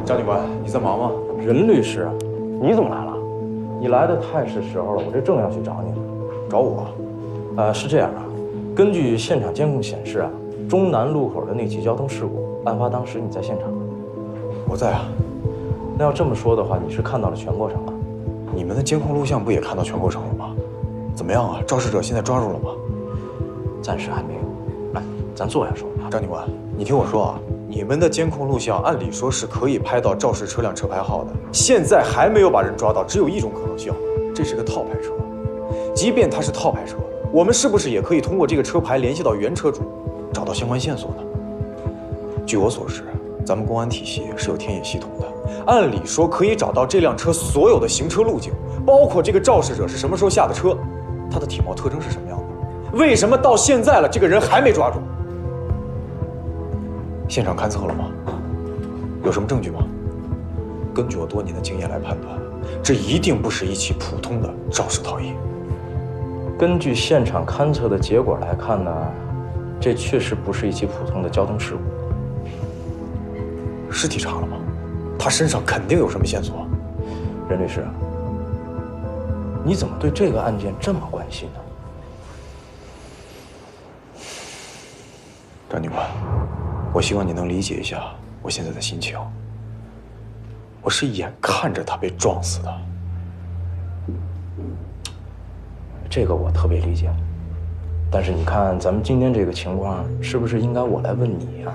张警官，你在忙吗？任律师，你怎么来了？你来的太是时候了，我这正要去找你呢。找我？是这样啊，根据现场监控显示啊，中南路口的那起交通事故，案发当时你在现场吗？我在啊。那要这么说的话，你是看到了全过程了？你们的监控录像不也看到全过程了吗？怎么样啊？肇事者现在抓住了吗？暂时还没有。来，咱坐下说。张警官，你听我说啊，你们的监控录像按理说是可以拍到肇事车辆车牌号的，现在还没有把人抓到，只有一种可能性，这是个套牌车。即便它是套牌车，我们是不是也可以通过这个车牌联系到原车主，找到相关线索呢？据我所知，咱们公安体系是有天眼系统的，按理说可以找到这辆车所有的行车路径，包括这个肇事者是什么时候下的车，他的体貌特征是什么样的。为什么到现在了，这个人还没抓住？现场勘测了吗？有什么证据吗？根据我多年的经验来判断，这一定不是一起普通的肇事逃逸。根据现场勘测的结果来看呢，这确实不是一起普通的交通事故。尸体查了吗？他身上肯定有什么线索。任律师，你怎么对这个案件这么关心呢？张警官，我希望你能理解一下我现在的心情。我是眼看着他被撞死的。这个我特别理解，但是你看咱们今天这个情况，是不是应该我来问你呀？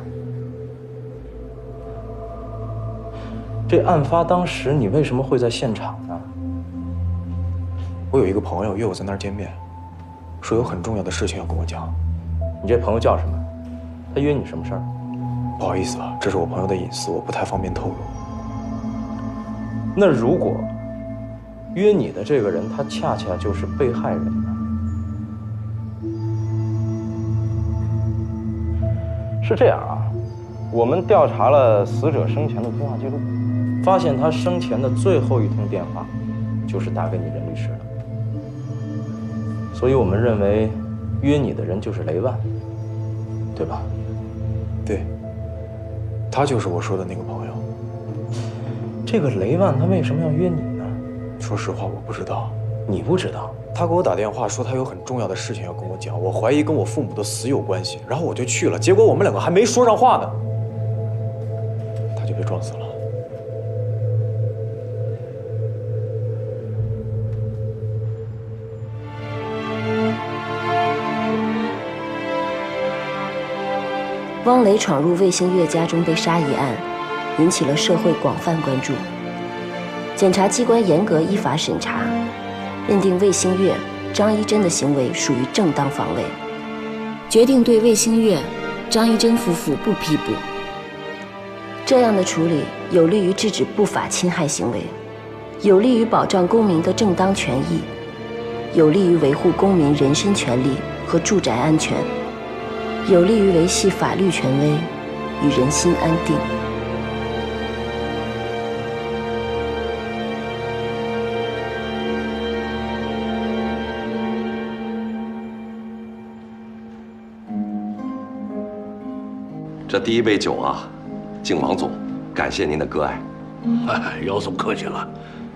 这案发当时你为什么会在现场呢？我有一个朋友约我在那儿见面，说有很重要的事情要跟我讲。你这朋友叫什么？他约你什么事儿？不好意思啊，这是我朋友的隐私，我不太方便透露。那如果约你的这个人，他恰恰就是被害人呢？是这样啊，我们调查了死者生前的通话记录，发现他生前的最后一通电话就是打给你任律师的，所以我们认为约你的人就是雷万，对吧？对，他就是我说的那个朋友。这个雷万他为什么要约你呢？说实话，我不知道。你不知道？他给我打电话说他有很重要的事情要跟我讲，我怀疑跟我父母的死有关系，然后我就去了，结果我们两个还没说上话呢，他就被撞死了。汪雷闯入魏星月家中被杀一案，引起了社会广泛关注。检察机关严格依法审查，认定魏星月、张一珍的行为属于正当防卫，决定对魏星月、张一珍夫妇不批捕。这样的处理有利于制止不法侵害行为，有利于保障公民的正当权益，有利于维护公民人身权利和住宅安全，有利于维系法律权威与人心安定。这第一杯酒啊，敬王总，感谢您的割爱。哎，姚总客气了，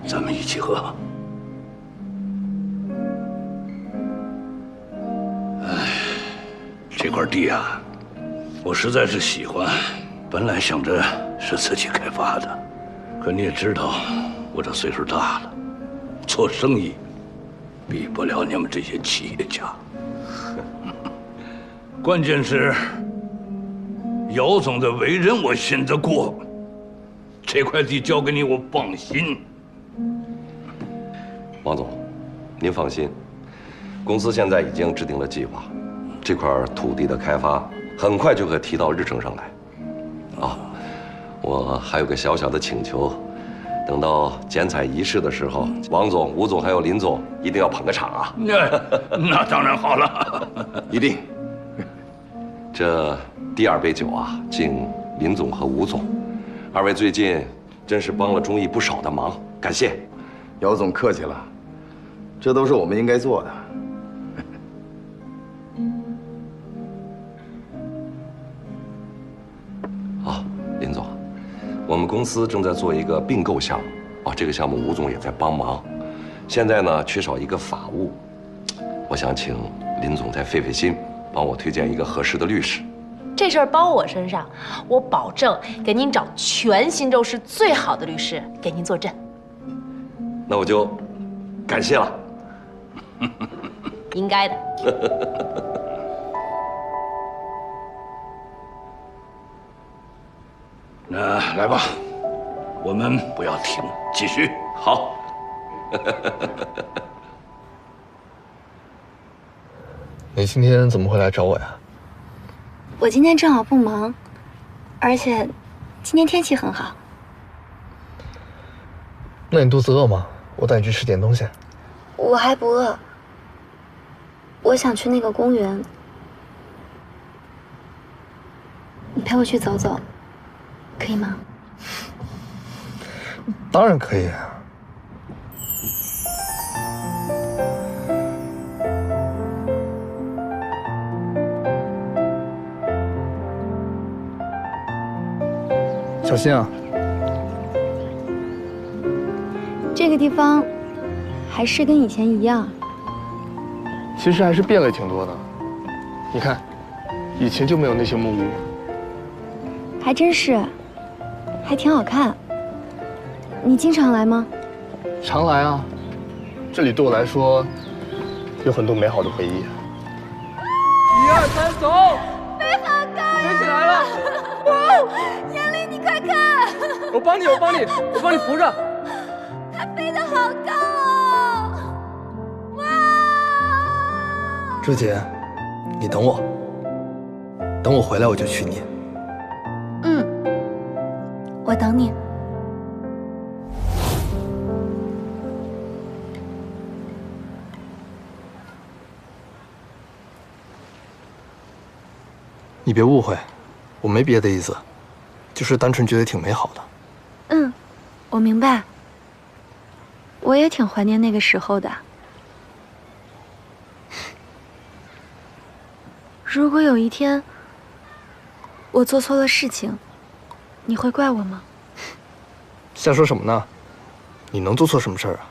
咱们一起喝。哎，这块地啊，我实在是喜欢，本来想着是自己开发的，可你也知道，我这岁数大了，做生意比不了你们这些企业家。关键是姚总的为人我信得过，这块地交给你我放心。王总，您放心，公司现在已经制定了计划，这块土地的开发很快就会提到日程上来。啊，我还有个小小的请求，等到剪彩仪式的时候，王总、吴总还有林总一定要捧个场啊！那当然好了，一定。这第二杯酒啊，敬林总和吴总，二位最近真是帮了忠义不少的忙，感谢。姚总客气了，这都是我们应该做的。好，林总，我们们公司正在做一个并购项目，这个项目吴总也在帮忙。现在呢，缺少一个法务，我想请林总再费费心，帮我推荐一个合适的律师。这事儿包我身上，我保证给您找全新州市最好的律师给您坐镇。那我就感谢了。应该的。那来吧，我们不要停，继续。好。你今天怎么会来找我呀？我今天正好不忙，而且今天天气很好。那你肚子饿吗？我带你去吃点东西。我还不饿，我想去那个公园，你陪我去走走，可以吗？当然可以啊。小心啊！这个地方还是跟以前一样。其实还是变了挺多的。你看，以前就没有那些木屋。还真是，还挺好看。你经常来吗？常来啊，这里对我来说有很多美好的回忆。1、2、3，走！飞好高呀！飞起来了！哇，严玲，你快看！我帮你扶着。它飞得好高哦！哇！朱姐，你等我，等我回来我就娶你。嗯，我等你。你别误会，我没别的意思，就是单纯觉得挺美好的。嗯，我明白。我也挺怀念那个时候的。如果有一天我做错了事情，你会怪我吗？瞎说什么呢？你能做错什么事儿啊？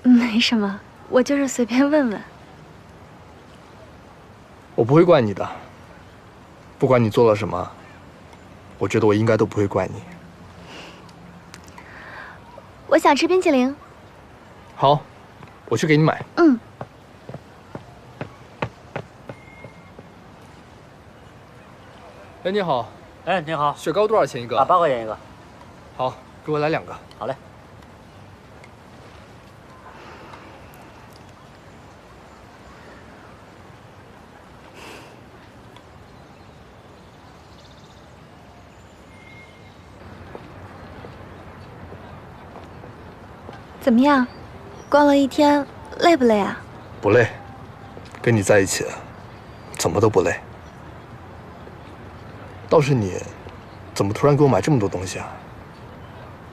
没什么，我就是随便问问。我不会怪你的，不管你做了什么，我觉得我应该都不会怪你。我想吃冰淇淋。好，我去给你买。嗯。哎，你好。哎，你好。雪糕多少钱一个？啊，8块钱一个。好，给我来2个。好嘞。怎么样？逛了一天，累不累啊？不累，跟你在一起，怎么都不累。倒是你，怎么突然给我买这么多东西啊？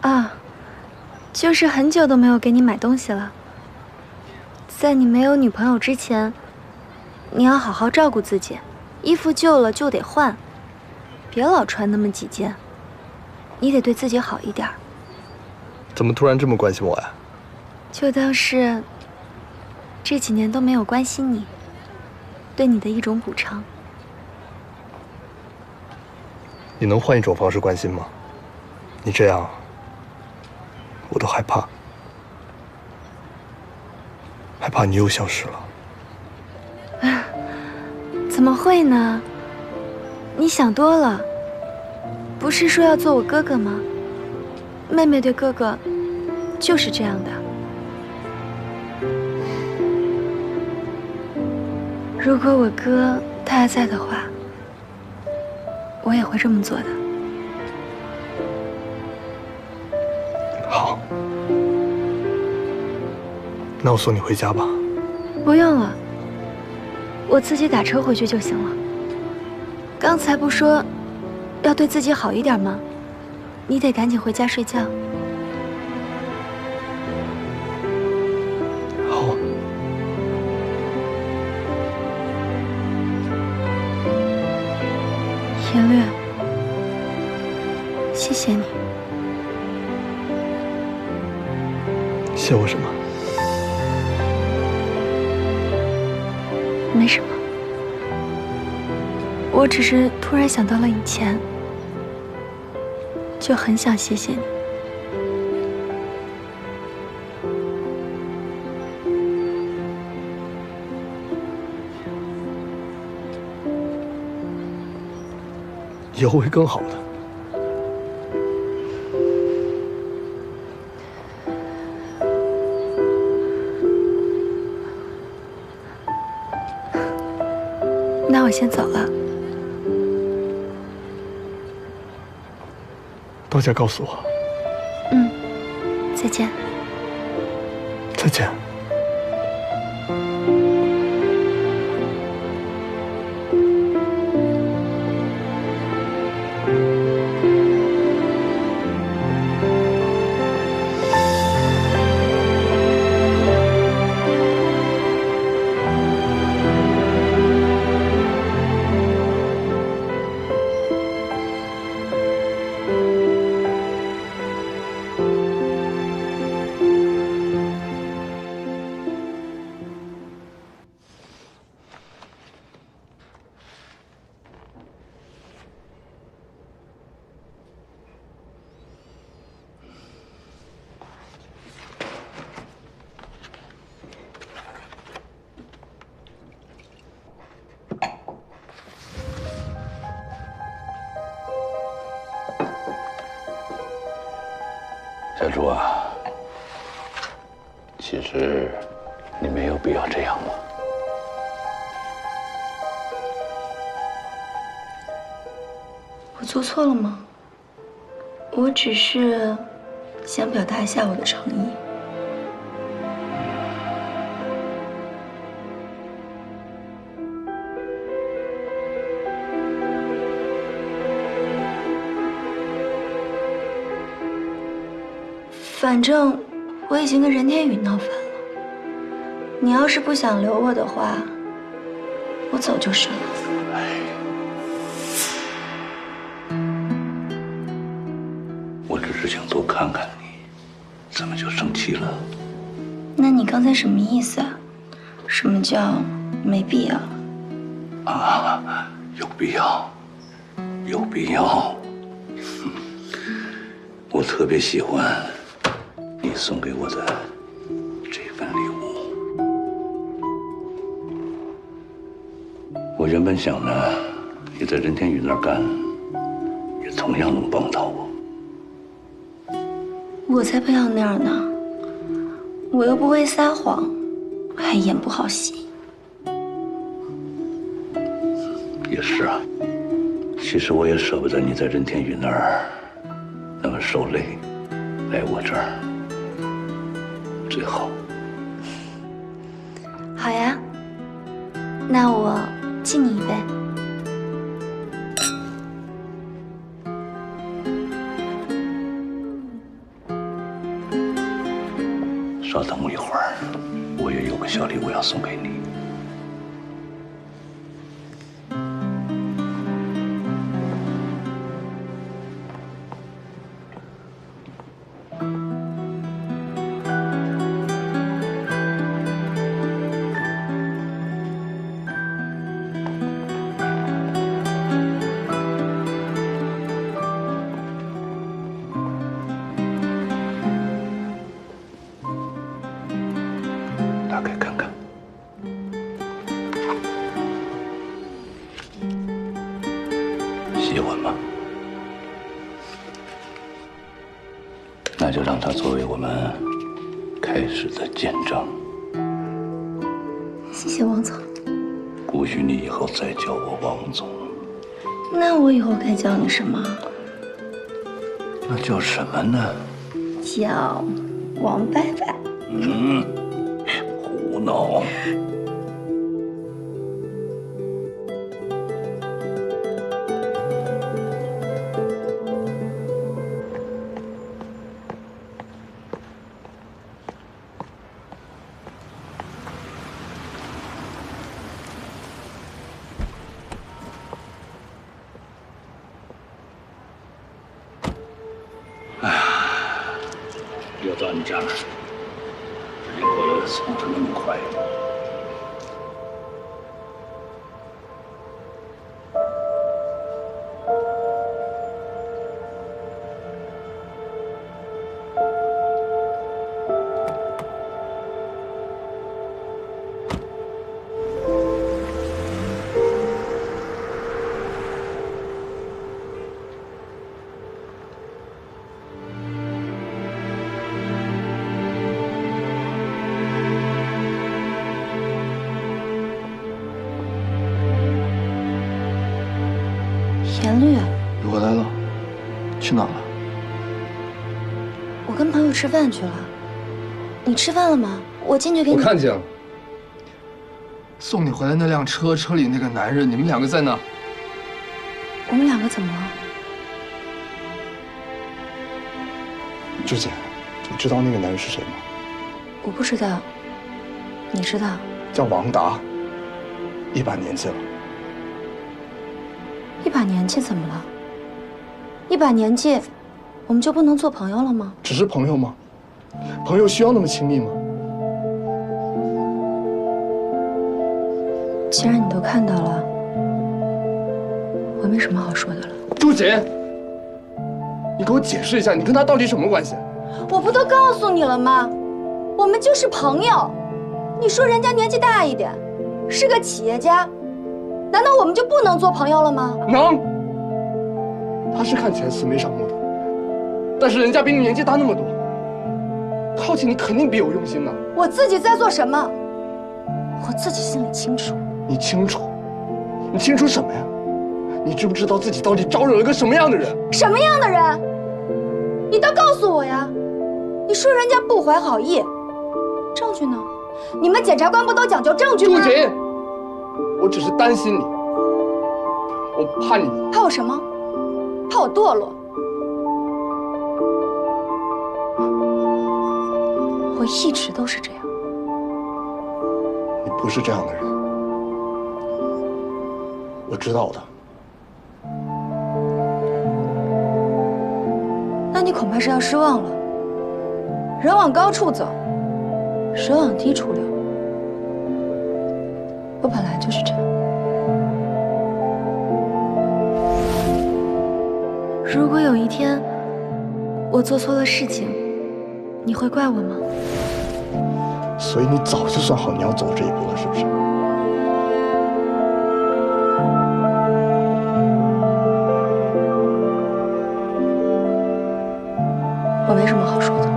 啊，就是很久都没有给你买东西了。在你没有女朋友之前，你要好好照顾自己，衣服旧了就得换，别老穿那么几件。你得对自己好一点。怎么突然这么关心我呀？就当是这几年都没有关心你，对你的一种补偿。你能换一种方式关心吗？你这样，我都害怕，害怕你又消失了。怎么会呢？你想多了。不是说要做我哥哥吗？妹妹对哥哥就是这样的。如果我哥他还在的话，我也会这么做的。好，那我送你回家吧。不用了，我自己打车回去就行了。刚才不说要对自己好一点吗？你得赶紧回家睡觉。好。颜略，谢我什么？没什么，我只是突然想到了以前，就很想谢谢你。以后会更好的。那我先走了。到家告诉我。嗯，再见。再见。小朱啊，其实你没有必要这样嘛。我做错了吗？我只是想表达一下我的诚意。反正我已经跟任天宇闹翻了，你要是不想留我的话，我走就是了。我只是想多看看你，怎么就生气了？那你刚才什么意思啊？什么叫没必要？啊，有必要，有必要。我特别喜欢你送给我的这份礼物。我原本想呢，你在任天宇那儿干，也同样能帮到我。我才不要那样呢！我又不会撒谎，还演不好戏。也是啊，其实我也舍不得你在任天宇那儿那么受累，来我这儿最好。好呀，那我敬你一杯。稍等我一会儿，我也有个小礼物要送给你。打开看看，喜欢吗？那就让它作为我们开始的见证。谢谢王总。不许你以后再叫我王总。那我以后该叫你什么？那叫什么呢？叫王伯伯。胡闹。又到你家了。送的那么快。颜律，你回来了，去哪了？我跟朋友吃饭去了。你吃饭了吗？我进去给你。我看见了。送你回来那辆车，车里那个男人，你们两个在哪？我们两个怎么了？朱姐，你知道那个男人是谁吗？我不知道。你知道？叫王达，一把年纪了。一把年纪怎么了？一把年纪，我们就不能做朋友了吗？只是朋友吗？朋友需要那么亲密吗？既然你都看到了，我没什么好说的了。朱姐，你给我解释一下，你跟他到底什么关系？我不都告诉你了吗？我们就是朋友。你说人家年纪大一点，是个企业家，难道我们就不能做朋友了吗？能。他是看起来慈眉善目的，但是人家比你年纪大那么多，靠近你肯定别有用心呢。我自己在做什么，我自己心里清楚。你清楚？你清楚什么呀？你知不知道自己到底招惹了个什么样的人？什么样的人？你倒告诉我呀！你说人家不怀好意，证据呢？你们检察官不都讲究证据吗？朱瑾，我只是担心你，我怕你。怕我什么？怕我堕落？我一直都是这样。你不是这样的人，我知道的。那你恐怕是要失望了。人往高处走，水往低处流。我本来就是这样。如果有一天我做错了事情，你会怪我吗？所以你早就算好你要走这一步了，是不是？我没什么好说的。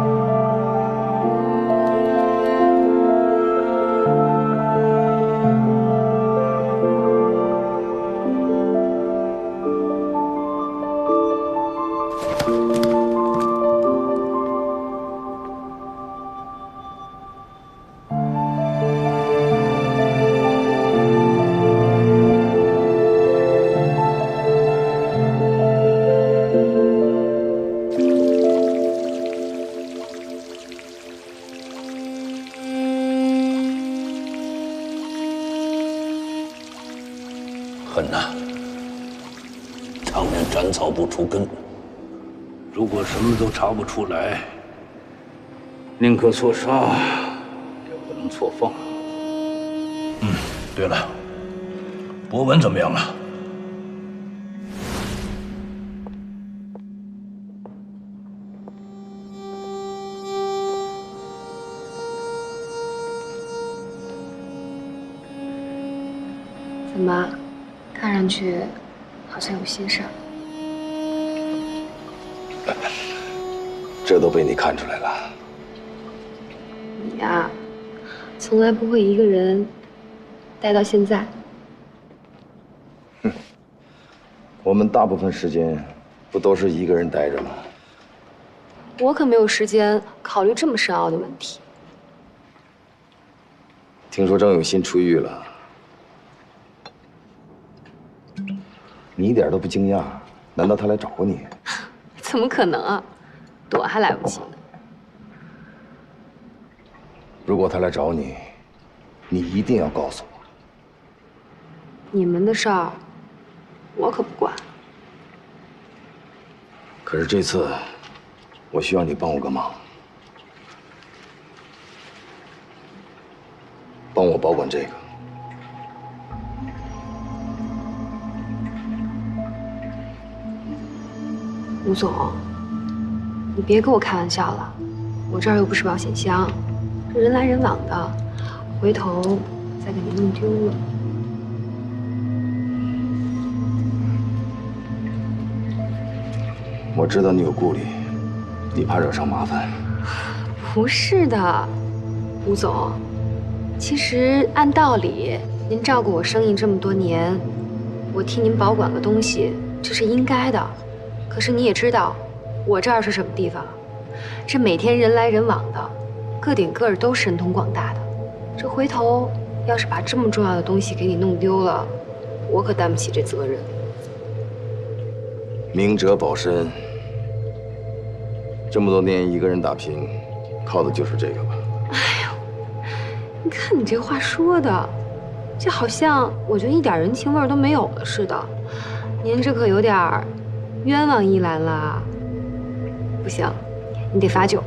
恨呐！常年斩草不除根。如果什么都查不出来，宁可错杀，也不能错放。对了，博文怎么样了？怎么，看上去好像有心事儿？这都被你看出来了。你呀，从来不会一个人待到现在。我们大部分时间不都是一个人待着吗？我可没有时间考虑这么深奥的问题。听说张永新出狱了，你一点都不惊讶？难道他来找你？怎么可能啊？躲还来不及呢。如果他来找你，你一定要告诉我。你们的事儿，我可不管。可是这次，我需要你帮我个忙。帮我保管这个。吴总，你别跟我开玩笑了，我这儿又不是保险箱，人来人往的，回头再给你弄丢了。我知道你有顾虑，你怕惹上麻烦。不是的，吴总，其实按道理，您照顾我生意这么多年，我替您保管个东西，这是应该的。可是你也知道，我这儿是什么地方？这每天人来人往的，个顶个儿都神通广大的。这回头要是把这么重要的东西给你弄丢了，我可担不起这责任。明哲保身，这么多年一个人打拼，靠的就是这个吧？哎呦，你看你这话说的，就好像我就一点人情味都没有了似的。您这可有点冤枉依兰了。不行，你得罚酒。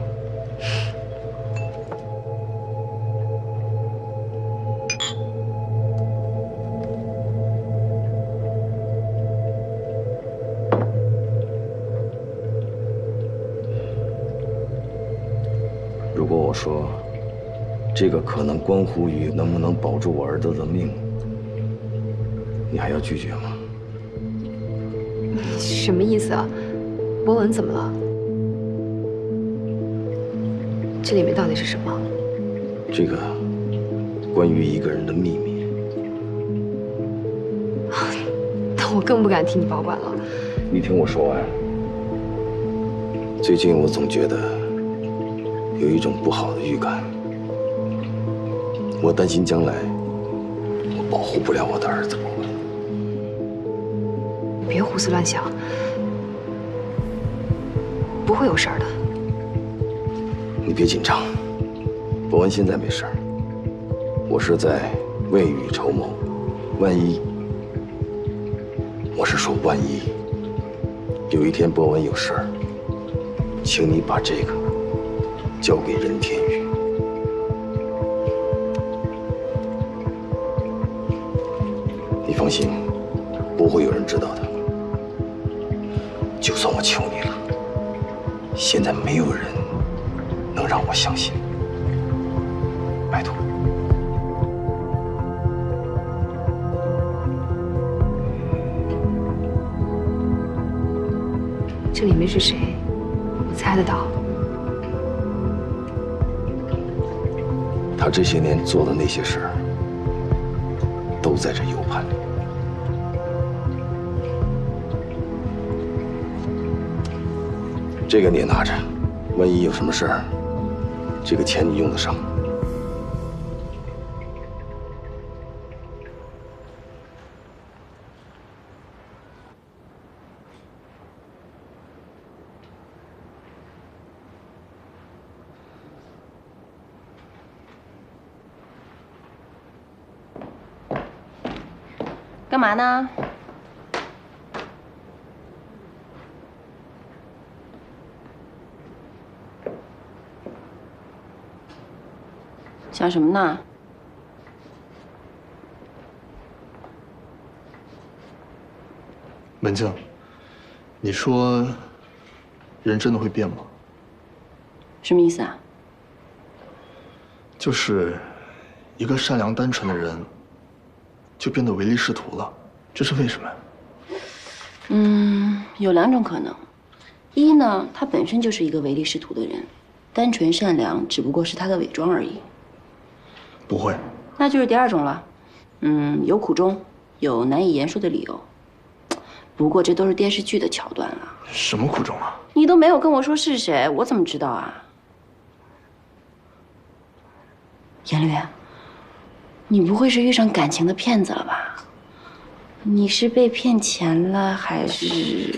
如果我说这个可能关乎于能不能保住我儿子的命，你还要拒绝吗？什么意思啊？博文怎么了？这里面到底是什么？这个关于一个人的秘密。那我更不敢替你保管了。你听我说完。最近我总觉得有一种不好的预感，我担心将来我保护不了我的儿子博文。你别胡思乱想，不会有事儿的。你别紧张，博文现在没事儿，我是在未雨绸缪，万一，我是说万一，有一天博文有事儿，请你把这个交给任天宇。你放心，不会有人知道的。就算我求你了，现在没有人能让我相信。拜托。这里面是谁？我猜得到。他这些年做的那些事儿，都在这 U 盘里。这个你也拿着，万一有什么事儿，这个钱你用得上。干嘛呢？想什么呢？文静，你说人真的会变吗？什么意思啊？就是一个善良单纯的人，就变得唯利是图了，这是为什么呀？有两种可能，一呢，他本身就是一个唯利是图的人，单纯善良只不过是他的伪装而已。不会。那就是第二种了，有苦衷，有难以言说的理由。不过这都是电视剧的桥段了。什么苦衷啊？你都没有跟我说是谁，我怎么知道啊？颜律，你不会是遇上感情的骗子了吧？你是被骗钱了，还是？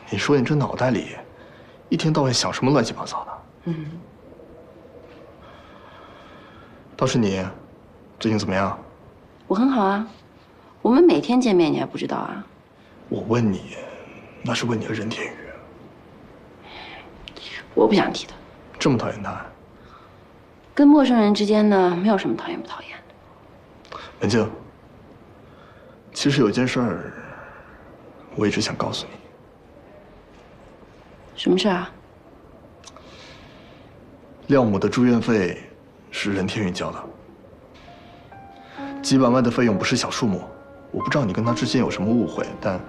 你说你这脑袋里一天到晚想什么乱七八糟的？倒是你，最近怎么样？我很好啊，我们每天见面，你还不知道啊？我问你，那是问你和任天宇。我不想提他。这么讨厌他？跟陌生人之间呢，没有什么讨厌不讨厌的。文静，其实有件事儿，我一直想告诉你。什么事啊？廖母的住院费是任天宇交的，几百万的费用不是小数目。我不知道你跟他之间有什么误会，但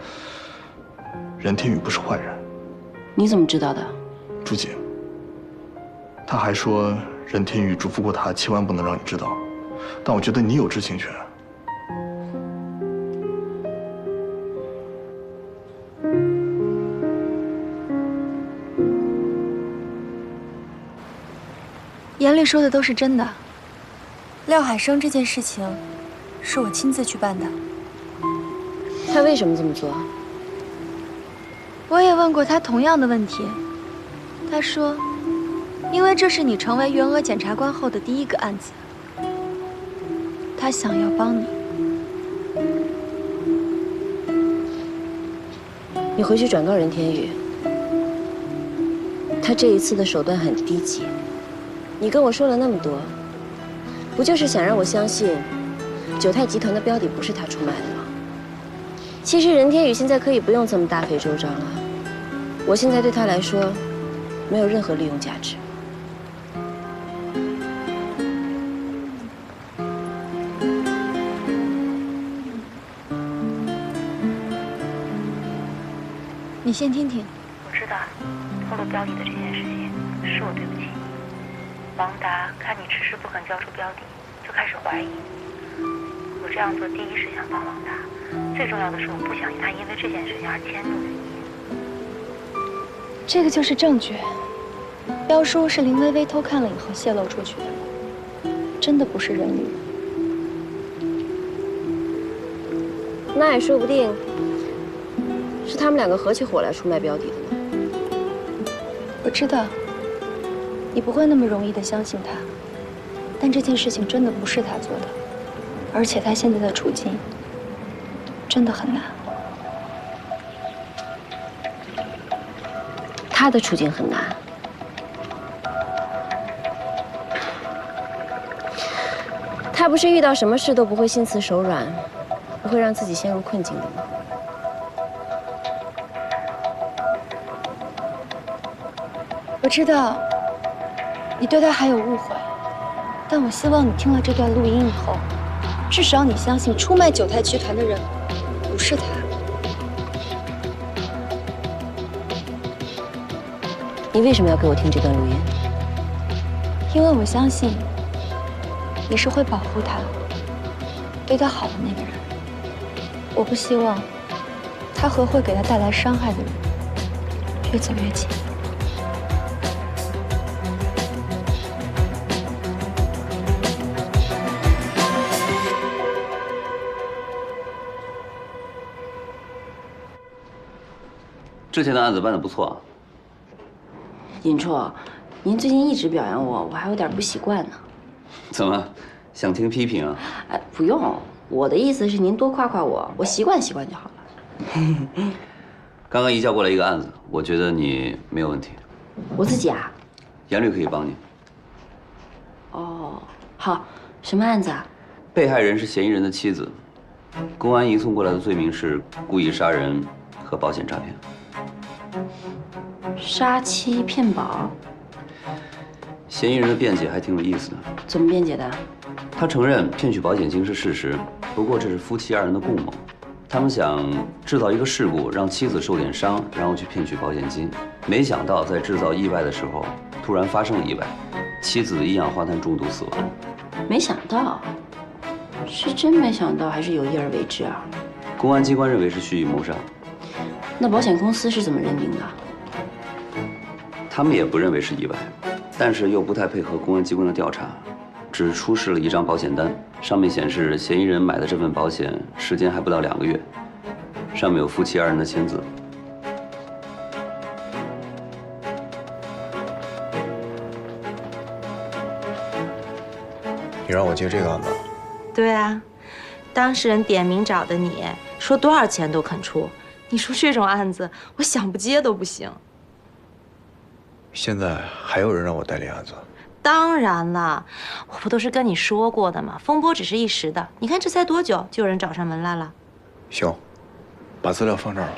任天宇不是坏人。你怎么知道的？朱姐，他还说任天宇嘱咐过他，千万不能让你知道。但我觉得你有知情权。严律说的都是真的。廖海生这件事情，是我亲自去办的。他为什么这么做？我也问过他同样的问题，他说，因为这是你成为原额检察官后的第一个案子，他想要帮你。你回去转告任天宇，他这一次的手段很低级。你跟我说了那么多，不就是想让我相信九泰集团的标的不是他出卖的吗？其实任天宇现在可以不用这么大费周章了，我现在对他来说没有任何利用价值。你先听听。我知道，透露标的的这件事情是我对不起你。王达看你迟迟不肯交出标的，就开始怀疑你。我这样做第一是想帮王达，最重要的是我不想他因为这件事情而迁怒于你。这个就是证据，标书是林薇薇偷看了以后泄露出去的，真的不是任律。那也说不定是他们两个合起伙来出卖标的的呢。我知道你不会那么容易的相信他，但这件事情真的不是他做的，而且他现在的处境真的很难。他的处境很难，他不是遇到什么事都不会心慈手软，不会让自己陷入困境的吗？我知道你对他还有误会，但我希望你听了这段录音以后，至少你相信出卖九泰集团的人不是他。你为什么要给我听这段录音？因为我相信你是会保护他、对他好的那个人。我不希望他和会给他带来伤害的人越走越近。之前的案子办得不错啊。尹处，您最近一直表扬我，我还有点不习惯呢。怎么，想听批评啊？哎，不用，我的意思是您多夸夸我，我习惯习惯就好了。刚刚移交过来一个案子，我觉得你没有问题。我自己啊？严律可以帮你。哦，好，什么案子啊？被害人是嫌疑人的妻子，公安移送过来的罪名是故意杀人和保险诈骗。杀妻骗保，嫌疑人的辩解还挺有意思的。怎么辩解的？他承认骗取保险金是事实，不过这是夫妻二人的共谋，他们想制造一个事故，让妻子受点伤，然后去骗取保险金。没想到在制造意外的时候，突然发生了意外，妻子一氧化碳中毒死亡。没想到，是真没想到，还是有意而为之啊？公安机关认为是蓄意谋杀。那保险公司是怎么认定的？他们也不认为是意外，但是又不太配合公安机关的调查，只出示了一张保险单，上面显示嫌疑人买的这份保险时间还不到2个月，上面有夫妻二人的签字。你让我接这个案子？对啊，当事人点名找的你，说多少钱都肯出。你说这种案子，我想不接都不行。现在还有人让我代理案子？当然了，我不都是跟你说过的吗？风波只是一时的，你看这才多久，就有人找上门来了。行，把资料放这儿了。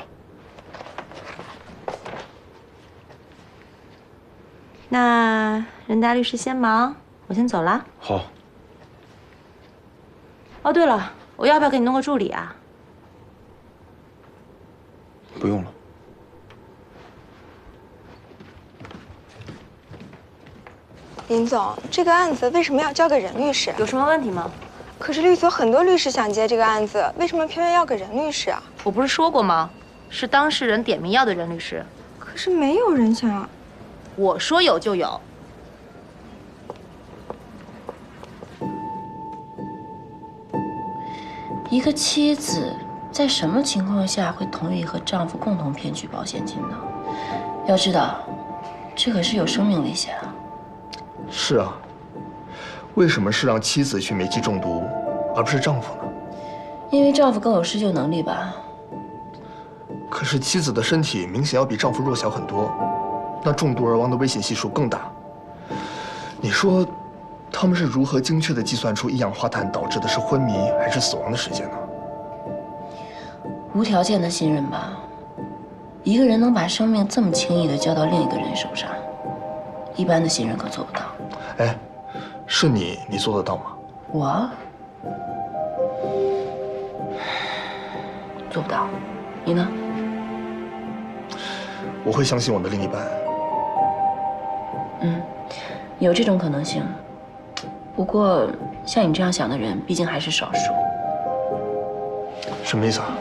那任达律师先忙，我先走了。好。哦，对了，我要不要给你弄个助理啊？不用了。林总，这个案子为什么要交给任律师？有什么问题吗？可是律所很多律师想接这个案子，为什么偏偏要给任律师啊？我不是说过吗？是当事人点名要的任律师。可是没有人想要。我说有就有。一个妻子在什么情况下会同意和丈夫共同骗取保险金呢？要知道，这可是有生命危险啊！是啊，为什么是让妻子去煤气中毒，而不是丈夫呢？因为丈夫更有施救能力吧。可是妻子的身体明显要比丈夫弱小很多，那中毒而亡的危险系数更大。你说，他们是如何精确地计算出一氧化碳导致的是昏迷还是死亡的时间呢？无条件的信任吧。一个人能把生命这么轻易地交到另一个人手上，一般的信任可做不到。哎，是你做得到吗？我做不到，你呢？我会相信我的另一半。有这种可能性。不过，像你这样想的人，毕竟还是少数。什么意思啊？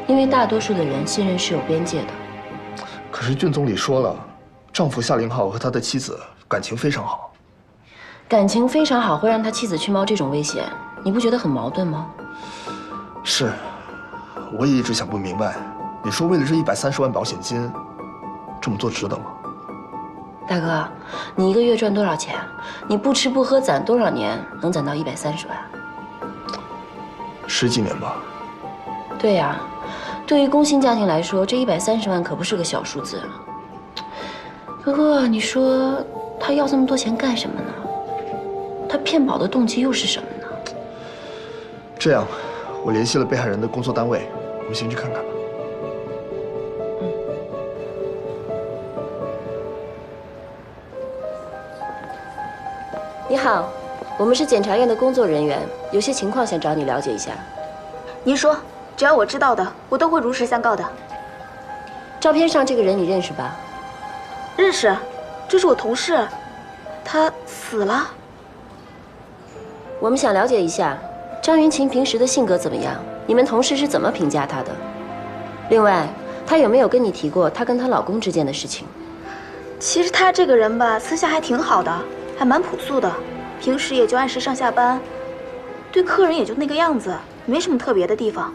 因为大多数的人信任是有边界的。可是俊总理说了，丈夫夏凌浩和他的妻子感情非常好。感情非常好，会让他妻子去冒这种危险，你不觉得很矛盾吗？是，我也一直想不明白，你说为了这130万保险金，这么做值得吗？大哥，你一个月赚多少钱？你不吃不喝攒多少年能攒到130万？10几年吧。对呀，对于工薪家庭来说，这130万可不是个小数字。不过你说他要这么多钱干什么呢？他骗保的动机又是什么呢？这样，我联系了被害人的工作单位，我们先去看看吧。你好，我们是检察院的工作人员，有些情况想找你了解一下。您说，只要我知道的，我都会如实相告的。照片上这个人你认识吧？认识，这是我同事，他死了。我们想了解一下，张云琴平时的性格怎么样？你们同事是怎么评价她的？另外，她有没有跟你提过她跟她老公之间的事情？其实她这个人吧，私下还挺好的。还蛮朴素的，平时也就按时上下班，对客人也就那个样子，没什么特别的地方。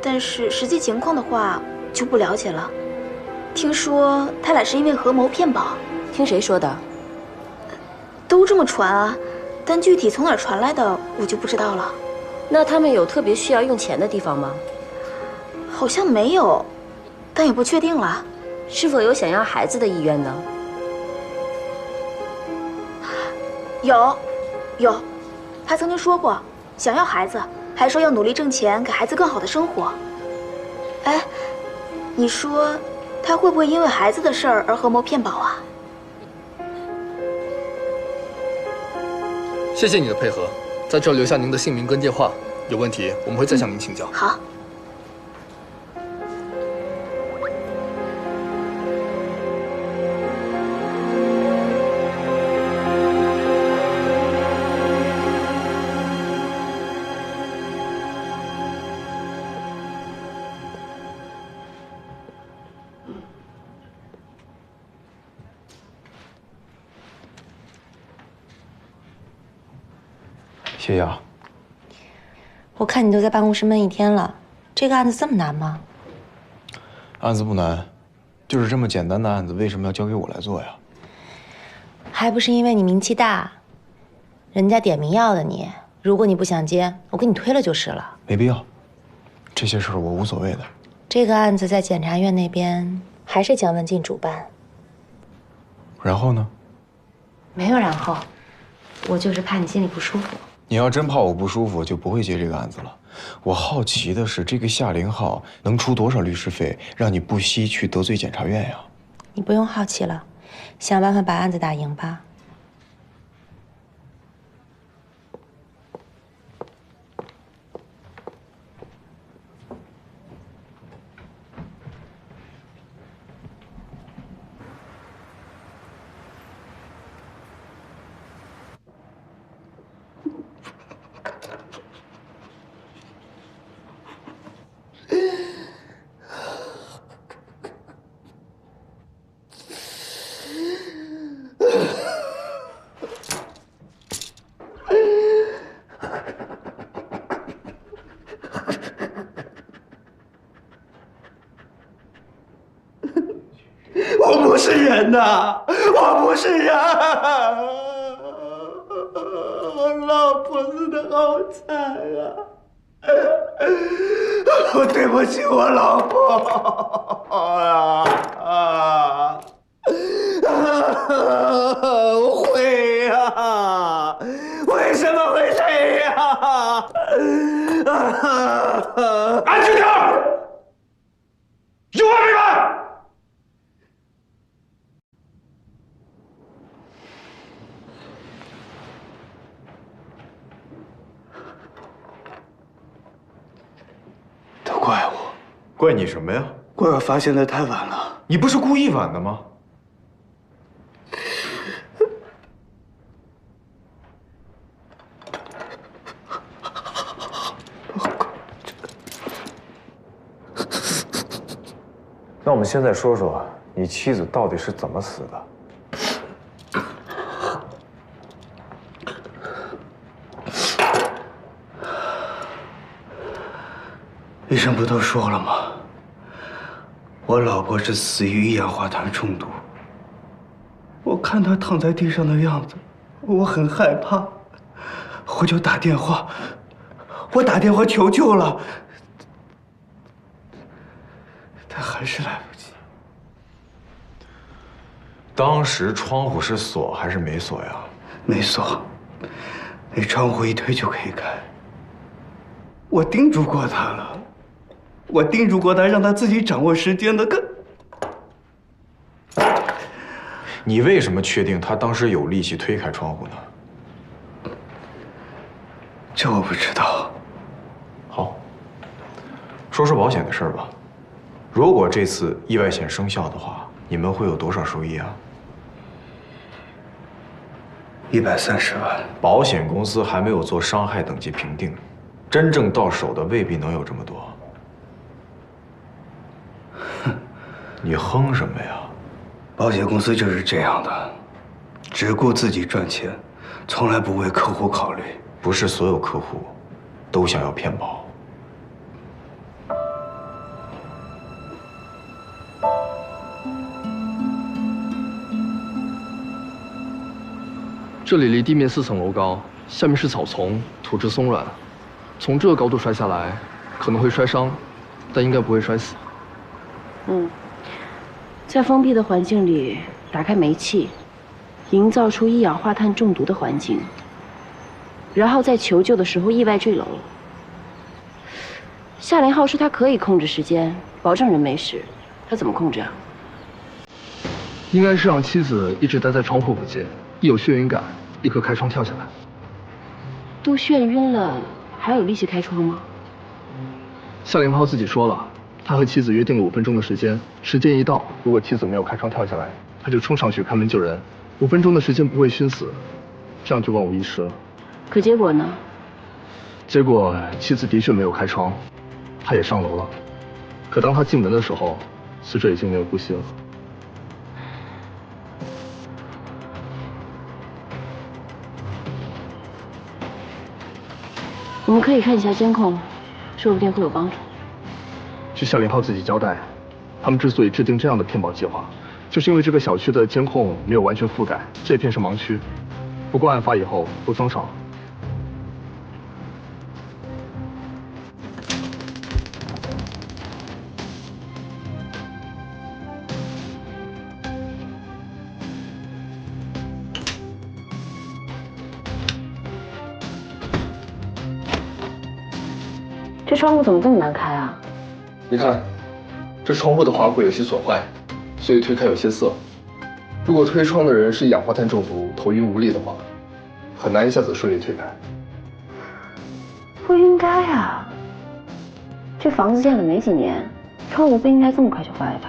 但是实际情况的话就不了解了。听说他俩是因为合谋骗保。听谁说的？都这么传啊，但具体从哪儿传来的我就不知道了。那他们有特别需要用钱的地方吗？好像没有，但也不确定了。是否有想要孩子的意愿呢？有，他曾经说过想要孩子，还说要努力挣钱，给孩子更好的生活。哎，你说他会不会因为孩子的事儿而合谋骗保啊？谢谢你的配合，在这留下您的姓名跟电话，有问题我们会再向您请教。好。谢雅，我看你都在办公室闷一天了，这个案子这么难吗？案子不难，就是这么简单的案子，为什么要交给我来做呀？还不是因为你名气大，人家点名要的你。如果你不想接，我给你推了就是了。没必要，这些事儿我无所谓的。这个案子在检察院那边还是蒋文静主办。然后呢？没有然后，我就是怕你心里不舒服。你要真怕我不舒服，就不会接这个案子了。我好奇的是，这个夏凌浩能出多少律师费，让你不惜去得罪检察院呀？你不用好奇了，想办法把案子打赢吧。我不是人呐，我不是人，我老婆死的好惨啊！我对不起我老婆啊！我悔呀，为什么会这样？安静点儿！有完没完？都怪我，怪你什么呀？怪我发现的太晚了。你不是故意晚的吗？那我们现在说说你妻子到底是怎么死的？医生不都说了吗？我老婆是死于一氧化碳中毒。我看她躺在地上的样子，我很害怕，我就打电话，求救了，但还是来不及。当时窗户是锁还是没锁呀？没锁，那窗户一推就可以开。我叮嘱过她了。我叮嘱过他，让他自己掌握时间的。可你为什么确定他当时有力气推开窗户呢？这我不知道。好，说说保险的事儿吧。如果这次意外险生效的话，你们会有多少收益啊？130万。保险公司还没有做伤害等级评定，真正到手的未必能有这么多。你哼什么呀？保险公司就是这样的，只顾自己赚钱，从来不为客户考虑。不是所有客户都想要骗保。这里离地面4层楼高，下面是草丛，土质松软，从这个高度摔下来可能会摔伤，但应该不会摔死。在封闭的环境里打开煤气，营造出一氧化碳中毒的环境，然后在求救的时候意外坠楼。夏凌浩说他可以控制时间，保证人没事，他怎么控制啊？应该是让妻子一直待在窗户附近，一有眩晕感，立刻开窗跳下来。都眩晕了，还有力气开窗吗？夏凌浩自己说了。他和妻子约定了5分钟的时间，时间一到，如果妻子没有开窗跳下来，他就冲上去开门救人。5分钟的时间不会熏死，这样就万无一失了。可结果呢？结果妻子的确没有开窗，他也上楼了。可当他进门的时候，死者已经没有呼吸了。我们可以看一下监控，说不定会有帮助。据夏凌浩自己交代，他们之所以制定这样的骗保计划，就是因为这个小区的监控没有完全覆盖，这片是盲区。不过案发以后都增少了。这窗户怎么这么难开啊？你看，这窗户的滑轨有些损坏，所以推开有些涩。如果推窗的人是一氧化碳中毒、头晕无力的话，很难一下子顺利推开。不应该啊！这房子建了没几年，窗户不应该这么快就坏的。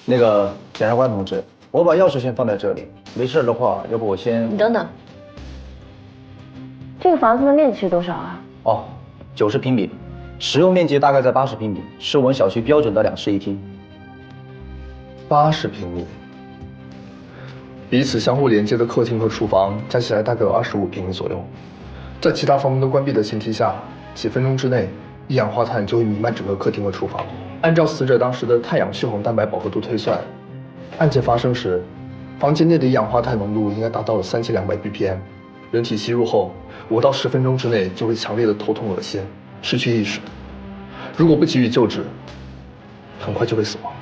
那个检察官同志，我把钥匙先放在这里，没事的话，要不我先……你等等，这个房子的面积是多少啊？哦，90平米，使用面积大概在80平米，是我们小区标准的2室1厅。80平米，彼此相互连接的客厅和厨房加起来大概有25平米左右。在其他房门都关闭的前提下，几分钟之内，一氧化碳就会弥漫整个客厅和厨房。按照死者当时的碳氧血红蛋白饱和度推算，案件发生时，房间内的一氧化碳浓度应该达到了3200 ppm。人体吸入后，5到10分钟之内就会强烈的头痛恶心，失去意识。如果不给予救治，很快就会死亡。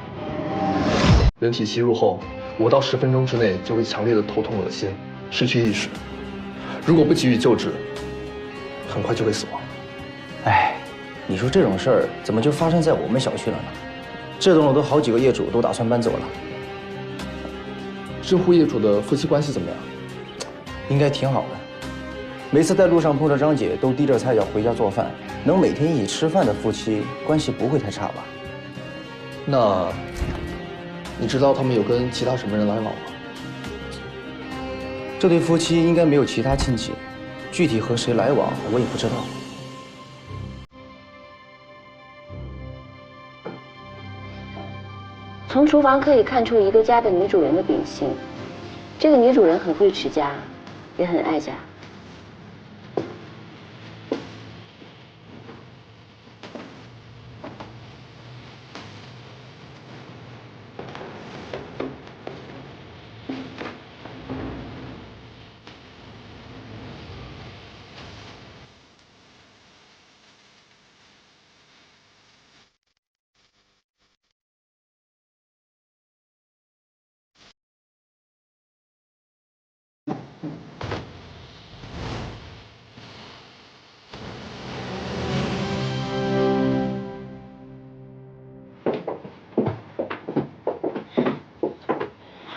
人体吸入后，5到10分钟之内就会强烈的头痛恶心，失去意识。如果不给予救治，很快就会死亡。哎，你说这种事儿怎么就发生在我们小区了呢？这栋楼都好几个业主都打算搬走了。这户业主的夫妻关系怎么样？应该挺好的。每次在路上碰着张姐，都提着菜要回家做饭。能每天一起吃饭的夫妻，关系不会太差吧？那，你知道他们有跟其他什么人来往吗？这对夫妻应该没有其他亲戚，具体和谁来往我也不知道。从厨房可以看出一个家的女主人的秉性。这个女主人很会持家，也很爱家。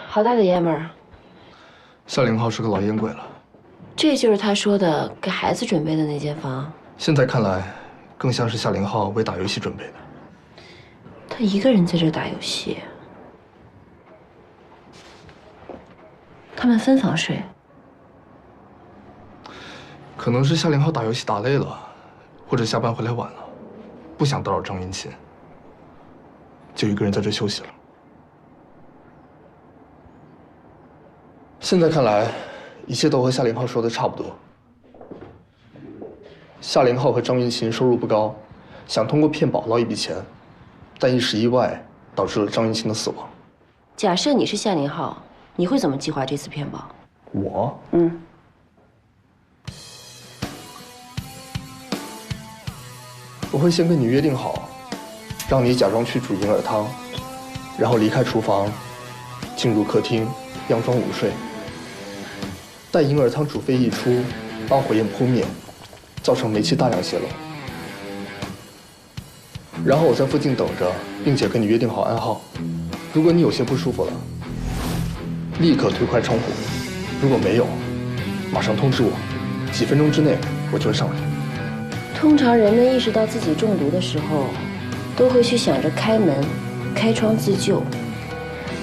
好大的爷们儿！夏凌浩是个老烟鬼了。这就是他说的给孩子准备的那间房。现在看来，更像是夏凌浩为打游戏准备的。他一个人在这打游戏。他们分房睡。可能是夏凌浩打游戏打累了，或者下班回来晚了，不想打扰张云琴，就一个人在这休息了。现在看来，一切都和夏凌浩说的差不多。夏凌浩和张云琴收入不高，想通过骗保捞一笔钱，但一时意外导致了张云琴的死亡。假设你是夏凌浩，你会怎么计划这次骗保？我？我会先跟你约定好，让你假装去煮银耳汤，然后离开厨房，进入客厅，佯装午睡。待银耳汤煮沸溢出，把火焰扑灭，造成煤气大量泄漏。然后我在附近等着，并且跟你约定好暗号。如果你有些不舒服了，立刻推开窗户；如果没有，马上通知我，几分钟之内我就会上来。通常人们意识到自己中毒的时候，都会去想着开门、开窗自救，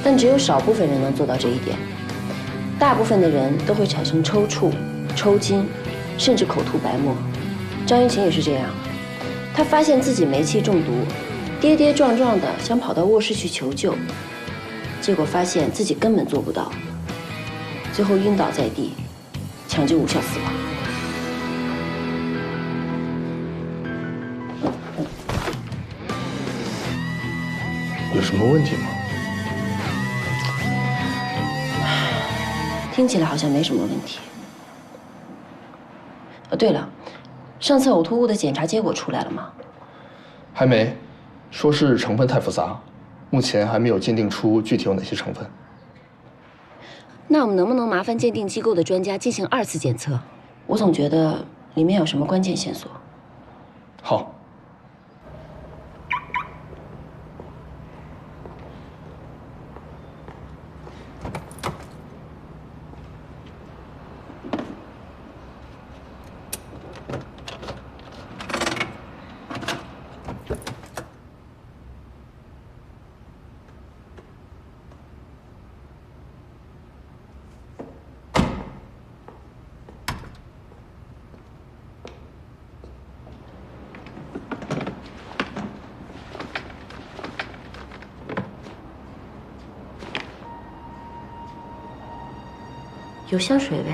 但只有少部分人能做到这一点。大部分的人都会产生抽搐、抽筋，甚至口吐白沫。张云琴也是这样，她发现自己煤气中毒，跌跌撞撞的想跑到卧室去求救，结果发现自己根本做不到，最后晕倒在地，抢救无效死亡。有什么问题吗？听起来好像没什么问题。对了，上次呕吐物的检查结果出来了吗？还没，说是成分太复杂，目前还没有鉴定出具体有哪些成分。那我们能不能麻烦鉴定机构的专家进行2次检测？我总觉得里面有什么关键线索。好。有香水味。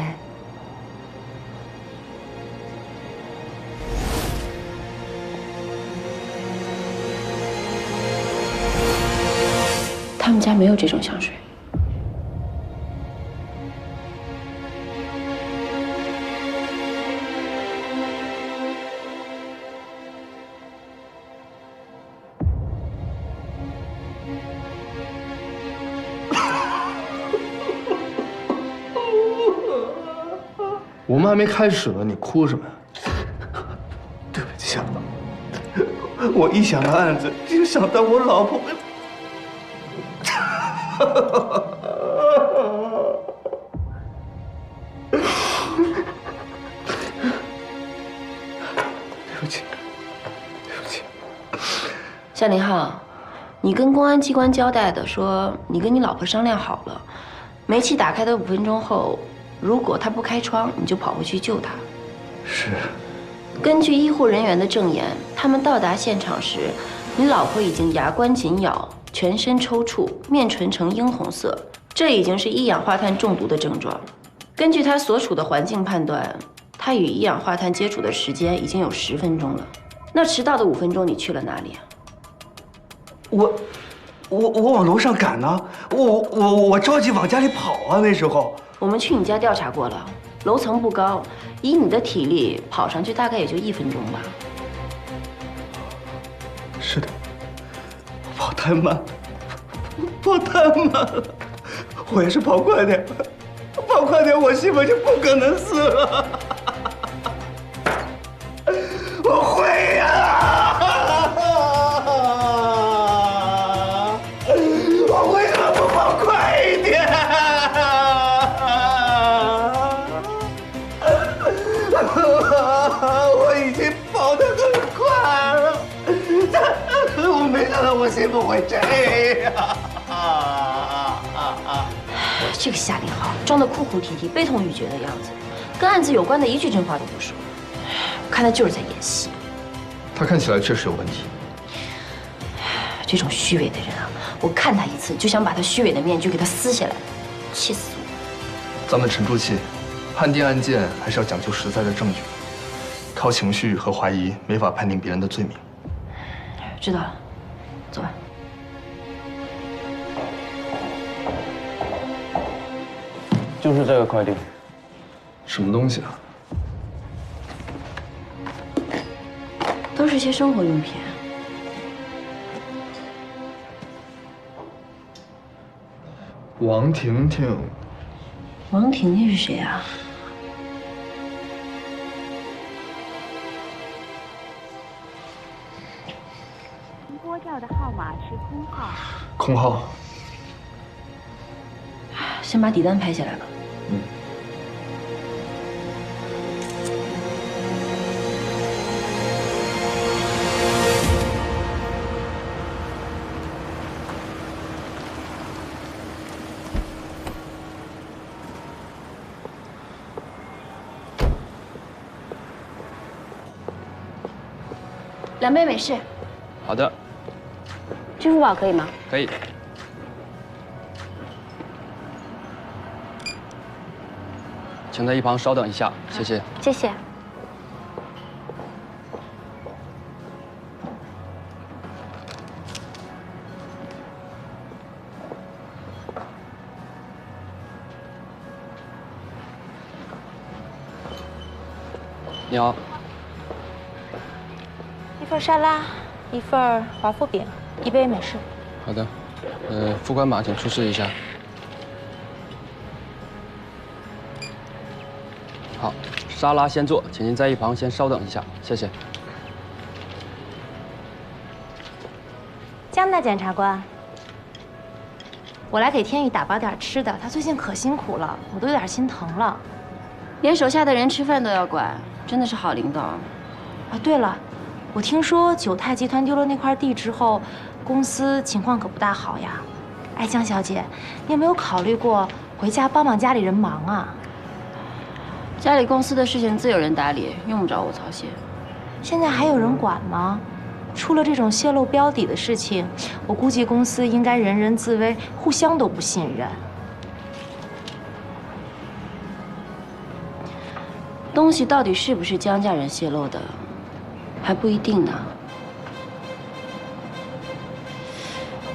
他们家没有这种香水。我们还没开始呢，你哭什么呀？对不起啊，我一想到案子就想到我老婆。对不起，对不起。夏林浩，你跟公安机关交代的说你跟你老婆商量好了，煤气打开的5分钟后。如果他不开窗，你就跑回去救他。是。根据医护人员的证言，他们到达现场时，你老婆已经牙关紧咬，全身抽搐，面唇呈樱红色，这已经是一氧化碳中毒的症状。根据他所处的环境判断，他与一氧化碳接触的时间已经有10分钟了。那迟到的5分钟你去了哪里啊？我往楼上赶呢，我着急往家里跑啊，那时候。我们去你家调查过了，楼层不高，以你的体力跑上去大概也就1分钟吧。是的，我跑太慢了，跑太慢了。我要是跑快点，我媳妇就不可能死了。我会呀！我为什么不跑快一点？我已经跑得很快了，我没想到我媳妇会这样。这个夏林浩装得哭哭啼啼、悲痛欲绝的样子，跟案子有关的一句真话都不说，我看他就是在演戏。他看起来确实有问题。这种虚伪的人啊，我看他一次就想把他虚伪的面具给他撕下来，气死我！咱们沉住气，判定案件还是要讲究实在的证据，靠情绪和怀疑没法判定别人的罪名。知道了，走吧。就是这个快递。什么东西啊？都是些生活用品。王婷婷。王婷婷是谁啊？您拨叫的号码是空号。空号。先把底单拍下来吧。2杯美式。好的。支付宝可以吗？可以。请在一旁稍等一下，谢谢。谢谢。你好。一份沙拉。一份华夫饼，1杯美式。好的，副官马请出示一下。好，沙拉先做，请您在一旁先稍等一下，谢谢。江大检察官，我来给天宇打包点吃的，他最近可辛苦了，我都有点心疼了。连手下的人吃饭都要管，真的是好领导。啊，对了，我听说九泰集团丢了那块地之后，公司情况可不大好呀。哎，江小姐，你有没有考虑过回家帮帮家里人忙啊？家里公司的事情自有人打理，用不着我操心。现在还有人管吗？出了这种泄露标底的事情，我估计公司应该人人自危，互相都不信任。东西到底是不是江家人泄露的，还不一定呢。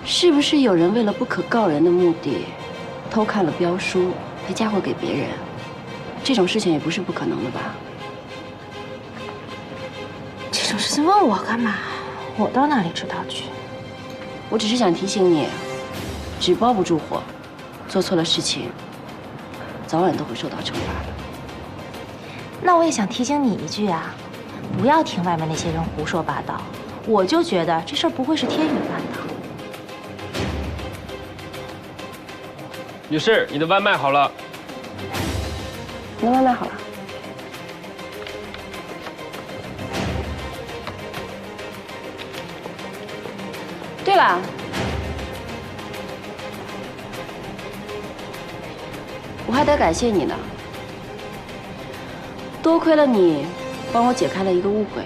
是不是有人为了不可告人的目的，偷看了标书，还嫁祸给别人？这种事情也不是不可能的吧？这种事情问我干嘛？我到哪里知道去？我只是想提醒你，纸包不住火，做错了事情，早晚都会受到惩罚的。那我也想提醒你一句啊，不要听外面那些人胡说八道。我就觉得这事儿不会是天宇干的。女士，你的外卖好了。你的外卖好了。对了，我还得感谢你呢。多亏了你，帮我解开了一个误会。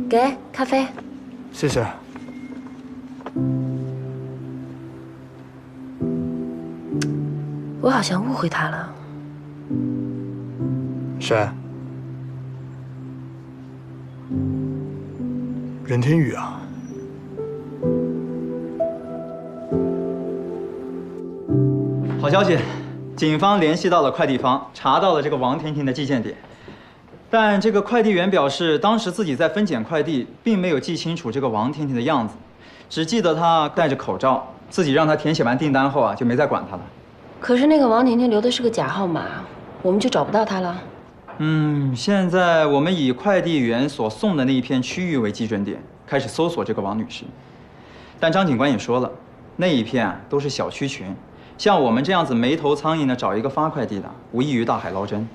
给咖啡，谢谢。我好像误会他了。谁？任天宇啊。好消息，警方联系到了快递方，查到了这个王婷婷的寄件点。但这个快递员表示，当时自己在分拣快递，并没有记清楚这个王婷婷的样子，只记得她戴着口罩，自己让她填写完订单后啊，就没再管她了。可是那个王婷婷留的是个假号码，我们就找不到她了。现在我们以快递员所送的那一片区域为基准点，开始搜索这个王女士。但张警官也说了，那一片啊都是小区群，像我们这样子没头苍蝇的找一个发快递的，无异于大海捞针。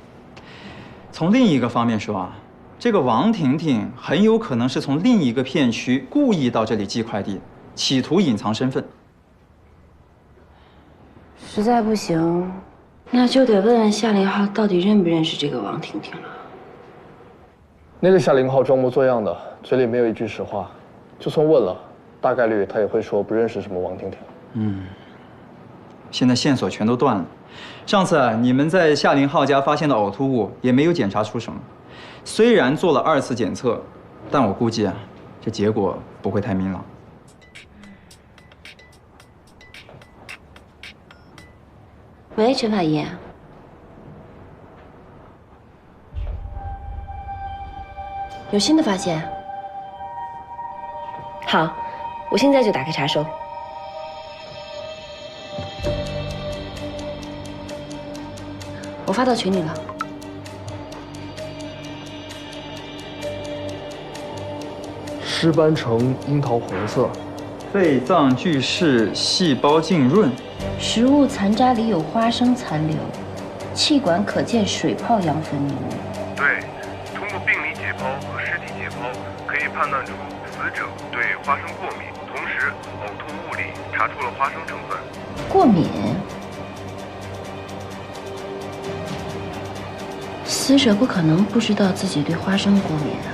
从另一个方面说啊，这个王婷婷很有可能是从另一个片区故意到这里寄快递，企图隐藏身份。实在不行，那就得问问夏林浩到底认不认识这个王婷婷了。那个夏林浩装模作样的，嘴里没有一句实话，就算问了，大概率他也会说不认识什么王婷婷。现在线索全都断了。上次你们在夏林浩家发现的呕吐物也没有检查出什么，虽然做了2次检测，但我估计啊，这结果不会太明朗。喂，陈法医。有新的发现？好，我现在就打开查收。我发到群里了。尸斑呈樱桃红色，肺脏巨噬，细胞浸润，食物残渣里有花生残留，气管可见水泡样分泌物。对，通过病理解剖和尸体解剖，可以判断出死者对花生过敏，同时呕吐物里查出了花生成分。过敏？死者不可能不知道自己对花生过敏啊。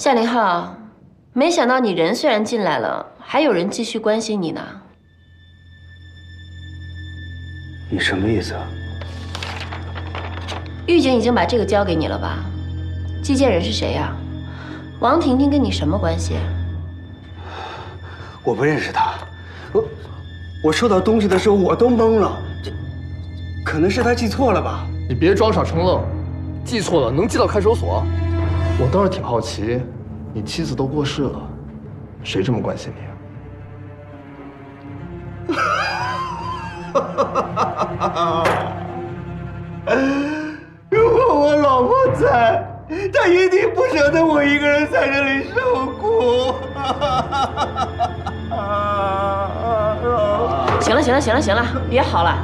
夏林浩，没想到你人虽然进来了，还有人继续关心你呢。你什么意思啊？狱警已经把这个交给你了吧？寄件人是谁呀？王婷婷跟你什么关系？我不认识他，我收到东西的时候我都懵了，这可能是他记错了吧？你别装傻充愣，记错了能寄到看守所？我倒是挺好奇，你妻子都过世了，谁这么关心你啊？如果我老婆在，她一定不舍得我一个人在这里受苦。行了，别嚎了。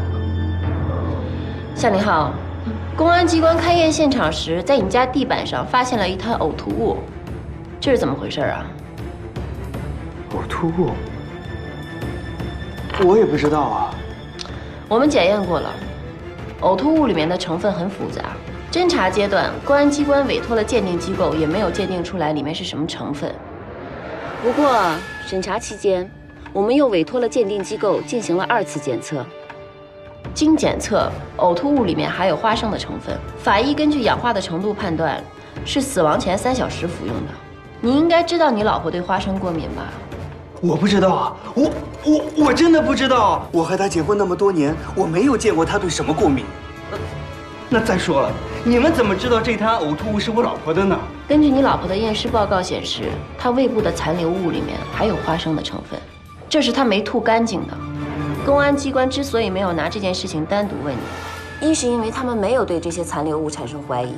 夏林浩，公安机关勘验现场时，在你家地板上发现了一滩呕吐物，这是怎么回事啊？呕吐物？我也不知道啊。我们检验过了，呕吐物里面的成分很复杂。侦查阶段，公安机关委托了鉴定机构，也没有鉴定出来里面是什么成分。不过审查期间，我们又委托了鉴定机构进行了2次检测。经检测，呕吐物里面含有花生的成分。法医根据氧化的程度判断，是死亡前3小时服用的。你应该知道你老婆对花生过敏吧？我不知道啊，我真的不知道。我和她结婚那么多年，我没有见过她对什么过敏。那再说了，你们怎么知道这滩呕吐物是我老婆的呢？根据你老婆的验尸报告显示，她胃部的残留物里面还有花生的成分，这是她没吐干净的。公安机关之所以没有拿这件事情单独问你，一是因为他们没有对这些残留物产生怀疑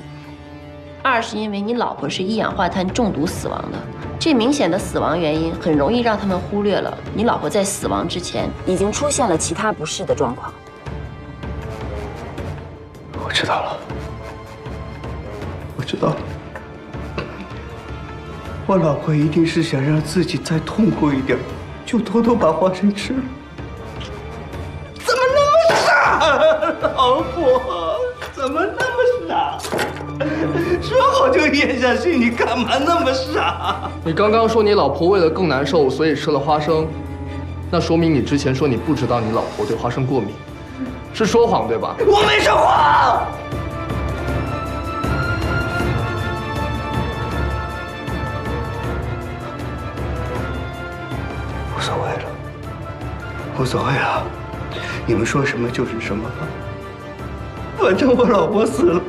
；2是因为你老婆是一氧化碳中毒死亡的，这明显的死亡原因很容易让他们忽略了你老婆在死亡之前已经出现了其他不适的状况。我知道了，我知道了。我老婆一定是想让自己再痛苦一点，就偷偷把花生吃了。怎么那么傻，老婆？怎么那么傻？说好就咽下去，你干嘛那么傻？你刚刚说你老婆为了更难受，所以吃了花生，那说明你之前说你不知道你老婆对花生过敏，是说谎对吧？我没说谎。无所谓了，无所谓了，你们说什么就是什么吧。反正我老婆死了，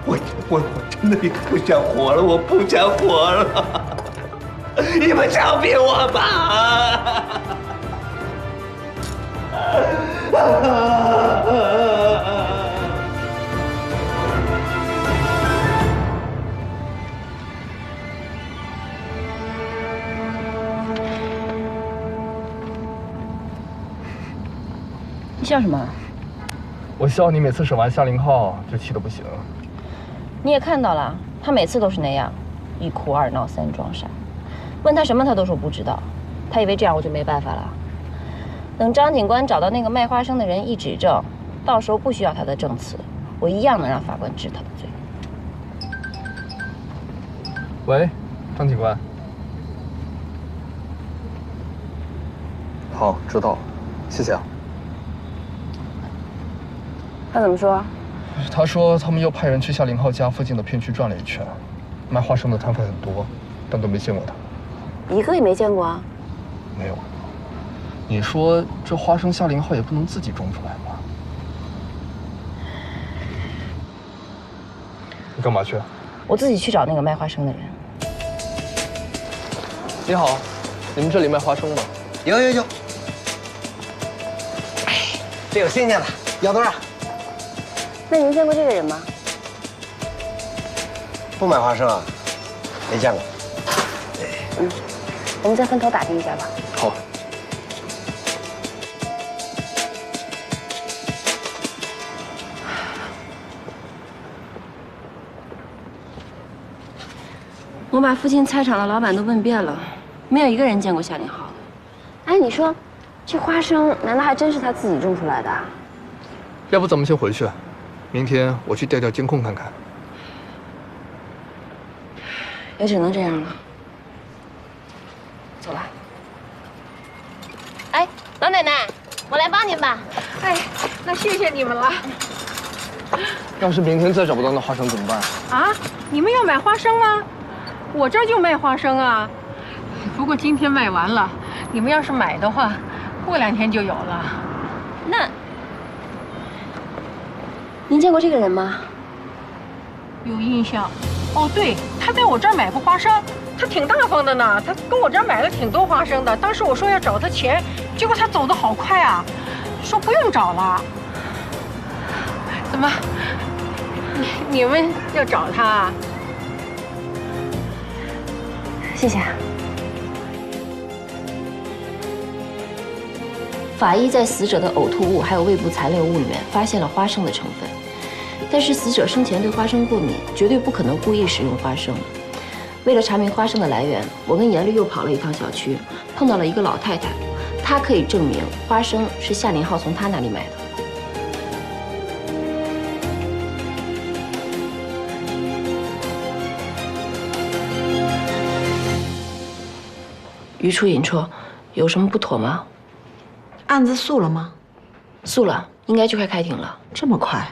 我真的也不想活了，我不想活了。你们枪毙我吧！你笑什么？我笑你每次审完夏林浩就气得不行。你也看到了，他每次都是那样，一哭二闹三装傻。问他什么他都说不知道，他以为这样我就没办法了。等张警官找到那个卖花生的人一指证，到时候不需要他的证词，我一样能让法官治他的罪。喂，张警官。好，知道了，谢谢啊。他怎么说？他说他们又派人去夏林浩家附近的片区转了一圈，卖花生的摊贩很多，但都没见过他。一个也没见过啊？没有。你说这花生夏林浩也不能自己种出来吧？你干嘛去？我自己去找那个卖花生的人。你好，你们这里卖花生吗？有。这有新鲜的，要多少？那您见过这个人吗？不买花生啊？没见过。我们再分头打听一下吧。好。我把附近菜场的老板都问遍了，没有一个人见过夏林浩。哎，你说，这花生难道还真是他自己种出来的？要不咱们先回去，明天我去调监控看看。也只能这样了。走吧。哎，老奶奶，我来帮您吧。哎，那谢谢你们了。要是明天再找不到那花生怎么办？啊，你们要买花生啊？我这儿就卖花生啊。不过今天卖完了，你们要是买的话，过2天就有了。那，您见过这个人吗？有印象。哦，对，他在我这儿买过花生，他挺大方的呢。他跟我这儿买了挺多花生的。当时我说要找他钱，结果他走得好快啊，说不用找了。怎么？你们要找他啊？谢谢。法医在死者的呕吐物还有胃部残留物里面发现了花生的成分，但是死者生前对花生过敏，绝对不可能故意食用花生。为了查明花生的来源，我跟严律又跑了一趟小区，碰到了一个老太太，她可以证明花生是夏林浩从她那里买的。余出尹绰，有什么不妥吗？案子诉了吗？诉了，应该就快开庭了。这么快？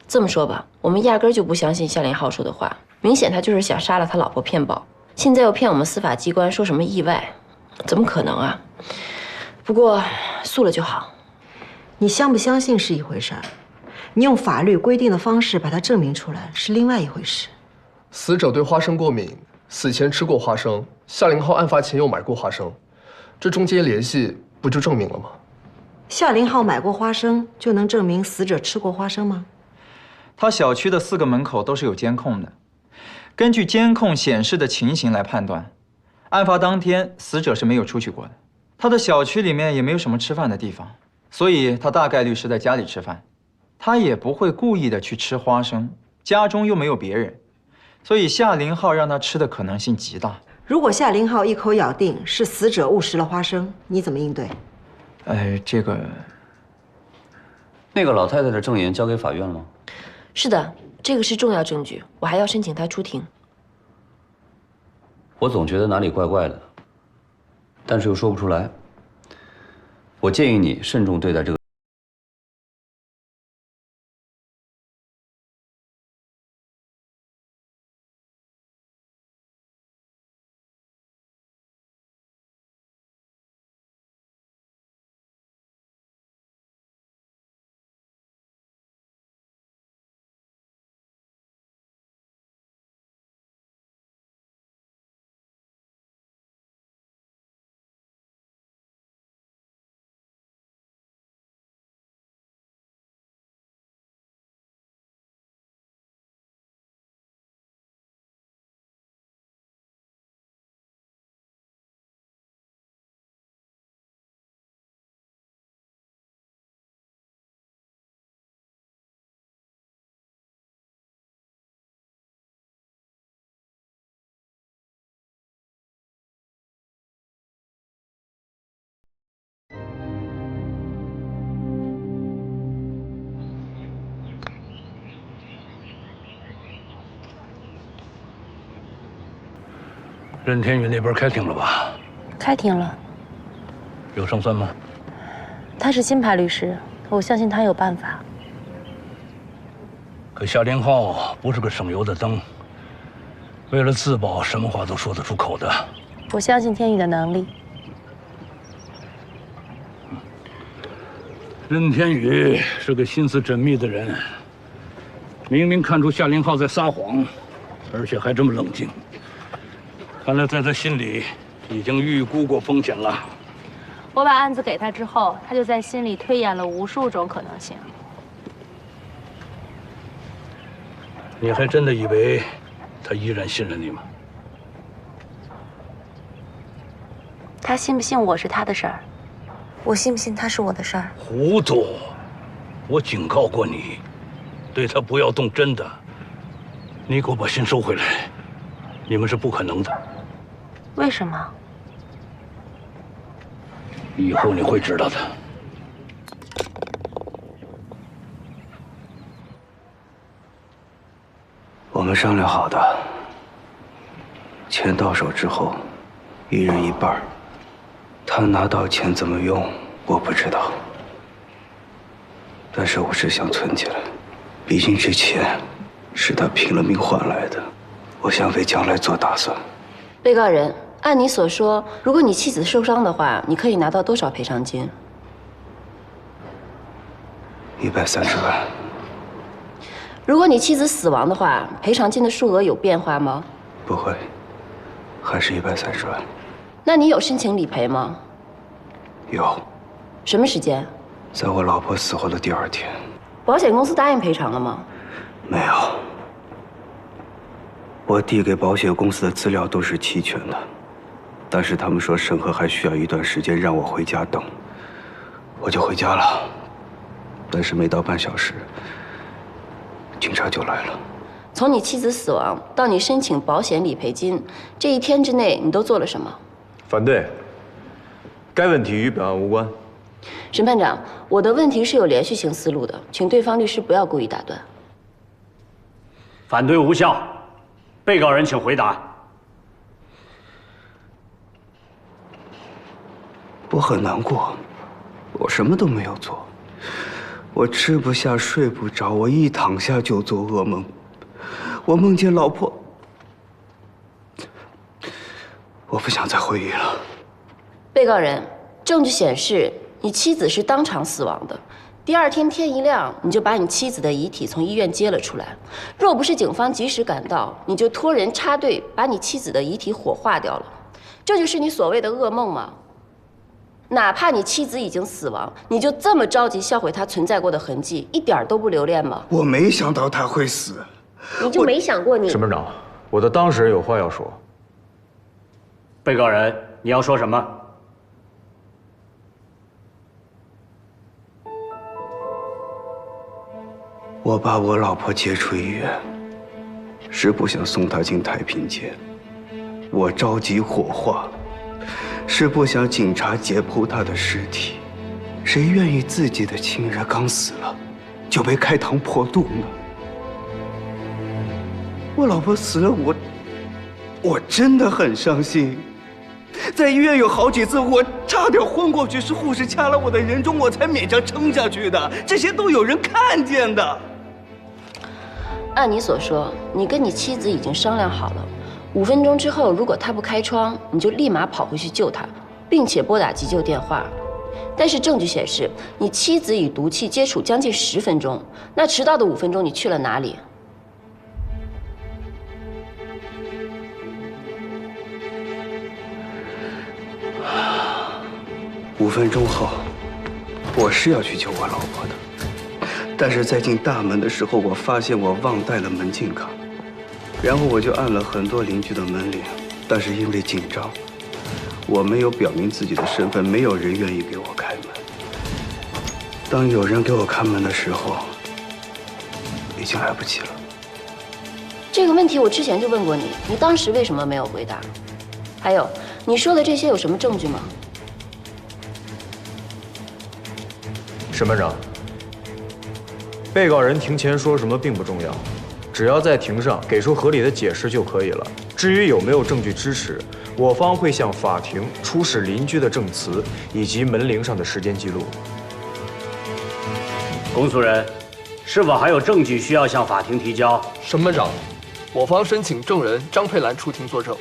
这么说吧，我们压根儿就不相信夏林浩说的话，明显他就是想杀了他老婆骗保，现在又骗我们司法机关说什么意外，怎么可能啊？不过诉了就好。你相不相信是一回事儿，你用法律规定的方式把它证明出来是另外一回事。死者对花生过敏，死前吃过花生，夏林浩案发前又买过花生，这中间联系不就证明了吗？夏林浩买过花生，就能证明死者吃过花生吗？他小区的4个门口都是有监控的，根据监控显示的情形来判断，案发当天死者是没有出去过的，他的小区里面也没有什么吃饭的地方，所以他大概率是在家里吃饭，他也不会故意的去吃花生，家中又没有别人，所以夏林浩让他吃的可能性极大。如果夏林浩一口咬定是死者误食了花生，你怎么应对？这个，那个老太太的证言交给法院了吗？是的，这个是重要证据，我还要申请她出庭。我总觉得哪里怪怪的，但是又说不出来。我建议你慎重对待这个。任天宇那边开庭了吧？开庭了。有胜算吗？他是新派律师，我相信他有办法。可夏林浩不是个省油的灯，为了自保，什么话都说得出口的。我相信天宇的能力。任天宇是个心思缜密的人，明明看出夏林浩在撒谎，而且还这么冷静。看来在他心里已经预估过风险了。我把案子给他之后，他就在心里推演了无数种可能性。你还真的以为他依然信任你吗？他信不信我是他的事儿，我信不信他是我的事儿？糊涂！我警告过你，对他不要动真的。你给我把信收回来，你们是不可能的。为什么？以后你会知道的。我们商量好的，钱到手之后，一人一半。他拿到钱怎么用，我不知道。但是我是想存起来，毕竟这钱是他拼了命换来的，我想为将来做打算。被告人，按你所说，如果你妻子受伤的话，你可以拿到多少赔偿金？130万。如果你妻子死亡的话，赔偿金的数额有变化吗？不会，还是130万。那你有申请理赔吗？有。什么时间？在我老婆死后的第2天。保险公司答应赔偿了吗？没有。我递给保险公司的资料都是齐全的，但是他们说审核还需要一段时间，让我回家等。我就回家了，但是没到半小时，警察就来了。从你妻子死亡到你申请保险理赔金，这1天之内你都做了什么？反对。该问题与本案无关。审判长，我的问题是有连续性思路的，请对方律师不要故意打断。反对无效，被告人请回答。我很难过，我什么都没有做，我吃不下睡不着，我一躺下就做噩梦，我梦见老婆，我不想再回忆了。被告人，证据显示你妻子是当场死亡的，第2天天一亮，你就把你妻子的遗体从医院接了出来。若不是警方及时赶到，你就托人插队把你妻子的遗体火化掉了。这就是你所谓的噩梦吗？哪怕你妻子已经死亡，你就这么着急销毁她存在过的痕迹，一点都不留恋吗？我没想到她会死。你就没想过你？审判长，我的当事人有话要说。被告人，你要说什么？我把我老婆接出医院，是不想送她进太平间；我着急火化，是不想警察解剖她的尸体。谁愿意自己的亲人刚死了，就被开膛破肚呢？我老婆死了，我真的很伤心。在医院有好几次，我差点昏过去，是护士掐了我的人中，我才勉强撑下去的。这些都有人看见的。按你所说，你跟你妻子已经商量好了，5分钟之后，如果她不开窗，你就立马跑回去救她，并且拨打急救电话。但是证据显示，你妻子与毒气接触将近10分钟，那迟到的5分钟你去了哪里？5分钟后，我是要去救我老婆的。但是在进大门的时候，我发现我忘带了门禁卡，然后我就按了很多邻居的门铃，但是因为紧张，我没有表明自己的身份，没有人愿意给我开门。当有人给我开门的时候，已经来不及了。这个问题我之前就问过你，你当时为什么没有回答？还有，你说的这些有什么证据吗？审判长，被告人庭前说什么并不重要，只要在庭上给出合理的解释就可以了。至于有没有证据支持，我方会向法庭出示邻居的证词以及门铃上的时间记录。公诉人，是否还有证据需要向法庭提交？审判长，我方申请证人张佩兰出庭作证。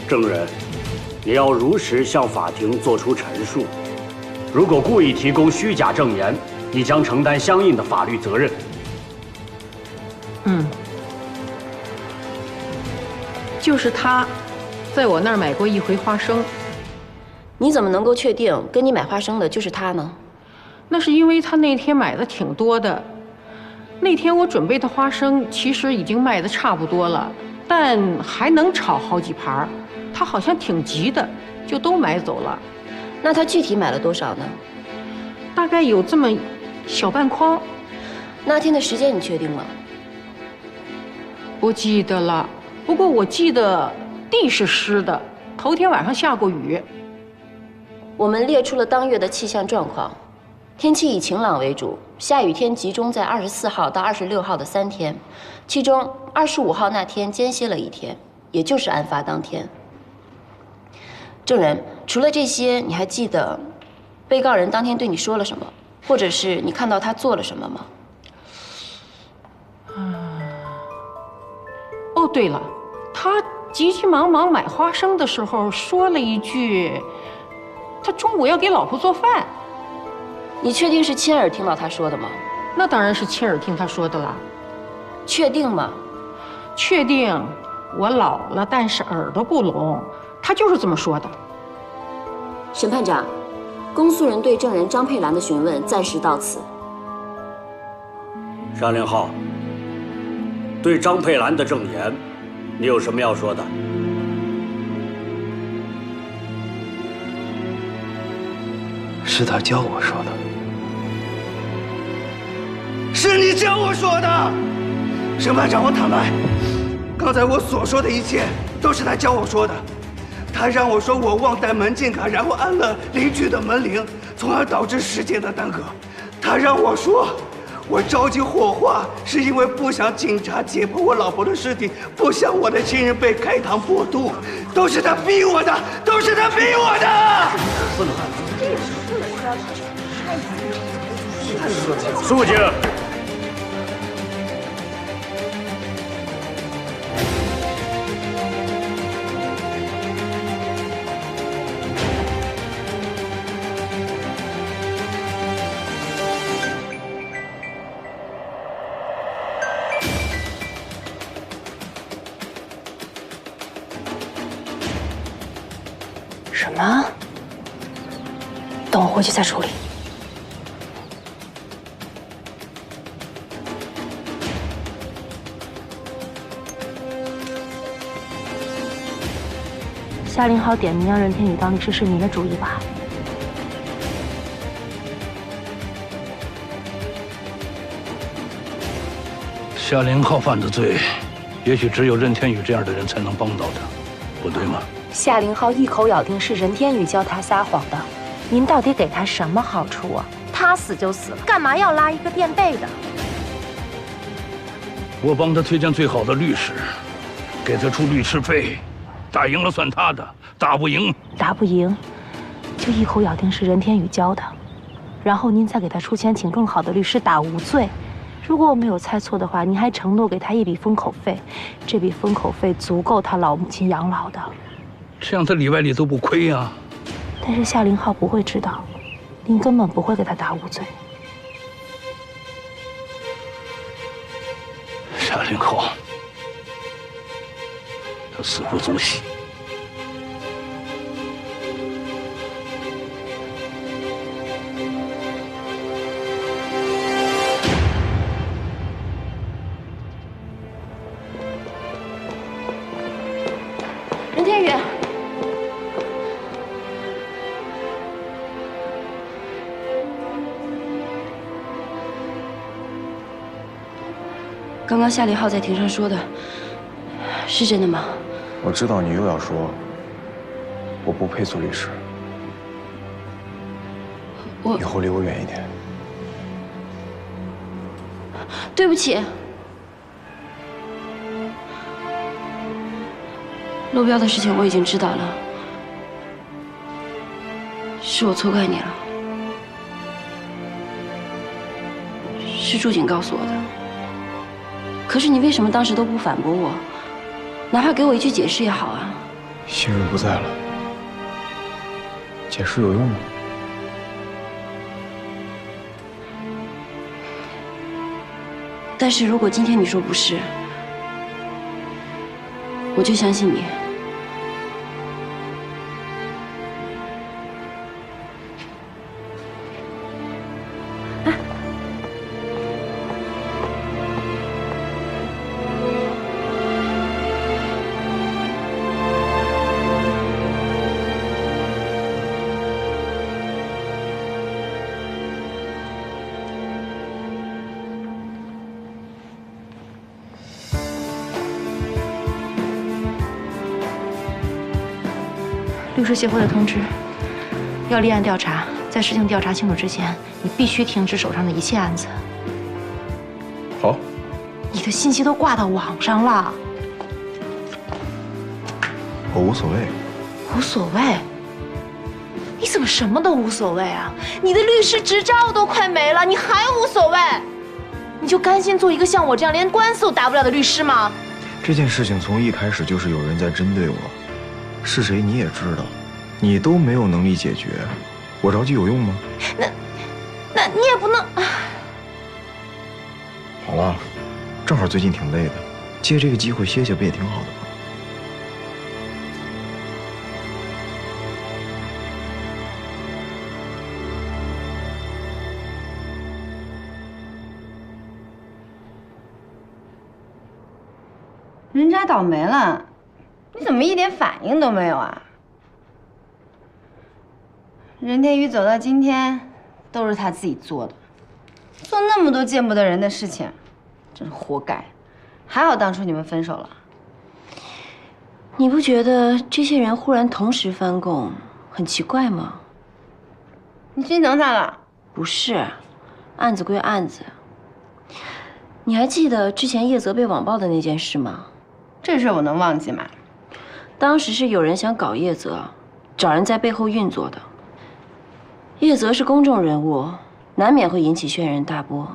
证人，你要如实向法庭作出陈述。如果故意提供虚假证言，你将承担相应的法律责任。就是他，在我那儿买过1回花生。你怎么能够确定跟你买花生的就是他呢？那是因为他那天买的挺多的。那天我准备的花生其实已经卖的差不多了，但还能炒好几盘。他好像挺急的，就都买走了。那他具体买了多少呢？大概有这么小半筐。那天的时间你确定吗？不记得了，不过我记得地是湿的，头天晚上下过雨。我们列出了当月的气象状况，天气以晴朗为主，下雨天集中在24号到26号的3天，其中25号那天间歇了1天，也就是案发当天。证人，除了这些，你还记得被告人当天对你说了什么，或者是你看到他做了什么吗？哦，对了，他急急忙忙买花生的时候说了一句：“他中午要给老婆做饭。”你确定是亲耳听到他说的吗？那当然是亲耳听他说的了。确定吗？确定。我老了，但是耳朵不聋。他就是这么说的。审判长，公诉人对证人张佩兰的询问暂时到此。沙凌浩，对张佩兰的证言，你有什么要说的？是他教我说的，是你教我说的。审判长，我坦白，刚才我所说的一切都是他教我说的。他让我说我忘带门禁卡，然后按了邻居的门铃，从而导致时间的耽搁。他让我说我着急火化是因为不想警察解剖我老婆的尸体，不想我的亲人被开膛破肚，都是他逼我的，都是他逼我的。肃静。什么？等我回去再处理。夏凌浩点名让任天宇当律师是你的主意吧？夏凌浩犯的罪，也许只有任天宇这样的人才能帮到他，不对吗？夏凌浩一口咬定是任天宇教他撒谎的，您到底给他什么好处啊？他死就死了，干嘛要拉一个垫背的？我帮他推荐最好的律师，给他出律师费，打赢了算他的，打不赢就一口咬定是任天宇教的，然后您再给他出钱请更好的律师打无罪。如果我没有猜错的话，您还承诺给他一笔封口费，这笔封口费足够他老母亲养老的。这样他里外里都不亏呀。但是夏凌浩不会知道，您根本不会给他打无罪。夏凌浩，他死不足惜。任天宇，刚刚夏凌浩在庭上说的，是真的吗？我知道你又要说，我不配做律师。以后离我远一点。对不起。路标的事情我已经知道了，是我错怪你了，是朱瑾告诉我的。可是你为什么当时都不反驳我，哪怕给我一句解释也好啊？新人不在了，解释有用吗？但是如果今天你说不是，我就相信你。律师协会的通知，要立案调查，在事情调查清楚之前，你必须停止手上的一切案子。好。你的信息都挂到网上了。我无所谓。无所谓？你怎么什么都无所谓啊？你的律师执照都快没了，你还无所谓？你就甘心做一个像我这样连官司都打不了的律师吗？这件事情从一开始就是有人在针对我，是谁你也知道，你都没有能力解决，我着急有用吗？那你也不能。好了，正好最近挺累的，借这个机会歇歇不也挺好的吗？人渣倒霉了，你怎么一点反应都没有啊？任天宇走到今天，都是他自己做的，做那么多见不得人的事情，真是活该。还好当初你们分手了。你不觉得这些人忽然同时翻供很奇怪吗？你心疼他了？不是，案子归案子。你还记得之前叶泽被网暴的那件事吗？这事我能忘记吗？当时是有人想搞叶泽，找人在背后运作的。叶泽是公众人物，难免会引起轩然大波。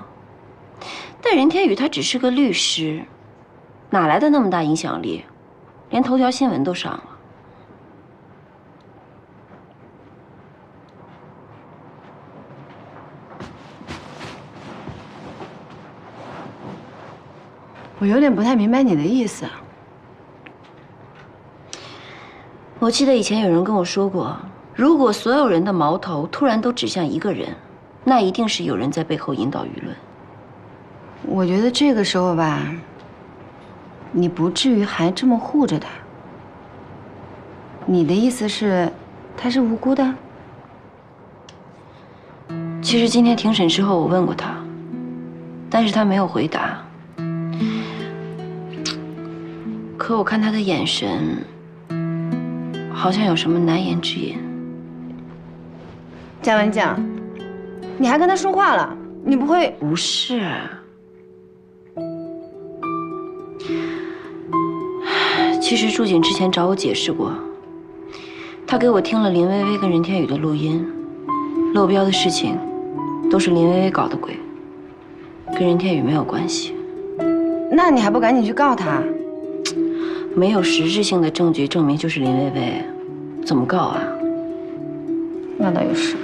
但任天宇他只是个律师，哪来的那么大影响力？连头条新闻都上了。我有点不太明白你的意思。我记得以前有人跟我说过，如果所有人的矛头突然都指向一个人，那一定是有人在背后引导舆论。我觉得这个时候吧，你不至于还这么护着他。你的意思是，他是无辜的？其实今天庭审之后，我问过他，但是他没有回答。可我看他的眼神，好像有什么难言之隐。贾文静，你还跟他说话了？你不会？不是。其实祝锦之前找我解释过，他给我听了林薇薇跟任天宇的录音，漏标的事情都是林薇薇搞的鬼，跟任天宇没有关系。那你还不赶紧去告他？没有实质性的证据证明就是林薇薇，怎么告啊？那倒也是。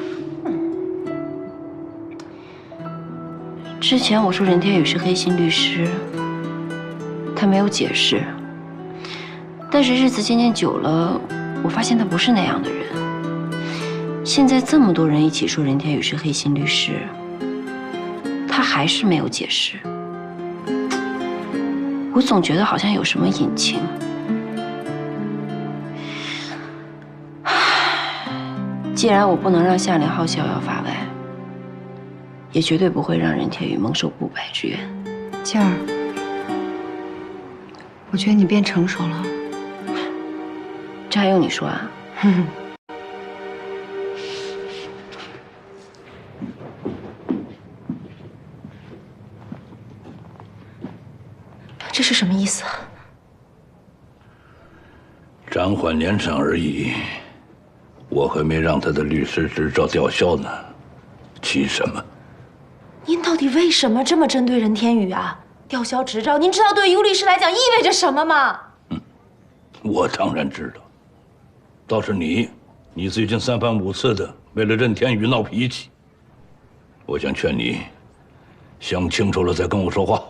之前我说任天宇是黑心律师，他没有解释。但是日子渐渐久了，我发现他不是那样的人。现在这么多人一起说任天宇是黑心律师，他还是没有解释。我总觉得好像有什么隐情。既然我不能让夏凌浩逍遥法外，也绝对不会让任天宇蒙受不白之冤。静儿，我觉得你变成熟了。这还用你说啊？这是什么意思？暂缓年审而已，我还没让他的律师执照吊销呢，急什么？您到底为什么这么针对任天宇啊？吊销执照，您知道对于一个律师来讲意味着什么吗？我当然知道。倒是你最近3番5次的为了任天宇闹脾气，我想劝你想清楚了再跟我说话。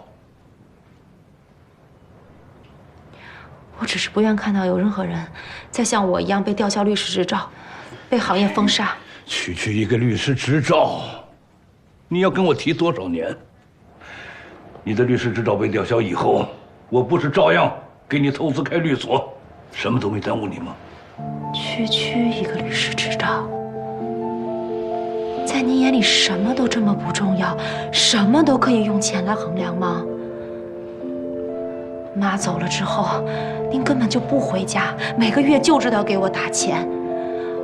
我只是不愿看到有任何人再像我一样被吊销律师执照，被行业封杀。区一个律师执照，你要跟我提多少年？你的律师执照被吊销以后，我不是照样给你投资开律所，什么都没耽误你吗？区一个律师执照，在您眼里什么都这么不重要，什么都可以用钱来衡量吗？妈走了之后，您根本就不回家，每个月就知道给我打钱，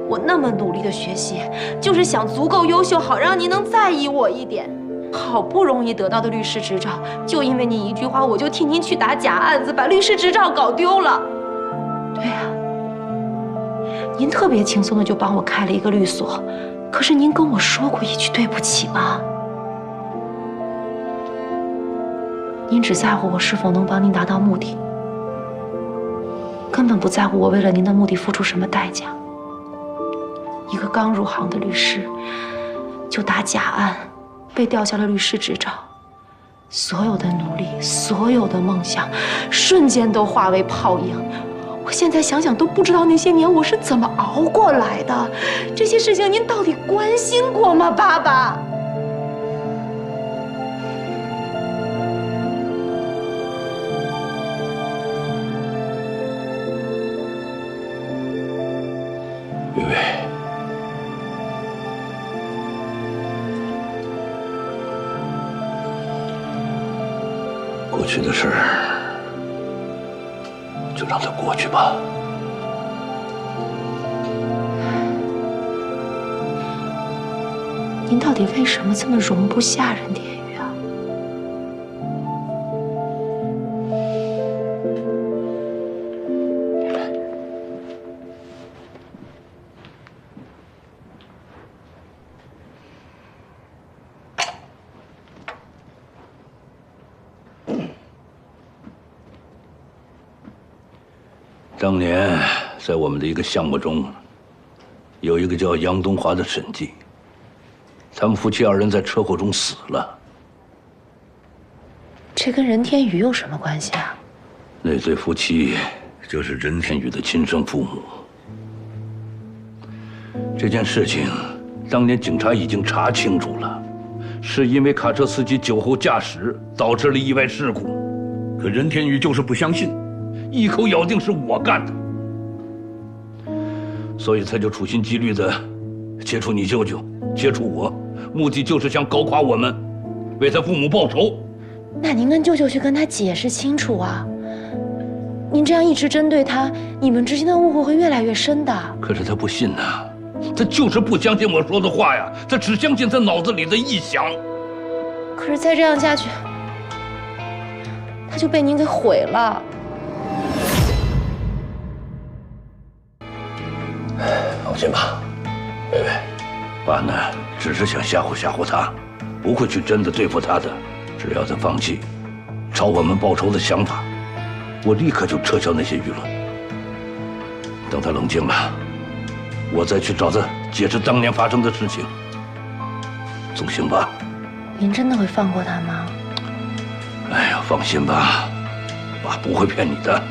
我那么努力的学习，就是想足够优秀，好让您能在意我一点。好不容易得到的律师执照，就因为您一句话，我就替您去打假案子，把律师执照搞丢了。对呀，您特别轻松的就帮我开了一个律所，可是您跟我说过一句对不起吗？您只在乎我是否能帮您达到目的，根本不在乎我为了您的目的付出什么代价。一个刚入行的律师，就打假案，被吊销了律师执照，所有的努力，所有的梦想，瞬间都化为泡影。我现在想想都不知道那些年我是怎么熬过来的。这些事情您到底关心过吗，爸爸？薇薇，过去的事儿就让它过去吧。您到底为什么这么容不下任天宇啊？当年在我们的一个项目中，有一个叫杨东华的审计，他们夫妻二人在车祸中死了。这跟任天宇有什么关系啊？那对夫妻就是任天宇的亲生父母。这件事情，当年警察已经查清楚了，是因为卡车司机酒后驾驶导致了意外事故。可任天宇就是不相信，一口咬定是我干的，所以他就处心积虑地接触你舅舅，接触我，目的就是想搞垮我们，为他父母报仇。那您跟舅舅去跟他解释清楚啊！您这样一直针对他，你们之间的误会会越来越深的。可是他不信呐，他就是不相信我说的话呀，他只相信他脑子里的臆想。可是再这样下去，他就被您给毁了。放心吧，薇薇，爸呢只是想吓唬吓唬他，不会去真的对付他的。只要他放弃朝我们报仇的想法，我立刻就撤销那些舆论。等他冷静了，我再去找他解释当年发生的事情，总行吧？您真的会放过他吗？哎呀，放心吧，爸不会骗你的。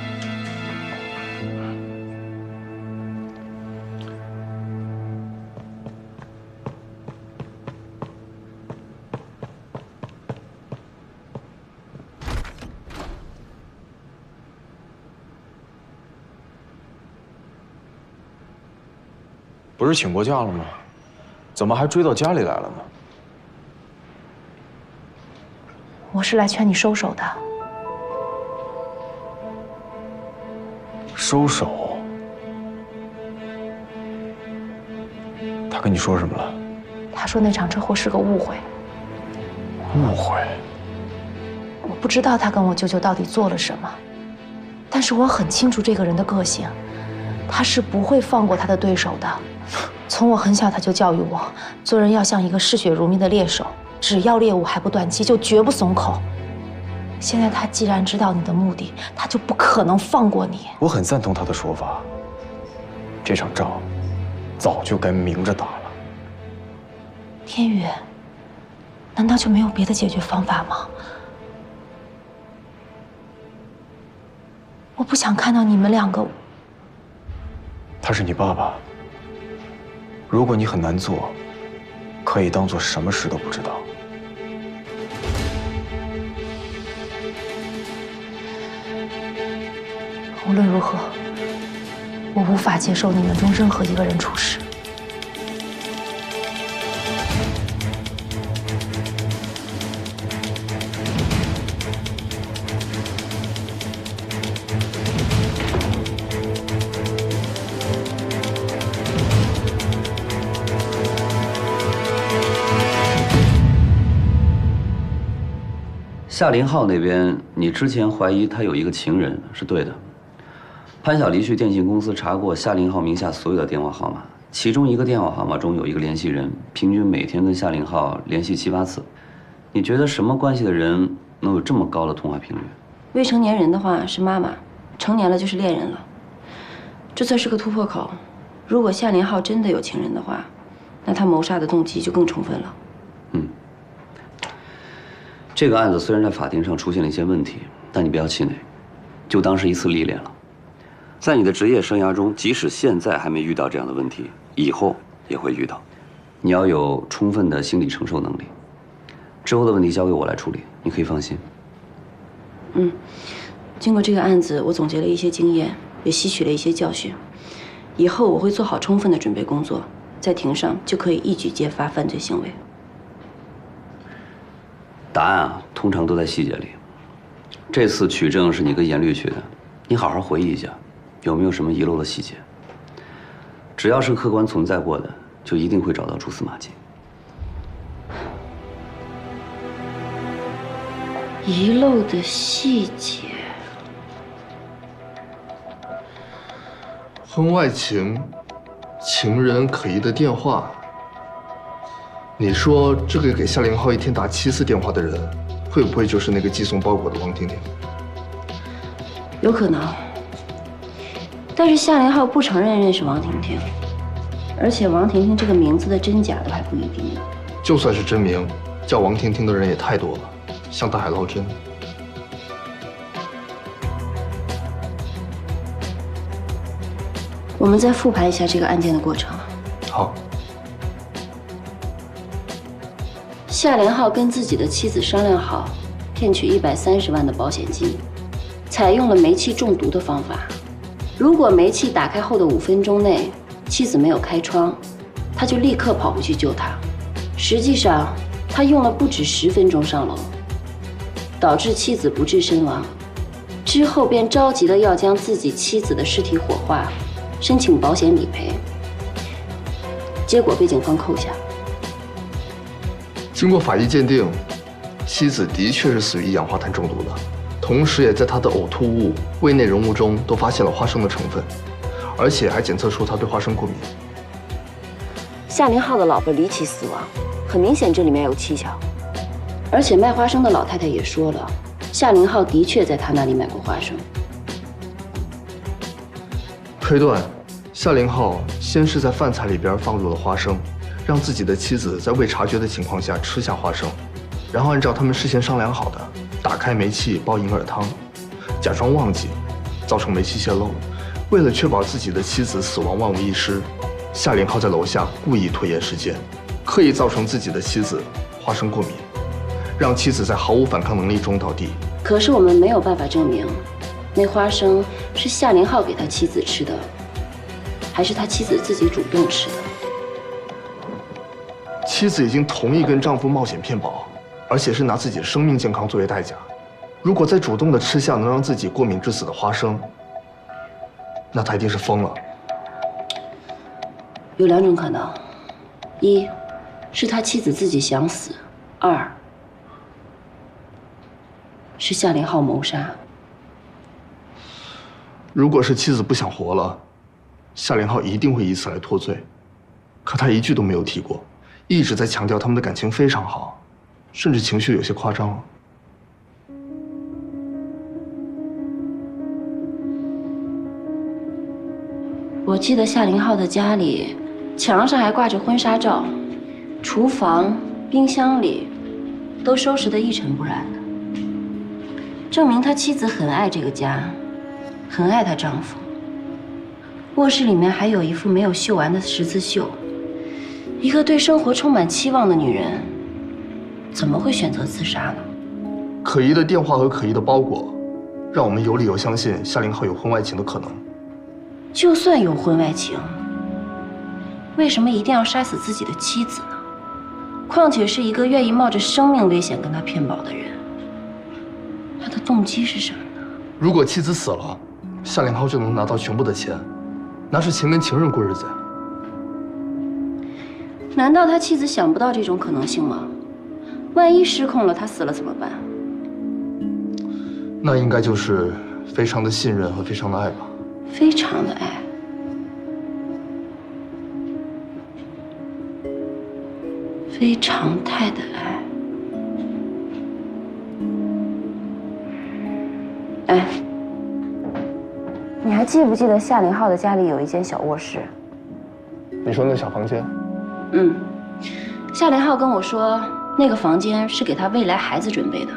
不是请过假了吗？怎么还追到家里来了呢？我是来劝你收手的。收手？他跟你说什么了？他说那场车祸是个误会。误会？我不知道他跟我舅舅到底做了什么，但是我很清楚这个人的个性，他是不会放过他的对手的。从我很小，他就教育我，做人要像一个嗜血如命的猎手，只要猎物还不断气，就绝不松口。现在他既然知道你的目的，他就不可能放过你。我很赞同他的说法，这场仗早就该明着打了。天宇，难道就没有别的解决方法吗？我不想看到你们两个。他是你爸爸，如果你很难做，可以当做什么事都不知道。无论如何，我无法接受你们中任何一个人出事。夏林浩那边，你之前怀疑他有一个情人是对的。潘晓黎去电信公司查过夏林浩名下所有的电话号码，其中一个电话号码中有一个联系人，平均每天跟夏林浩联系7、8次。你觉得什么关系的人能有这么高的通话频率？未成年人的话是妈妈，成年了就是恋人了。这算是个突破口。如果夏林浩真的有情人的话，那他谋杀的动机就更充分了。这个案子虽然在法庭上出现了一些问题，但你不要气馁，就当是一次历练了。在你的职业生涯中，即使现在还没遇到这样的问题，以后也会遇到。你要有充分的心理承受能力。之后的问题交给我来处理，你可以放心。经过这个案子，我总结了一些经验，也吸取了一些教训。以后我会做好充分的准备工作，在庭上就可以一举揭发犯罪行为。答案啊，通常都在细节里。这次取证是你跟严律去的，你好好回忆一下，有没有什么遗漏的细节？只要是客观存在过的，就一定会找到蛛丝马迹。遗漏的细节，婚外情、情人可疑的电话。你说这个给夏林浩一天打7次电话的人，会不会就是那个寄送包裹的王婷婷？有可能。但是夏林浩不承认认识王婷婷，而且王婷婷这个名字的真假都还不一定呢。就算是真名，叫王婷婷的人也太多了，像大海捞针。我们再复盘一下这个案件的过程。好。夏林浩跟自己的妻子商量好，骗取130万的保险金，采用了煤气中毒的方法。如果煤气打开后的5分钟内，妻子没有开窗，他就立刻跑回去救她。实际上，他用了不止10分钟上楼，导致妻子不治身亡。之后便着急的要将自己妻子的尸体火化，申请保险理赔，结果被警方扣下。经过法医鉴定，妻子的确是死于一氧化碳中毒的，同时也在她的呕吐物、胃内容物中都发现了花生的成分，而且还检测出她对花生过敏。夏林浩的老婆离奇死亡，很明显这里面有蹊跷。而且卖花生的老太太也说了，夏林浩的确在她那里买过花生。推断，夏林浩先是在饭菜里边放入了花生，让自己的妻子在未察觉的情况下吃下花生，然后按照他们事先商量好的，打开煤气煲银耳汤，假装忘记，造成煤气泄漏。为了确保自己的妻子死亡万无一失，夏林浩在楼下故意拖延时间，刻意造成自己的妻子花生过敏，让妻子在毫无反抗能力中倒地。可是我们没有办法证明，那花生是夏林浩给他妻子吃的，还是他妻子自己主动吃的。妻子已经同意跟丈夫冒险骗保，而且是拿自己的生命健康作为代价。如果再主动的吃下能让自己过敏致死的花生，那他一定是疯了。有2种可能：一是他妻子自己想死；2是夏林浩谋杀。如果是妻子不想活了，夏林浩一定会以此来脱罪，可他一句都没有提过，一直在强调他们的感情非常好，甚至情绪有些夸张了。我记得夏林浩的家里墙上还挂着婚纱照，厨房、冰箱里都收拾得一尘不染的，证明他妻子很爱这个家，很爱她丈夫。卧室里面还有一副没有绣完的十字绣。一个对生活充满期望的女人，怎么会选择自杀呢？可疑的电话和可疑的包裹，让我们有理由相信夏林浩有婚外情的可能。就算有婚外情，为什么一定要杀死自己的妻子呢？况且是一个愿意冒着生命危险跟他骗保的人，他的动机是什么呢？如果妻子死了，夏林浩就能拿到全部的钱，那是情跟情人过日子呀。难道他妻子想不到这种可能性吗？万一失控了，他死了怎么办？那应该就是非常的信任和非常的爱吧。非常的爱。非常态的爱。哎，你还记不记得夏林浩的家里有一间小卧室？你说那小房间？嗯，夏林浩跟我说，那个房间是给他未来孩子准备的，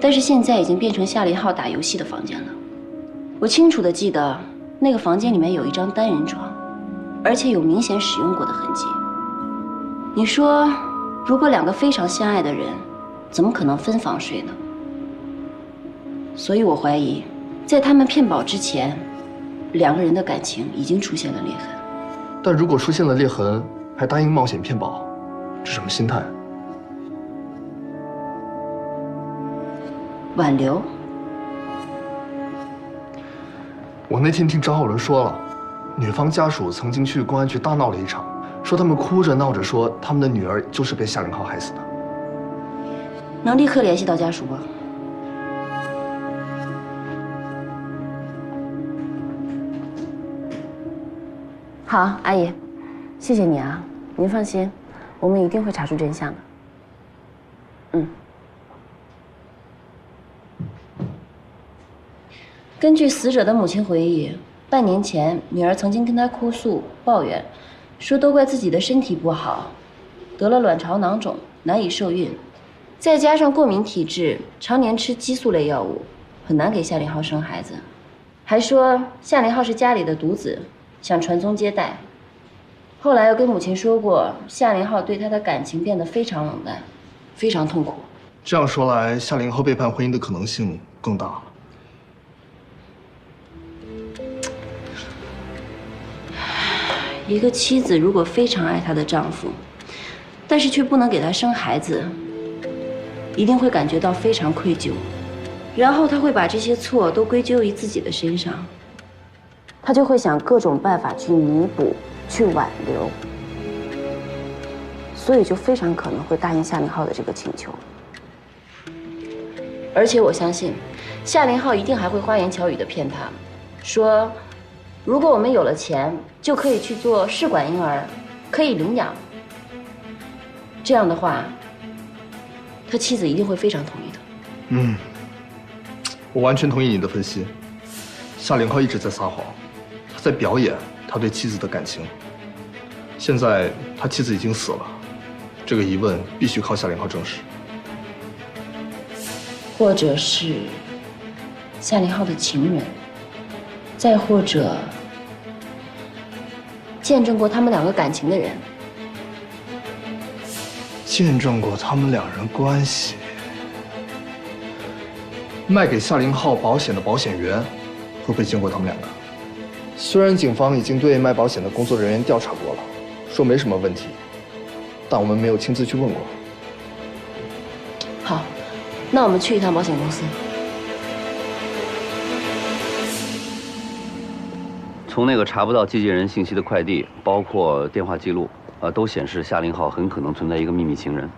但是现在已经变成夏林浩打游戏的房间了。我清楚的记得，那个房间里面有一张单人床，而且有明显使用过的痕迹。你说，如果两个非常相爱的人，怎么可能分房睡呢？所以我怀疑，在他们骗保之前，两个人的感情已经出现了裂痕。但如果出现了裂痕，还答应冒险骗保，这什么心态？挽留。我那天听张浩伦说了，女方家属曾经去公安局大闹了一场，说他们哭着闹着说他们的女儿就是被夏林浩害死的。能立刻联系到家属吗？好，阿姨，谢谢你啊，您放心，我们一定会查出真相的。嗯。根据死者的母亲回忆，半年前女儿曾经跟她哭诉抱怨，说都怪自己的身体不好，得了卵巢囊肿，难以受孕，再加上过敏体质，常年吃激素类药物，很难给夏林浩生孩子。还说夏林浩是家里的独子，想传宗接代。后来又跟母亲说过，夏林浩对她的感情变得非常冷淡，非常痛苦。这样说来，夏林浩背叛婚姻的可能性更大了。一个妻子如果非常爱她的丈夫，但是却不能给他生孩子，一定会感觉到非常愧疚，然后她会把这些错都归咎于自己的身上，她就会想各种办法去弥补、去挽留，所以就非常可能会答应夏林浩的这个请求。而且我相信，夏林浩一定还会花言巧语地骗她，说如果我们有了钱，就可以去做试管婴儿，可以领养。这样的话，他妻子一定会非常同意的。嗯，我完全同意你的分析。夏林浩一直在撒谎，他在表演他对妻子的感情。现在他妻子已经死了，这个疑问必须靠夏林浩证实。或者是夏林浩的情人，再或者见证过他们两个感情的人。见证过他们两人关系，卖给夏林浩保险的保险员，会不会见过他们两个？虽然警方已经对卖保险的工作人员调查过了，说没什么问题，但我们没有亲自去问过。好，那我们去一趟保险公司。从那个查不到寄件人信息的快递，包括电话记录，都显示夏林浩很可能存在一个秘密情人。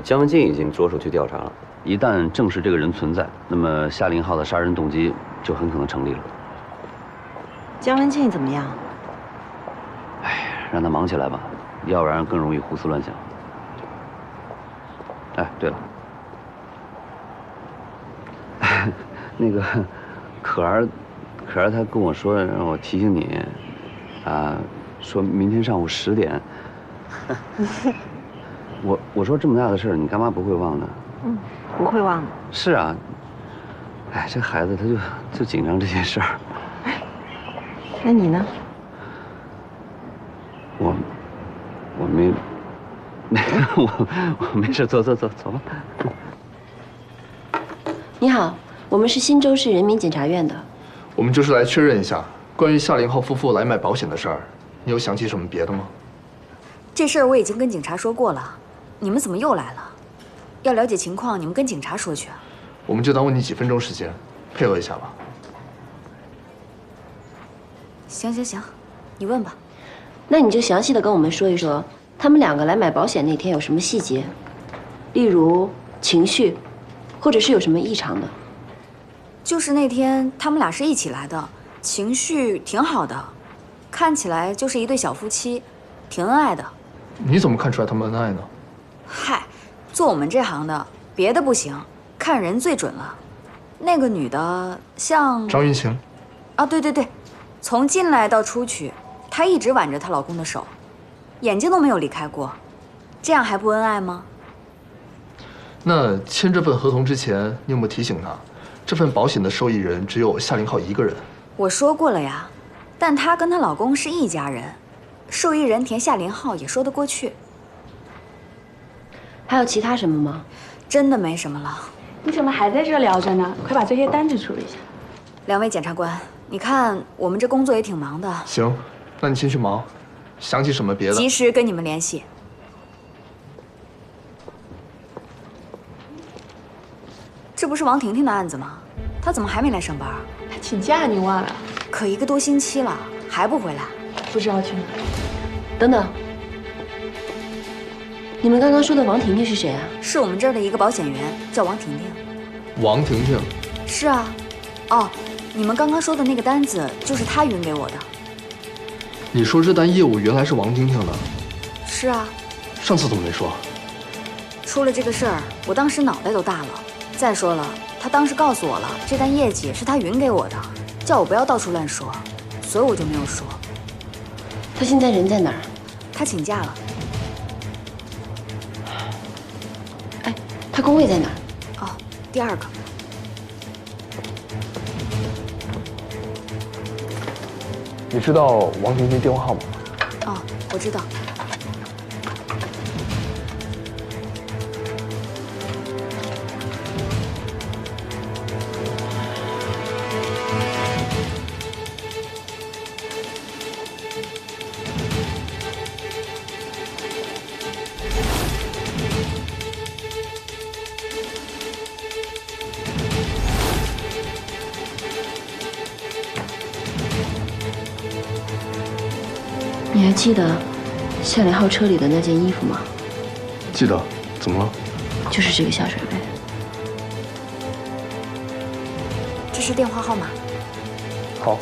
姜文静已经着手去调查了。一旦证实这个人存在，那么夏林浩的杀人动机就很可能成立了。姜文静怎么样？让他忙起来吧，要不然更容易胡思乱想。哎，对了，那个可儿她跟我说让我提醒你，说明天上午10点。我说这么大的事儿，你干嘛不会忘呢？嗯，不会忘的。是啊，哎，这孩子他就紧张这些事儿。那你呢？我没事，走吧。你好，我们是新州市人民检察院的。我们就是来确认一下关于夏林浩夫妇来买保险的事儿，你有想起什么别的吗？这事儿我已经跟警察说过了，你们怎么又来了？要了解情况，你们跟警察说去啊。我们就耽误你几分钟时间，配合一下吧。行，你问吧。那你就详细的跟我们说一说，他们两个来买保险那天有什么细节，例如情绪，或者是有什么异常的。就是那天他们俩是一起来的，情绪挺好的，看起来就是一对小夫妻，挺恩爱的。你怎么看出来他们恩爱呢？嗨，做我们这行的，别的不行，看人最准了。那个女的像张云晴。啊，对对对，从进来到出去，她一直挽着她老公的手，眼睛都没有离开过，这样还不恩爱吗？那签这份合同之前，你有没有提醒他，这份保险的受益人只有夏林浩一个人？我说过了呀，但她跟她老公是一家人，受益人填夏林浩也说得过去。还有其他什么吗？真的没什么了。你怎么还在这聊着呢？快把这些单子处理一下。两位检察官，你看我们这工作也挺忙的。行，那你先去忙，想起什么别的，及时跟你们联系。这不是王婷婷的案子吗？她怎么还没来上班？她请假，你忘了？可1个多星期了，还不回来？不知道去哪。等等，你们刚刚说的王婷婷是谁啊？是我们这儿的一个保险员，叫王婷婷。王婷婷？是啊。哦，你们刚刚说的那个单子就是她匀给我的。你说这单业务原来是王婷婷的？是啊。上次怎么没说？出了这个事儿，我当时脑袋都大了。再说了，他当时告诉我了，这单业绩是他匀给我的，叫我不要到处乱说，所以我就没有说。他现在人在哪儿？他请假了。哎，他工位在哪儿？哦，第2个。你知道王婷婷电话号码吗？哦，我知道。你还记得夏林浩车里的那件衣服吗？记得。怎么了？就是这个下水位。这是电话号码。好。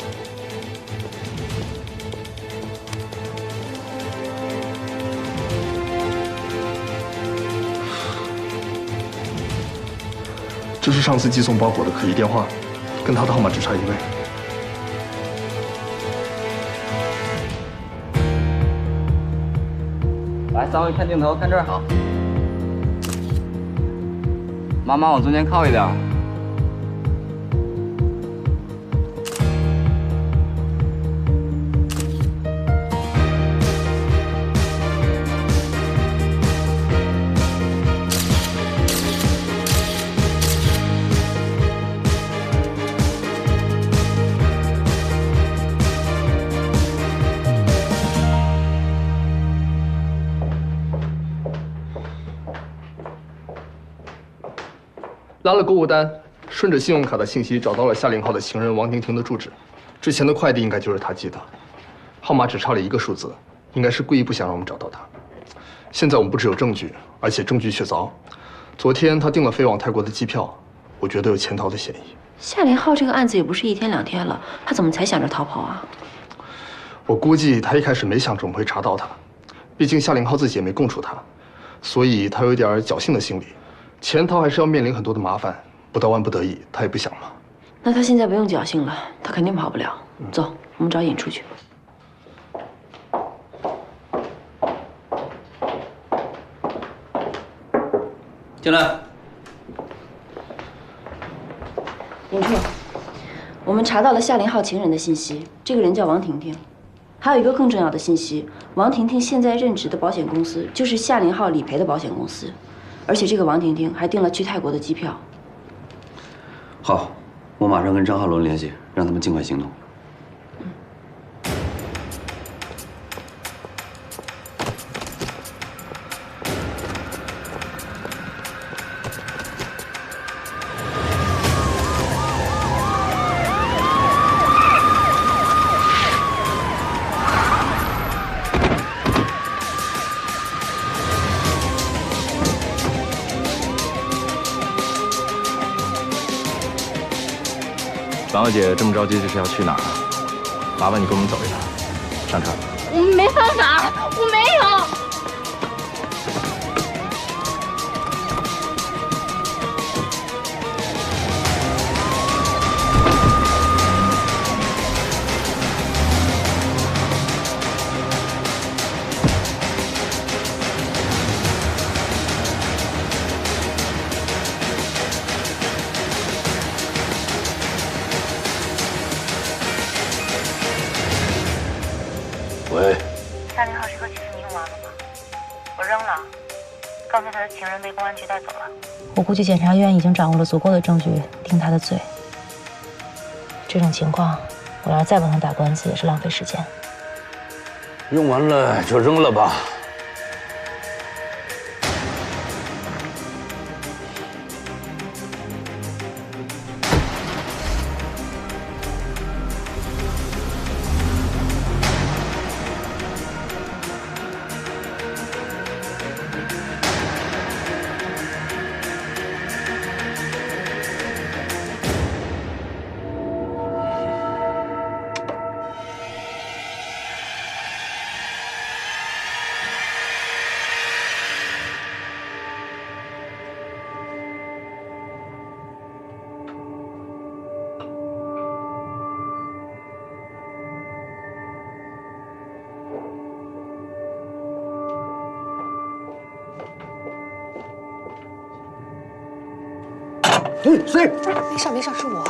这是上次寄送包裹的可疑电话，跟他的号码只差1位。来，3位看镜头，看这儿。好。妈妈往中间靠一点。拉了购物单，顺着信用卡的信息找到了夏林浩的情人王婷婷的住址，之前的快递应该就是他寄的，号码只差了1个数字，应该是故意不想让我们找到他。现在我们不只有证据，而且证据确凿。昨天他订了飞往泰国的机票，我觉得有潜逃的嫌疑。夏林浩这个案子也不是1天2天了，他怎么才想着逃跑啊？我估计他一开始没想着我们会查到他，毕竟夏林浩自己也没供出他，所以他有点侥幸的心理。潜逃还是要面临很多的麻烦，不到万不得已，他也不想嘛。那他现在不用侥幸了，他肯定跑不了。走，我们找尹出去。进来。尹处，我们查到了夏林浩情人的信息，这个人叫王婷婷。还有一个更重要的信息，王婷婷现在任职的保险公司就是夏林浩理赔的保险公司。而且这个王婷婷还订了去泰国的机票。好，我马上跟张浩伦联系，让他们尽快行动。王小姐这么着急，这是要去哪儿？麻烦你跟我们走一趟，上车。我没办法，我没有。喂30号是和妻子你用完了吗？我扔了，刚才他的情人被公安局带走了。我估计检察院已经掌握了足够的证据定他的罪。这种情况，我要是再帮他打官司也是浪费时间。用完了就扔了吧。谁？没事没事，是我。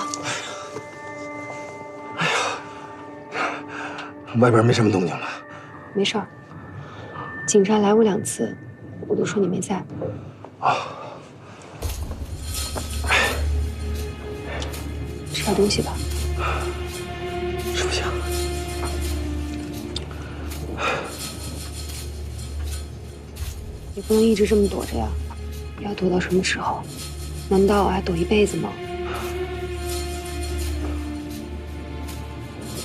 外边没什么动静吧？没事儿。警察来过2次，我都说你没在。啊。吃点东西吧。吃不下。你不能一直这么躲着呀，要躲到什么时候？难道我还躲一辈子吗？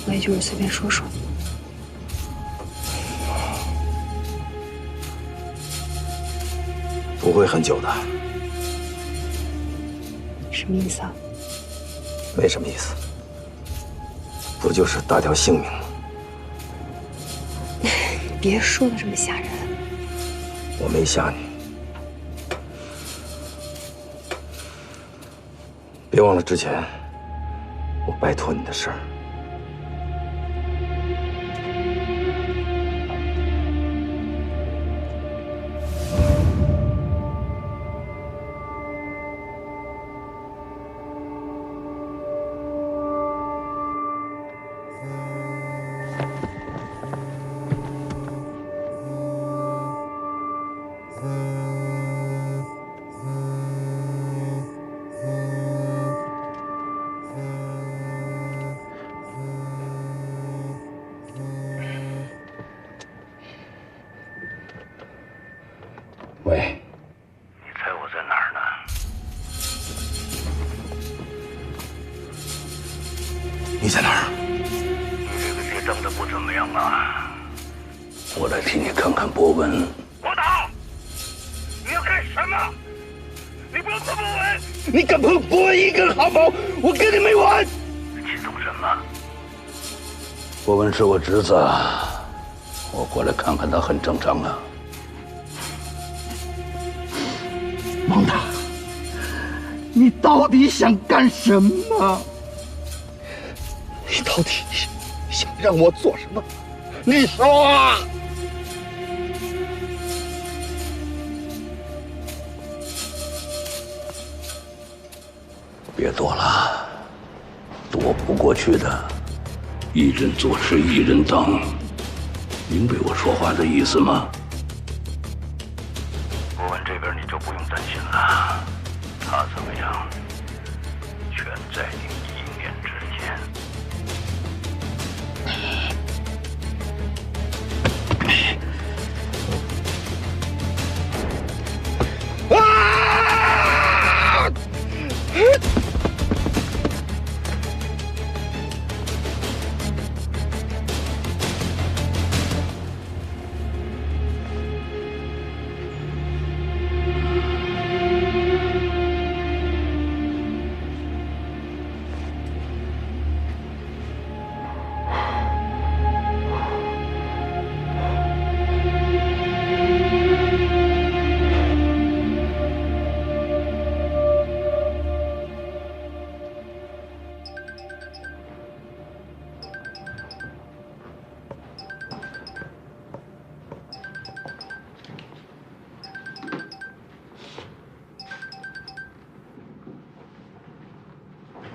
我也就是随便说说。不会很久的。什么意思啊？没什么意思，不就是搭条性命吗？别说的这么吓人。我没吓你。别忘了之前我拜托你的事儿。喂，你猜我在哪儿呢？你在哪儿？你这个爹当的不怎么样啊！我来替你看看博文。我打！你要干什么？你不要碰博文！你敢碰博文一根汗毛，我跟你没完！激动什么？博文是我侄子，我过来看看他很正常啊。王大，你到底想干什么？你到底想让我做什么？你说啊！别躲了，躲不过去的。一人做事一人当，明白我说话的意思吗？博文这边你就不用担心了，他怎么样，全在你一念之间。啊！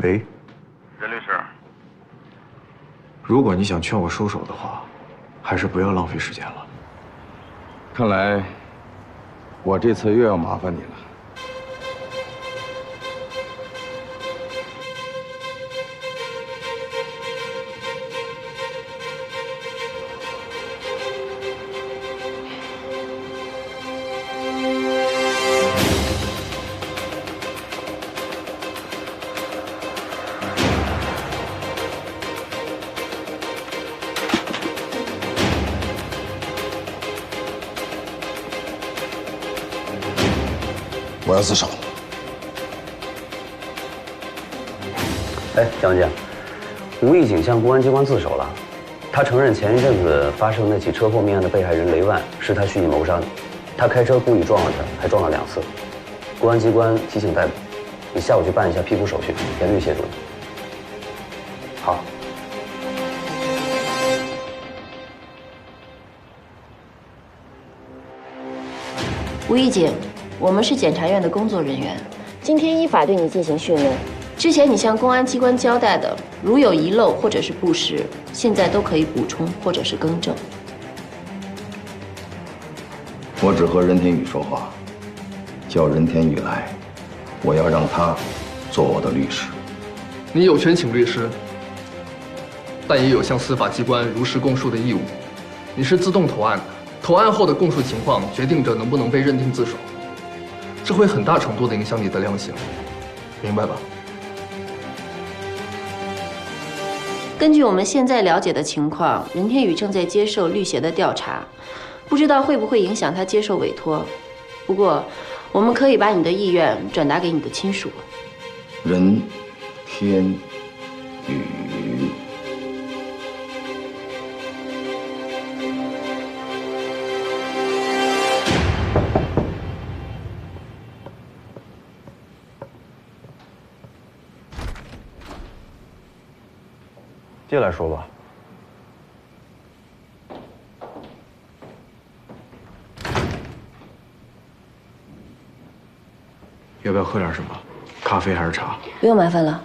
喂，任律师。如果你想劝我收手的话，还是不要浪费时间了。看来我这次又要麻烦你了。我要自首。哎，江姐，吴义景向公安机关自首了。他承认前一阵子发生那起车祸命案的被害人雷万是他蓄意谋杀的，他开车故意撞了他，还撞了2次。公安机关提请逮捕，你下午去办一下批捕手续，严律协助你。好。吴义景，我们是检察院的工作人员，今天依法对你进行讯问。之前你向公安机关交代的，如有遗漏或者是不实，现在都可以补充或者是更正。我只和任天宇说话，叫任天宇来，我要让他做我的律师。你有权请律师，但也有向司法机关如实供述的义务。你是自动投案的，投案后的供述情况决定着能不能被认定自首，这会很大程度的影响你的量刑，明白吧？根据我们现在了解的情况，任天宇正在接受律协的调查，不知道会不会影响他接受委托。不过，我们可以把你的意愿转达给你的亲属。任天宇。进来说吧。要不要喝点什么？咖啡还是茶？不用麻烦了。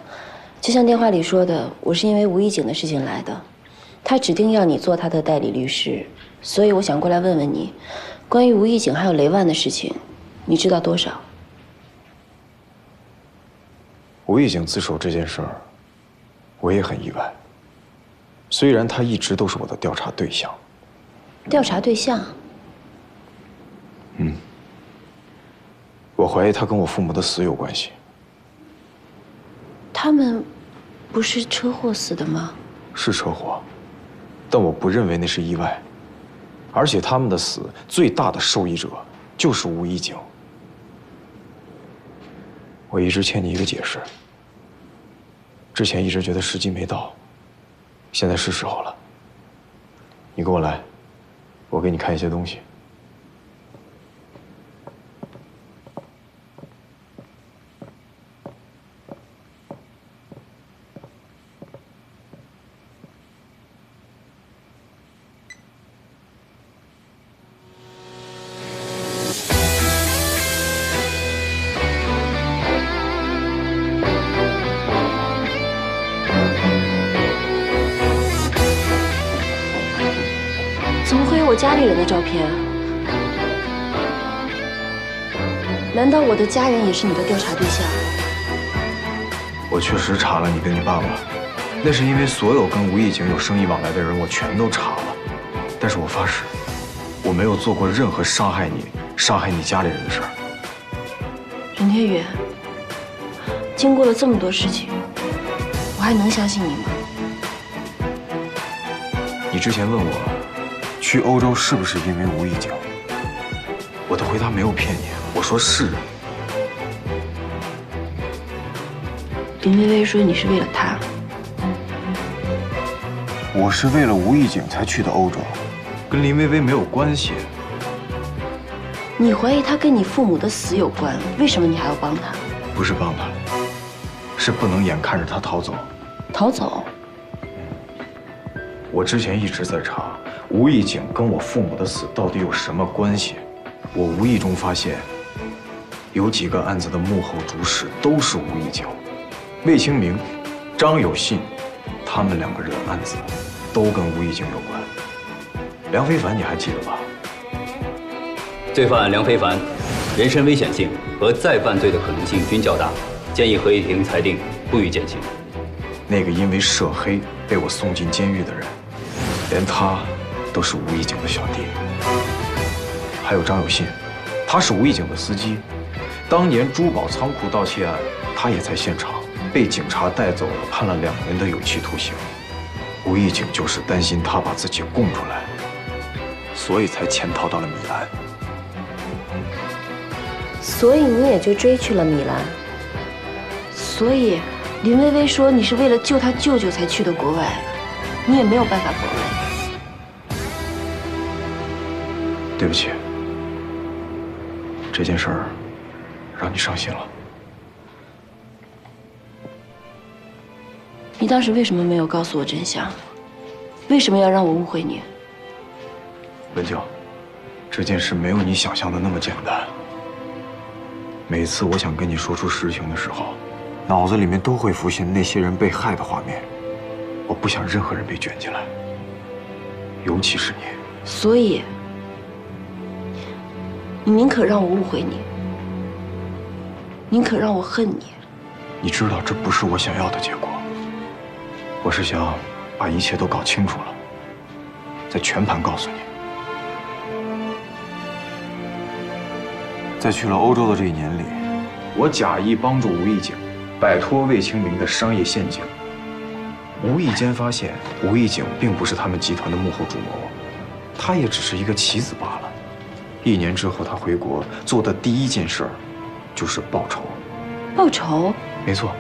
就像电话里说的，我是因为吴义景的事情来的，他指定要你做他的代理律师，所以我想过来问问你，关于吴义景还有雷万的事情，你知道多少？吴义景自首这件事儿，我也很意外。虽然他一直都是我的调查对象。调查对象？嗯。我怀疑他跟我父母的死有关系。他们不是车祸死的吗？是车祸，但我不认为那是意外。而且他们的死最大的受益者就是吴义景。我一直欠你一个解释。之前一直觉得时机没到。现在是时候了，你跟我来，我给你看一些东西。我家里人的照片，难道我的家人也是你的调查对象？我确实查了你跟你爸爸，那是因为所有跟吴义景有生意往来的人我全都查了，但是我发誓，我没有做过任何伤害你、伤害你家里人的事儿。任天宇，经过了这么多事情，我还能相信你吗？你之前问我。去欧洲是不是因为吴义景？我的回答没有骗你，我说是。林薇薇说你是为了他。我是为了吴义景才去的欧洲，跟林薇薇没有关系。你怀疑他跟你父母的死有关，为什么你还要帮他？不是帮他，是不能眼看着他逃走。逃走？我之前一直在查。吴义景跟我父母的死到底有什么关系？我无意中发现，有几个案子的幕后主使都是吴义景。魏清明、张有信，他们2个人的案子都跟吴义景有关。梁非凡你还记得吧？罪犯梁非凡，人身危险性和再犯罪的可能性均较大，建议合议庭裁定不予减刑。那个因为涉黑被我送进监狱的人，连他都是吴义景的小弟。还有张有信，他是吴义景的司机。当年珠宝仓库盗窃案，他也在现场，被警察带走了，判了2年的有期徒刑。吴义景就是担心他把自己供出来，所以才潜逃到了米兰。所以你也就追去了米兰。所以林薇薇说你是为了救她舅舅才去的国外，你也没有办法否认。对不起，这件事儿让你伤心了。你当时为什么没有告诉我真相？为什么要让我误会你？文静，这件事没有你想象的那么简单。每次我想跟你说出实情的时候，脑子里面都会浮现那些人被害的画面。我不想任何人被卷进来，尤其是你。所以，你宁可让我误会你，宁可让我恨你。你知道这不是我想要的结果。我是想把一切都搞清楚了，再全盘告诉你。在去了欧洲的这1年里，我假意帮助吴义景摆脱魏清明的商业陷阱。无意间发现吴义景并不是他们集团的幕后主谋，他也只是一个棋子罢了。1年之后，他回国做的第1件事就是报仇。报仇？没错。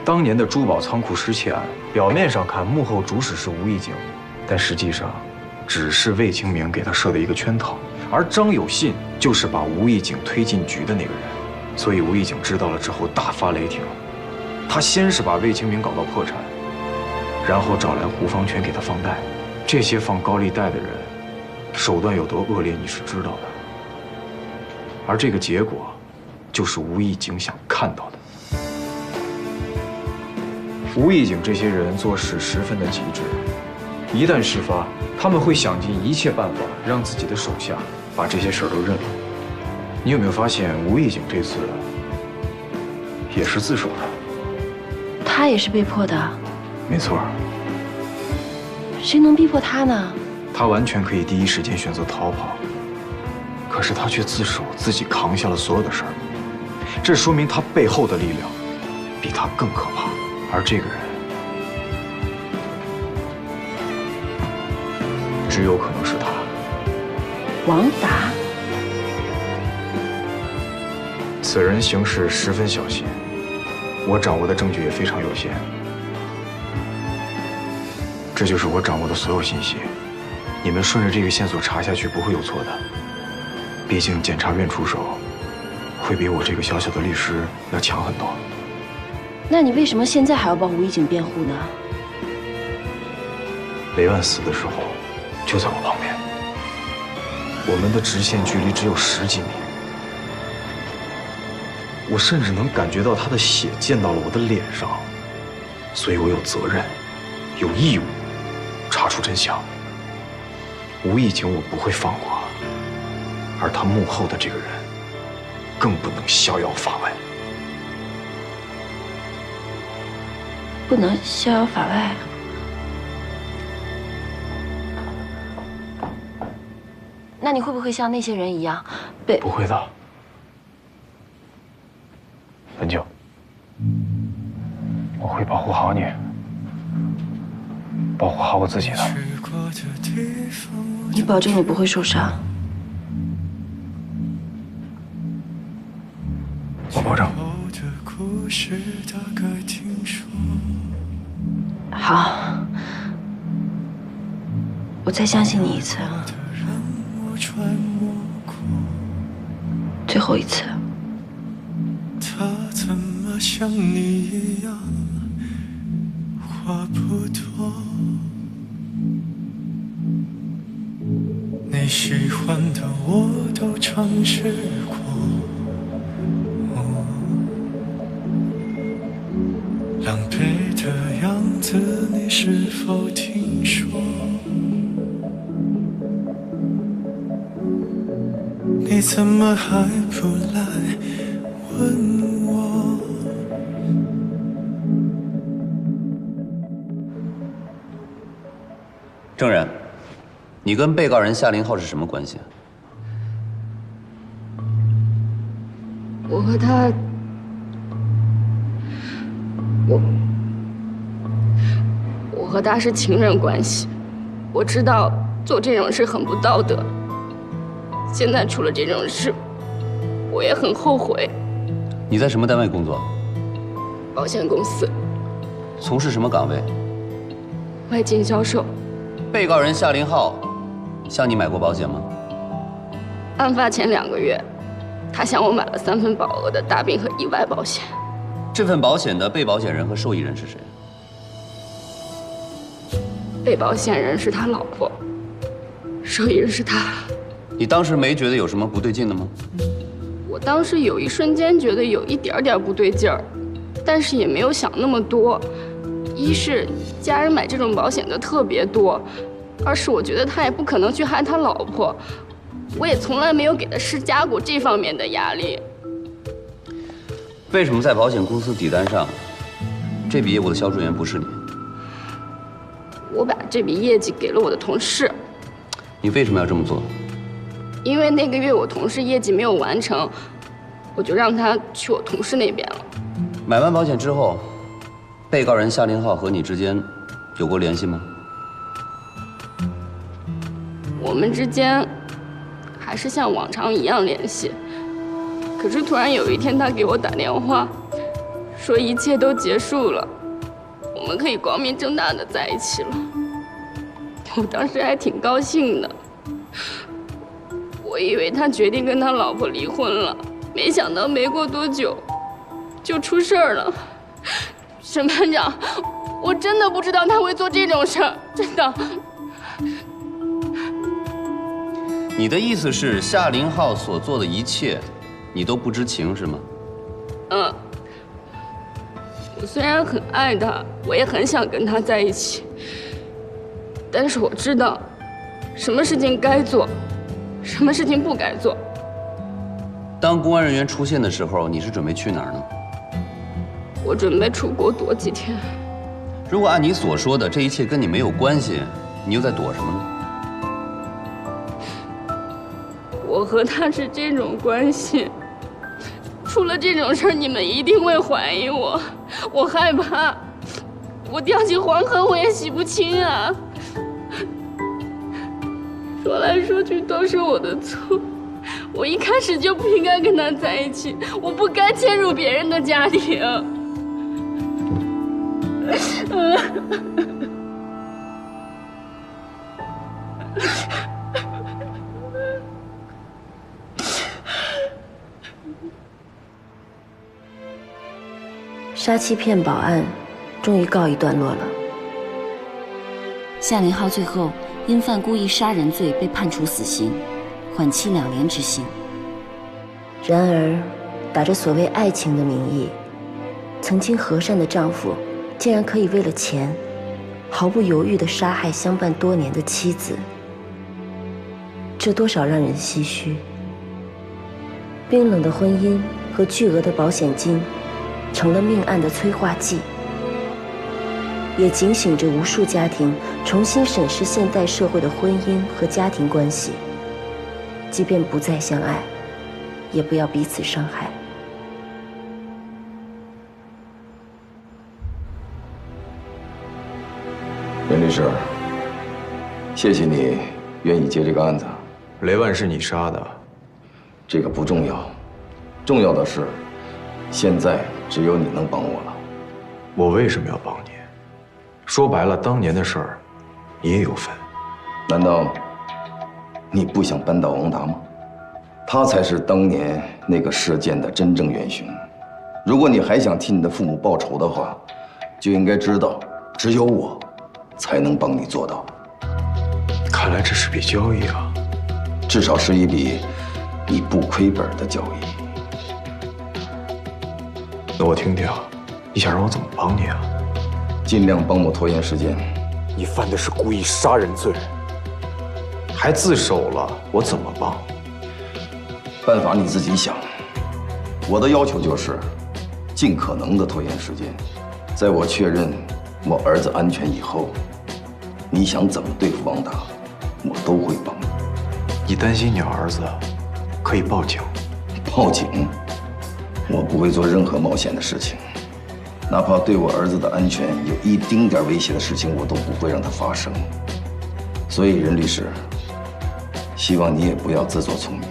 当年的珠宝仓库失窃案，表面上看幕后主使是吴义景，但实际上只是魏清明给他设的一个圈套。而张有信就是把吴义景推进局的那个人，所以吴义景知道了之后大发雷霆。他先是把魏清明搞到破产，然后找来胡方全给他放贷。这些放高利贷的人，手段有多恶劣，你是知道的。而这个结果，就是吴义景想看到的。吴义景这些人做事十分的极致，一旦事发，他们会想尽一切办法让自己的手下把这些事儿都认了。你有没有发现，吴义景这次也是自首的？他也是被迫的。没错。谁能逼迫他呢？他完全可以第一时间选择逃跑，可是他却自首，自己扛下了所有的事儿。这说明他背后的力量比他更可怕。而这个人，只有可能是他。王达。此人行事十分小心，我掌握的证据也非常有限。这就是我掌握的所有信息。你们顺着这个线索查下去不会有错的。毕竟检察院出手，会比我这个小小的律师要强很多。那你为什么现在还要帮吴义景辩护呢？雷万死的时候就在我旁边，我们的直线距离只有10几米，我甚至能感觉到他的血溅到了我的脸上，所以我有责任，有义务查出真相。吴义景我不会放过，而他幕后的这个人更不能逍遥法外。不能逍遥法外。那你会不会像那些人一样被？不会的，文静，我会保护好你，保护好我自己的。你保证你不会受伤？我保证。好，我再相信你一次，最后一次。他怎么像你一样话不多？你喜欢的我都尝试过。是否听说？你怎么还不来问我？证人，你跟被告人夏林浩是什么关系？我和他，我和他是情人关系。我知道做这种事很不道德。现在出了这种事，我也很后悔。你在什么单位工作？保险公司。从事什么岗位？外经销售。被告人夏林浩向你买过保险吗？案发前2个月，他向我买了3份保额的大病和意外保险。这份保险的被保险人和受益人是谁？被保险人是他老婆，受益人是他。你当时没觉得有什么不对劲的吗？我当时有一瞬间觉得有一点点不对劲儿，但是也没有想那么多。一是家人买这种保险的特别多，二是我觉得他也不可能去害他老婆，我也从来没有给他施加过这方面的压力。为什么在保险公司底单上，这笔业务的销售员不是你？我把这笔业绩给了我的同事。你为什么要这么做？因为那个月我同事业绩没有完成，我就让他去我同事那边了。买完保险之后，被告人夏林浩和你之间有过联系吗？我们之间还是像往常一样联系，可是突然有一天他给我打电话，说一切都结束了，我们可以光明正大的在一起了。我当时还挺高兴的，我以为他决定跟他老婆离婚了，没想到没过多久就出事儿了。沈班长，我真的不知道他会做这种事儿，真的。你的意思是夏林浩所做的一切，你都不知情是吗？嗯。我虽然很爱他，我也很想跟他在一起，但是我知道，什么事情该做，什么事情不该做。当公安人员出现的时候，你是准备去哪儿呢？我准备出国躲几天。如果按你所说的，这一切跟你没有关系，你又在躲什么呢？我和他是这种关系，出了这种事儿，你们一定会怀疑我，我害怕，我掉进黄河我也洗不清啊。说来说去都是我的错，我一开始就不应该跟他在一起，我不该介入别人的家庭。杀妻骗保案终于告一段落了。夏林浩最后因犯故意杀人罪被判处死刑，缓期2年执行。然而，打着所谓爱情的名义，曾经和善的丈夫竟然可以为了钱，毫不犹豫地杀害相伴多年的妻子，这多少让人唏嘘。冰冷的婚姻和巨额的保险金成了命案的催化剂，也警醒着无数家庭重新审视现代社会的婚姻和家庭关系。即便不再相爱，也不要彼此伤害。任律师，谢谢你愿意接这个案子。雷万是你杀的，这个不重要，重要的是，现在只有你能帮我了。我为什么要帮你？说白了，当年的事儿，你也有份。难道你不想扳倒王达吗？他才是当年那个事件的真正元凶。如果你还想替你的父母报仇的话，就应该知道，只有我才能帮你做到。看来这是笔交易啊，至少是一笔你不亏本的交易。那我听听，你想让我怎么帮你啊？尽量帮我拖延时间。你犯的是故意杀人罪，还自首了，我怎么帮？办法你自己想。我的要求就是，尽可能的拖延时间，在我确认我儿子安全以后，你想怎么对付王达，我都会帮你。你担心你儿子，可以报警。报警？我不会做任何冒险的事情，哪怕对我儿子的安全有一丁点威胁的事情，我都不会让它发生。所以，任律师，希望你也不要自作聪明。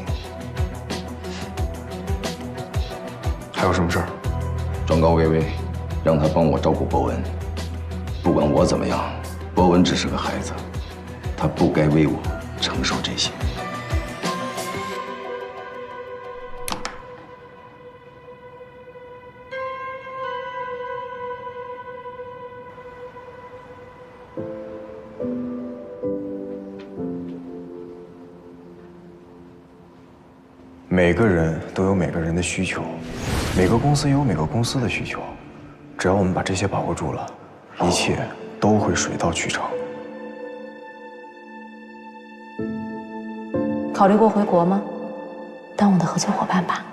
还有什么事儿？状告薇薇，让她帮我照顾博文。不管我怎么样，博文只是个孩子，他不该为我承受这些。每个人都有每个人的需求，每个公司也有每个公司的需求。只要我们把这些把握住了，一切都会水到渠成。考虑过回国吗？当我的合作伙伴吧。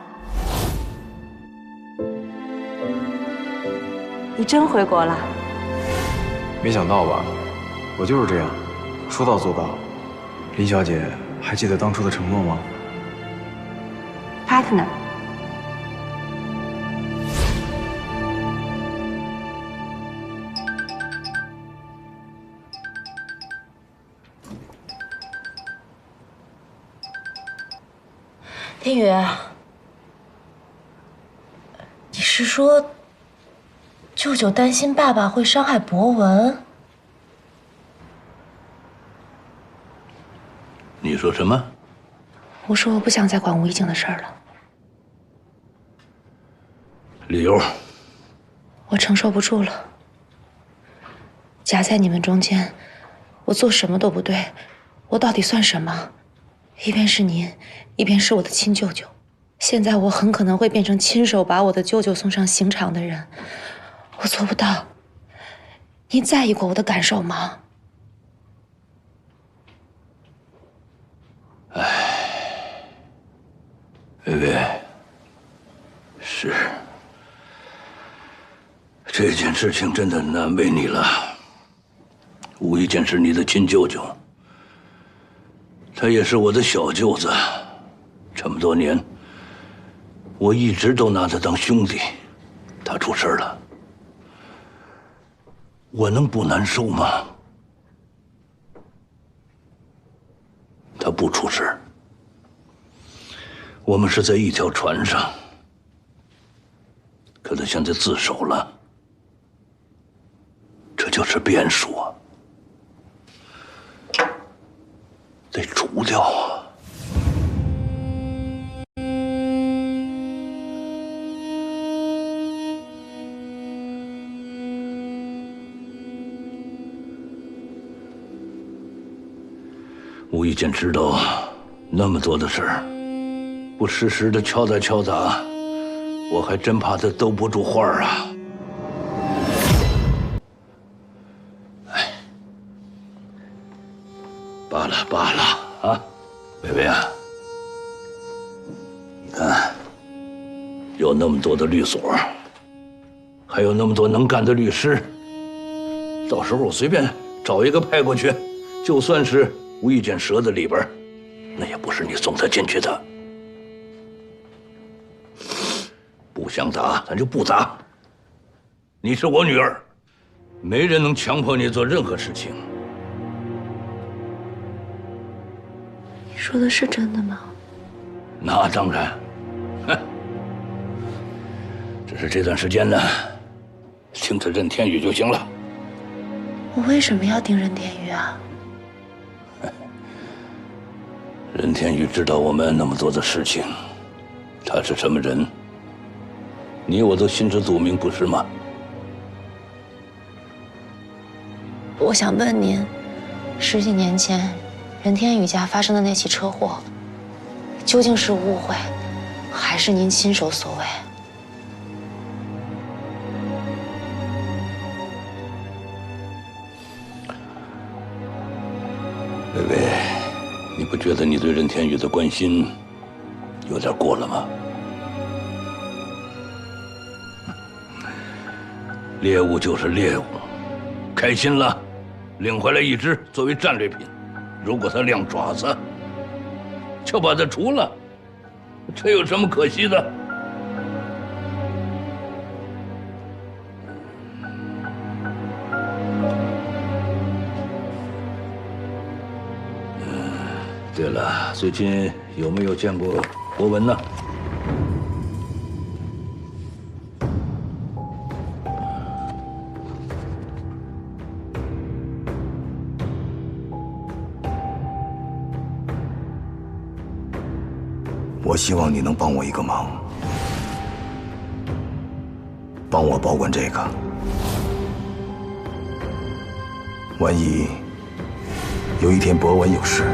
你真回国了？没想到吧？我就是这样，说到做到。林小姐，还记得当初的承诺吗？ partner。天宇，你是说舅舅担心爸爸会伤害博文？你说什么？我说我不想再管吴一静的事儿了。 理由，我承受不住了。夹在你们中间，我做什么都不对，我到底算什么？一边是您，一边是我的亲舅舅。现在我很可能会变成亲手把我的舅舅送上刑场的人，我做不到。您在意过我的感受吗？薇薇，是。 这件事情真的难为你了。吴一健是你的亲舅舅，他也是我的小舅子。这么多年，我一直都拿他当兄弟。他出事了，我能不难受吗？他不出事，我们是在一条船上，可他现在自首了。 这就是变数啊，得除掉啊！吴一健知道那么多的事儿，不时时的敲打敲打，我还真怕他兜不住话啊！ 罢了啊，薇薇啊，你看，有那么多的律所，还有那么多能干的律师，到时候我随便找一个派过去，就算是无意间折在里边，那也不是你送他进去的。不想打，咱就不打。你是我女儿，没人能强迫你做任何事情。 你说的是真的吗？那当然，哼。只是这段时间呢，听着任天宇就行了。我为什么要听任天宇啊？任天宇知道我们那么多的事情，他是什么人，你我都心知肚明，不是吗？我想问您，10几年前。 任天宇家发生的那起车祸，究竟是误会，还是您亲手所为？你不觉得你对任天宇的关心有点过了吗？猎物就是猎物，开心了，领回来一只作为战利品。如果它亮爪子，就把它除了，这有什么可惜的？对了，最近有没有见过博文呢？我希望你能帮我一个忙，帮我保管这个。万一有一天博文有事，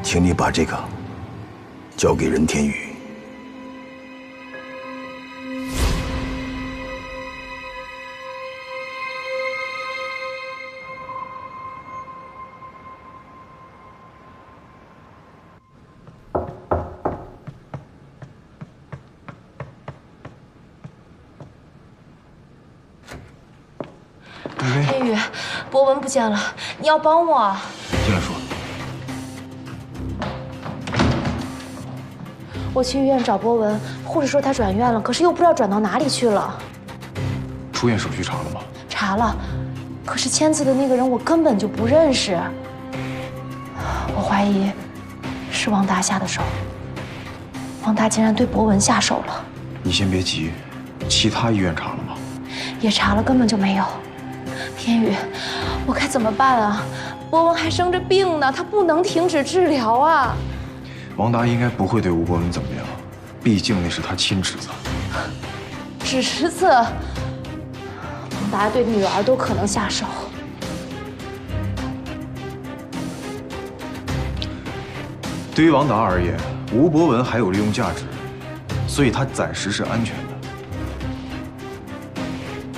请你把这个交给任天宇。天宇，博文不见了，你要帮我。进来说。我去医院找博文，护士说他转院了，可是又不知道转到哪里去了。出院手续查了吗？查了，可是签字的那个人我根本就不认识。我怀疑是王达下的手。王达竟然对博文下手了。你先别急，其他医院查了吗？也查了，根本就没有。天宇，我该怎么办啊？博文还生着病呢，他不能停止治疗啊。王达应该不会对吴博文怎么样，毕竟那是他亲侄子。侄子，王达对女儿都可能下手。对于王达而言，吴博文还有利用价值，所以他暂时是安全的。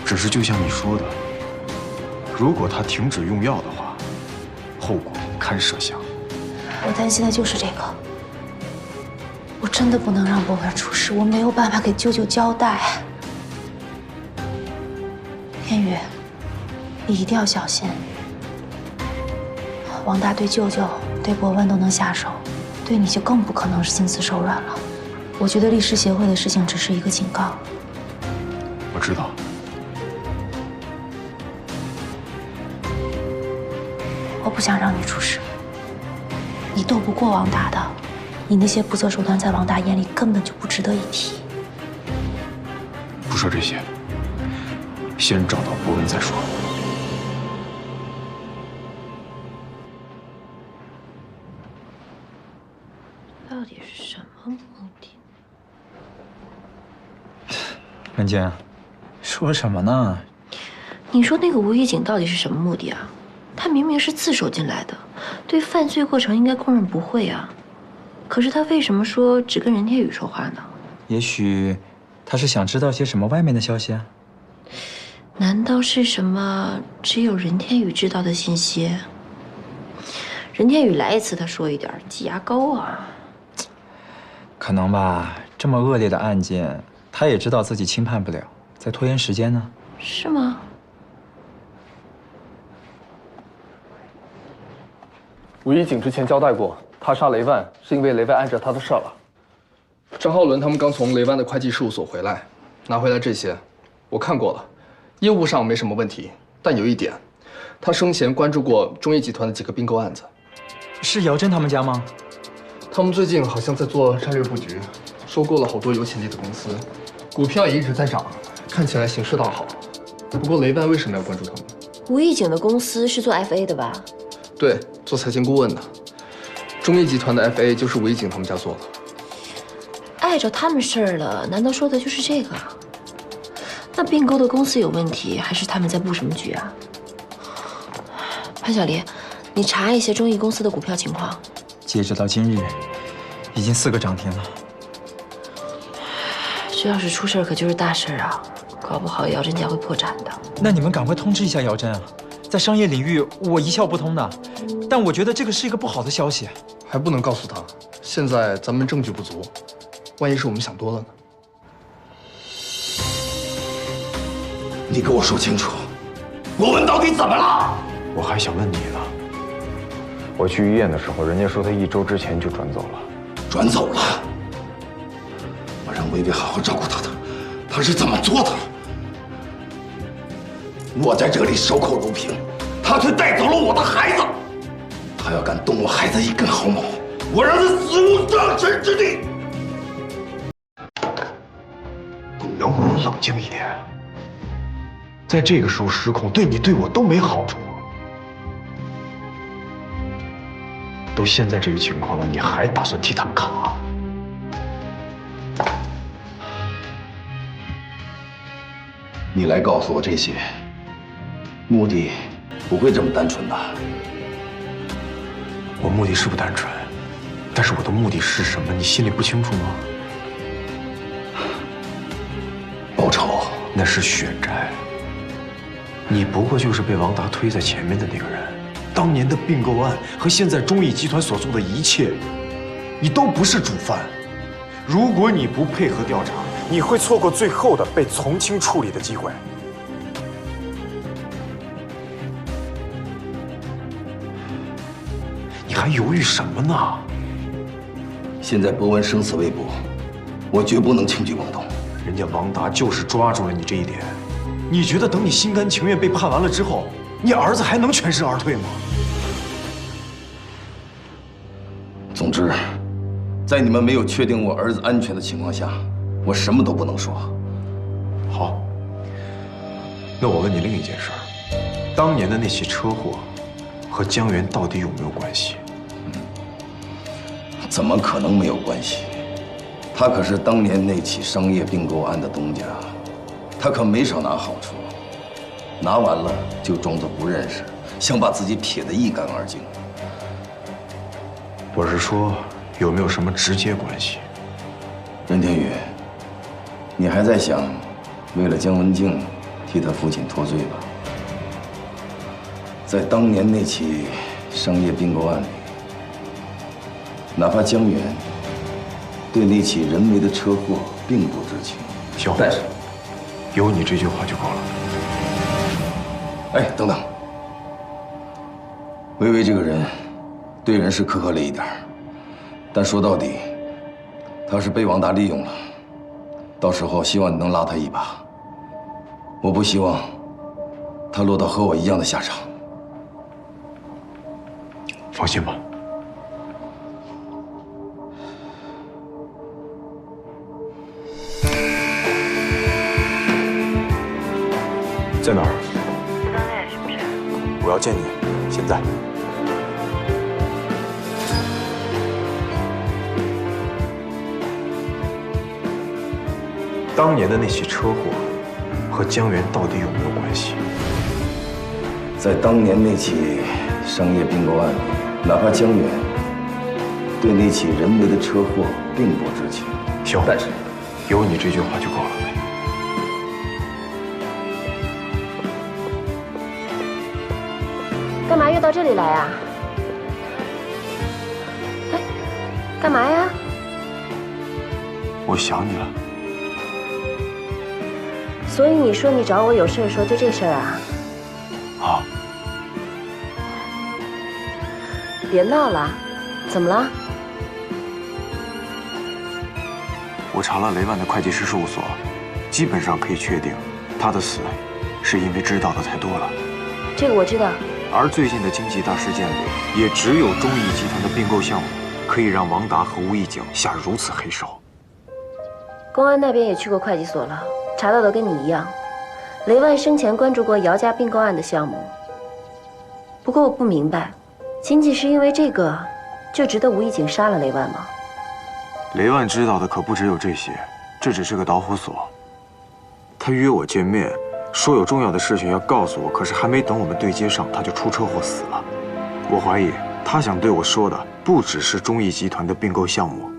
只是就像你说的，如果他停止用药的话，后果堪设想。我担心的就是这个。我真的不能让博文出事，我没有办法给舅舅交代。天宇，你一定要小心。王大对舅舅、对博文都能下手，对你就更不可能是心慈手软了。我觉得律师协会的事情只是一个警告。我知道。我不想让你出事。你斗不过王达的。你那些不择手段，在王达眼里根本就不值得一提。不说这些，先找到博文再说。到底是什么目的？任静，说什么呢？你说那个吴一景到底是什么目的啊？他明明是自首进来的，对犯罪过程应该供认不讳啊。可是他为什么说只跟任天宇说话呢？也许他是想知道些什么外面的消息啊？难道是什么只有任天宇知道的信息？任天宇来一次他说一点，挤牙膏啊！可能吧，这么恶劣的案件，他也知道自己轻判不了，在拖延时间呢。是吗？吴一景之前交代过。他杀雷万是因为雷万碍着他的事儿了。张浩伦他们刚从雷万的会计事务所回来，拿回来这些，我看过了，业务上没什么问题，但有一点，他生前关注过中业集团的几个并购案子。是姚真他们家吗？他们最近好像在做战略布局，收购了好多有潜力的公司，股票也一直在涨，看起来形势大好。不过雷万为什么要关注他们？吴一景的公司是做 FA 的吧？对，做财经顾问的。中业集团的 FA 就是吴一景他们家做的。碍着他们事儿了，难道说的就是这个？那并购的公司有问题，还是他们在布什么局啊？潘小黎，你查一些中意公司的股票情况。截止到今日，已经4个涨停了。这要是出事儿，可就是大事啊！搞不好姚真家会破产的。那你们赶快通知一下姚真啊！在商业领域，我一窍不通的，但我觉得这个是一个不好的消息。还不能告诉他。现在咱们证据不足，万一是我们想多了呢？你给我说清楚，我们到底怎么了？我还想问你呢。我去医院的时候，人家说他1周之前就转走了。转走了？我让薇薇好好照顾他的，他是怎么做的？我在这里守口如瓶，他却带走了我的孩子。他要敢动我孩子一根毫毛，我让他死无葬身之地！你能不能冷静一点？在这个时候失控，对你对我都没好处。都现在这个情况了，你还打算替他卡？你来告诉我这些，目的不会这么单纯的。我目的是不单纯，但是我的目的是什么？你心里不清楚吗？报仇，那是血债。你不过就是被王达推在前面的那个人。当年的并购案和现在中义集团所做的一切，你都不是主犯。如果你不配合调查，你会错过最后的被从轻处理的机会。你还犹豫什么呢？现在博文生死未卜，我绝不能轻举妄动。人家王达就是抓住了你这一点。你觉得等你心甘情愿被判完了之后，你儿子还能全身而退吗？总之，在你们没有确定我儿子安全的情况下，我什么都不能说。好，那我问你另一件事儿：当年的那起车祸和江源到底有没有关系？怎么可能没有关系？他可是当年那起商业并购案的东家，他可没少拿好处，拿完了就装作不认识，想把自己撇得一干二净。我是说，有没有什么直接关系？任天宇，你还在想为了江文静替他父亲脱罪吧？在当年那起商业并购案里，哪怕江源对那起人为的车祸并不知情，但是有你这句话就够了。哎，等等，薇薇这个人对人是苛刻了一点，但说到底，她是被王达利用了。到时候希望你能拉她一把，我不希望她落到和我一样的下场。放心吧。在哪儿？单位是不是？我要见你，现在。当年的那起车祸和江源到底有没有关系？在当年那起商业并购案里，哪怕江源对那起人为的车祸并不知情，但是有你这句话就够了。干嘛又到这里来啊？哎，干嘛呀？我想你了。所以你说你找我有事说，就这事儿啊？啊！别闹了，怎么了？我查了雷万的会计师事务所，基本上可以确定，他的死是因为知道的太多了。这个我知道。而最近的经济大事件里，也只有中义集团的并购项目，可以让王达和吴义景下如此黑手。公安那边也去过会计所了，查到的跟你一样。雷万生前关注过姚家并购案的项目。不过我不明白，仅仅是因为这个，就值得吴义景杀了雷万吗？雷万知道的可不只有这些，这只是个导火索。他约我见面，说有重要的事情要告诉我，可是还没等我们对接上，他就出车祸死了。我怀疑他想对我说的不只是中义集团的并购项目，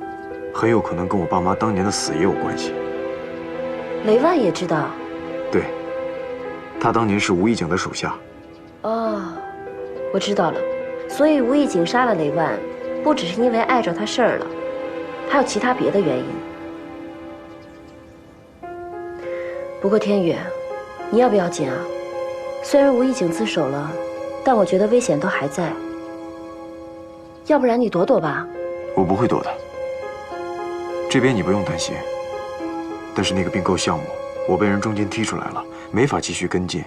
很有可能跟我爸妈当年的死也有关系。雷万也知道？对，他当年是吴义景的手下。哦，我知道了。所以吴义景杀了雷万，不只是因为碍着他事儿了，还有其他别的原因。不过天宇，你要不要紧啊？虽然吴一景自首了，但我觉得危险都还在。要不然你躲躲吧。我不会躲的。这边你不用担心。但是那个并购项目，我被人中间踢出来了，没法继续跟进。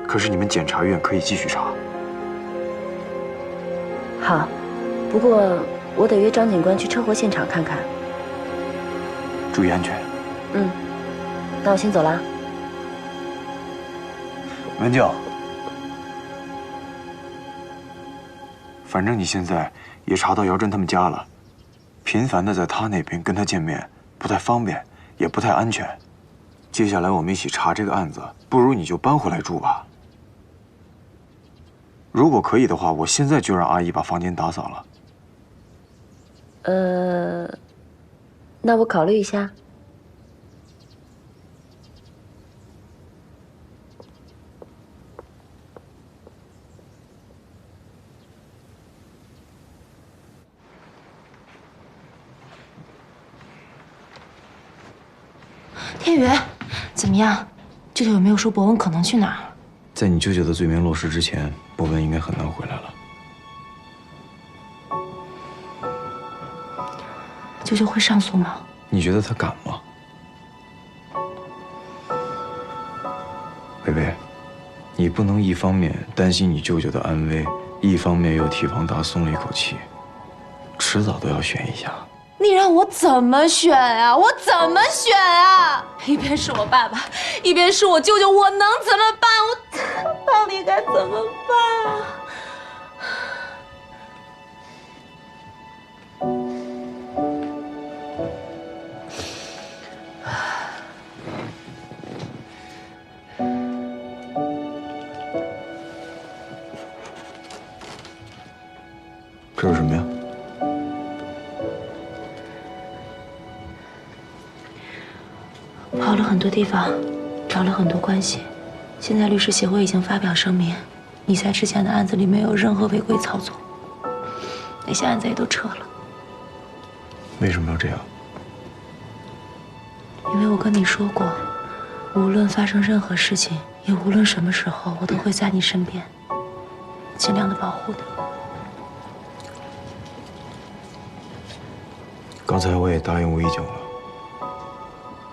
可是你们检察院可以继续查。好，不过我得约张警官去车祸现场看看。注意安全。嗯，那我先走啦。文静，反正你现在也查到姚真他们家了，频繁的在他那边跟他见面不太方便，也不太安全。接下来我们一起查这个案子，不如你就搬回来住吧。如果可以的话，我现在就让阿姨把房间打扫了。那我考虑一下。天宇，怎么样？舅舅有没有说博文可能去哪儿？在你舅舅的罪名落实之前，博文应该很难回来了。舅舅会上诉吗？你觉得他敢吗？薇薇，你不能一方面担心你舅舅的安危，一方面又替王达松了一口气，迟早都要选一下。你让我怎么选啊？我怎么选啊？一边是我爸爸，一边是我舅舅，我能怎么办？我到底该怎么办啊？这是什么呀？跑了很多地方，找了很多关系，现在律师协会已经发表声明，你在之前的案子里没有任何违规操作，那些案子也都撤了。为什么要这样？因为我跟你说过，无论发生任何事情，也无论什么时候，我都会在你身边，尽量的保护你。刚才我也答应吴一景了，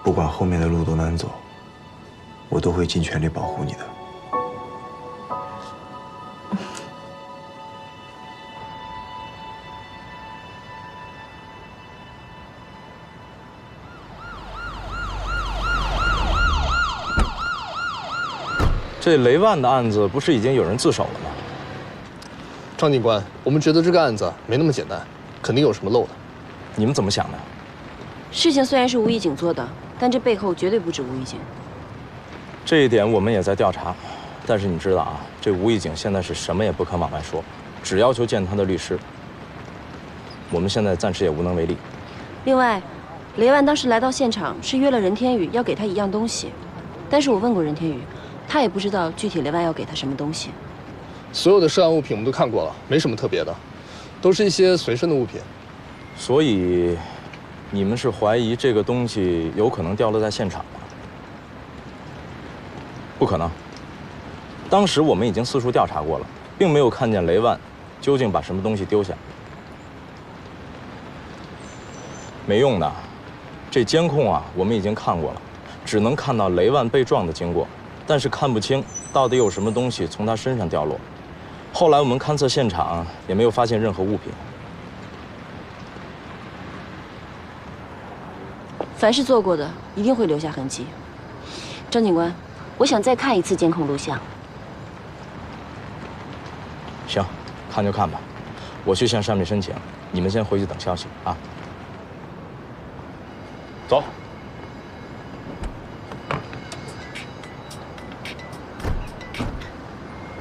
不管后面的路多难走，我都会尽全力保护你的。这雷万的案子不是已经有人自首了吗？张警官，我们觉得这个案子没那么简单，肯定有什么漏的。你们怎么想的？事情虽然是吴一景做的，但这背后绝对不止吴一景。这一点我们也在调查，但是你知道啊，这吴一景现在是什么也不肯往外说，只要求见他的律师。我们现在暂时也无能为力。另外，雷万当时来到现场是约了任天宇要给他一样东西，但是我问过任天宇，他也不知道具体雷万要给他什么东西。所有的涉案物品我们都看过了，没什么特别的，都是一些随身的物品。所以，你们是怀疑这个东西有可能掉落在现场吗？不可能。当时我们已经四处调查过了，并没有看见雷万究竟把什么东西丢下。没用的，这监控啊，我们已经看过了，只能看到雷万被撞的经过，但是看不清到底有什么东西从他身上掉落。后来我们勘测现场，也没有发现任何物品。凡是做过的，一定会留下痕迹。张警官，我想再看一次监控录像。行，看就看吧，我去向上面申请，你们先回去等消息啊。走。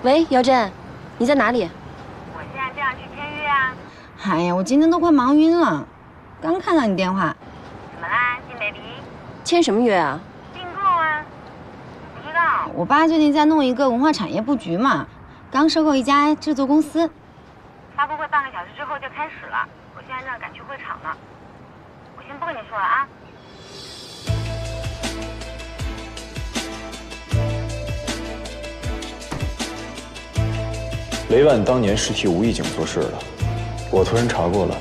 喂，姚震，你在哪里？我现在正要去签约啊。哎呀，我今天都快忙晕了，刚看到你电话。怎么啦，新 baby？签什么约啊？并购啊。不知道。我爸最近在弄一个文化产业布局嘛，刚收购一家制作公司。发布会半个小时之后就开始了，我现在正赶去会场呢。我先不跟你说了啊。雷万当年是替吴义景做事的，我突然查过了，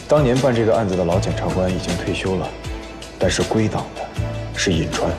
当年办这个案子的老检察官已经退休了，但是归档的是尹川。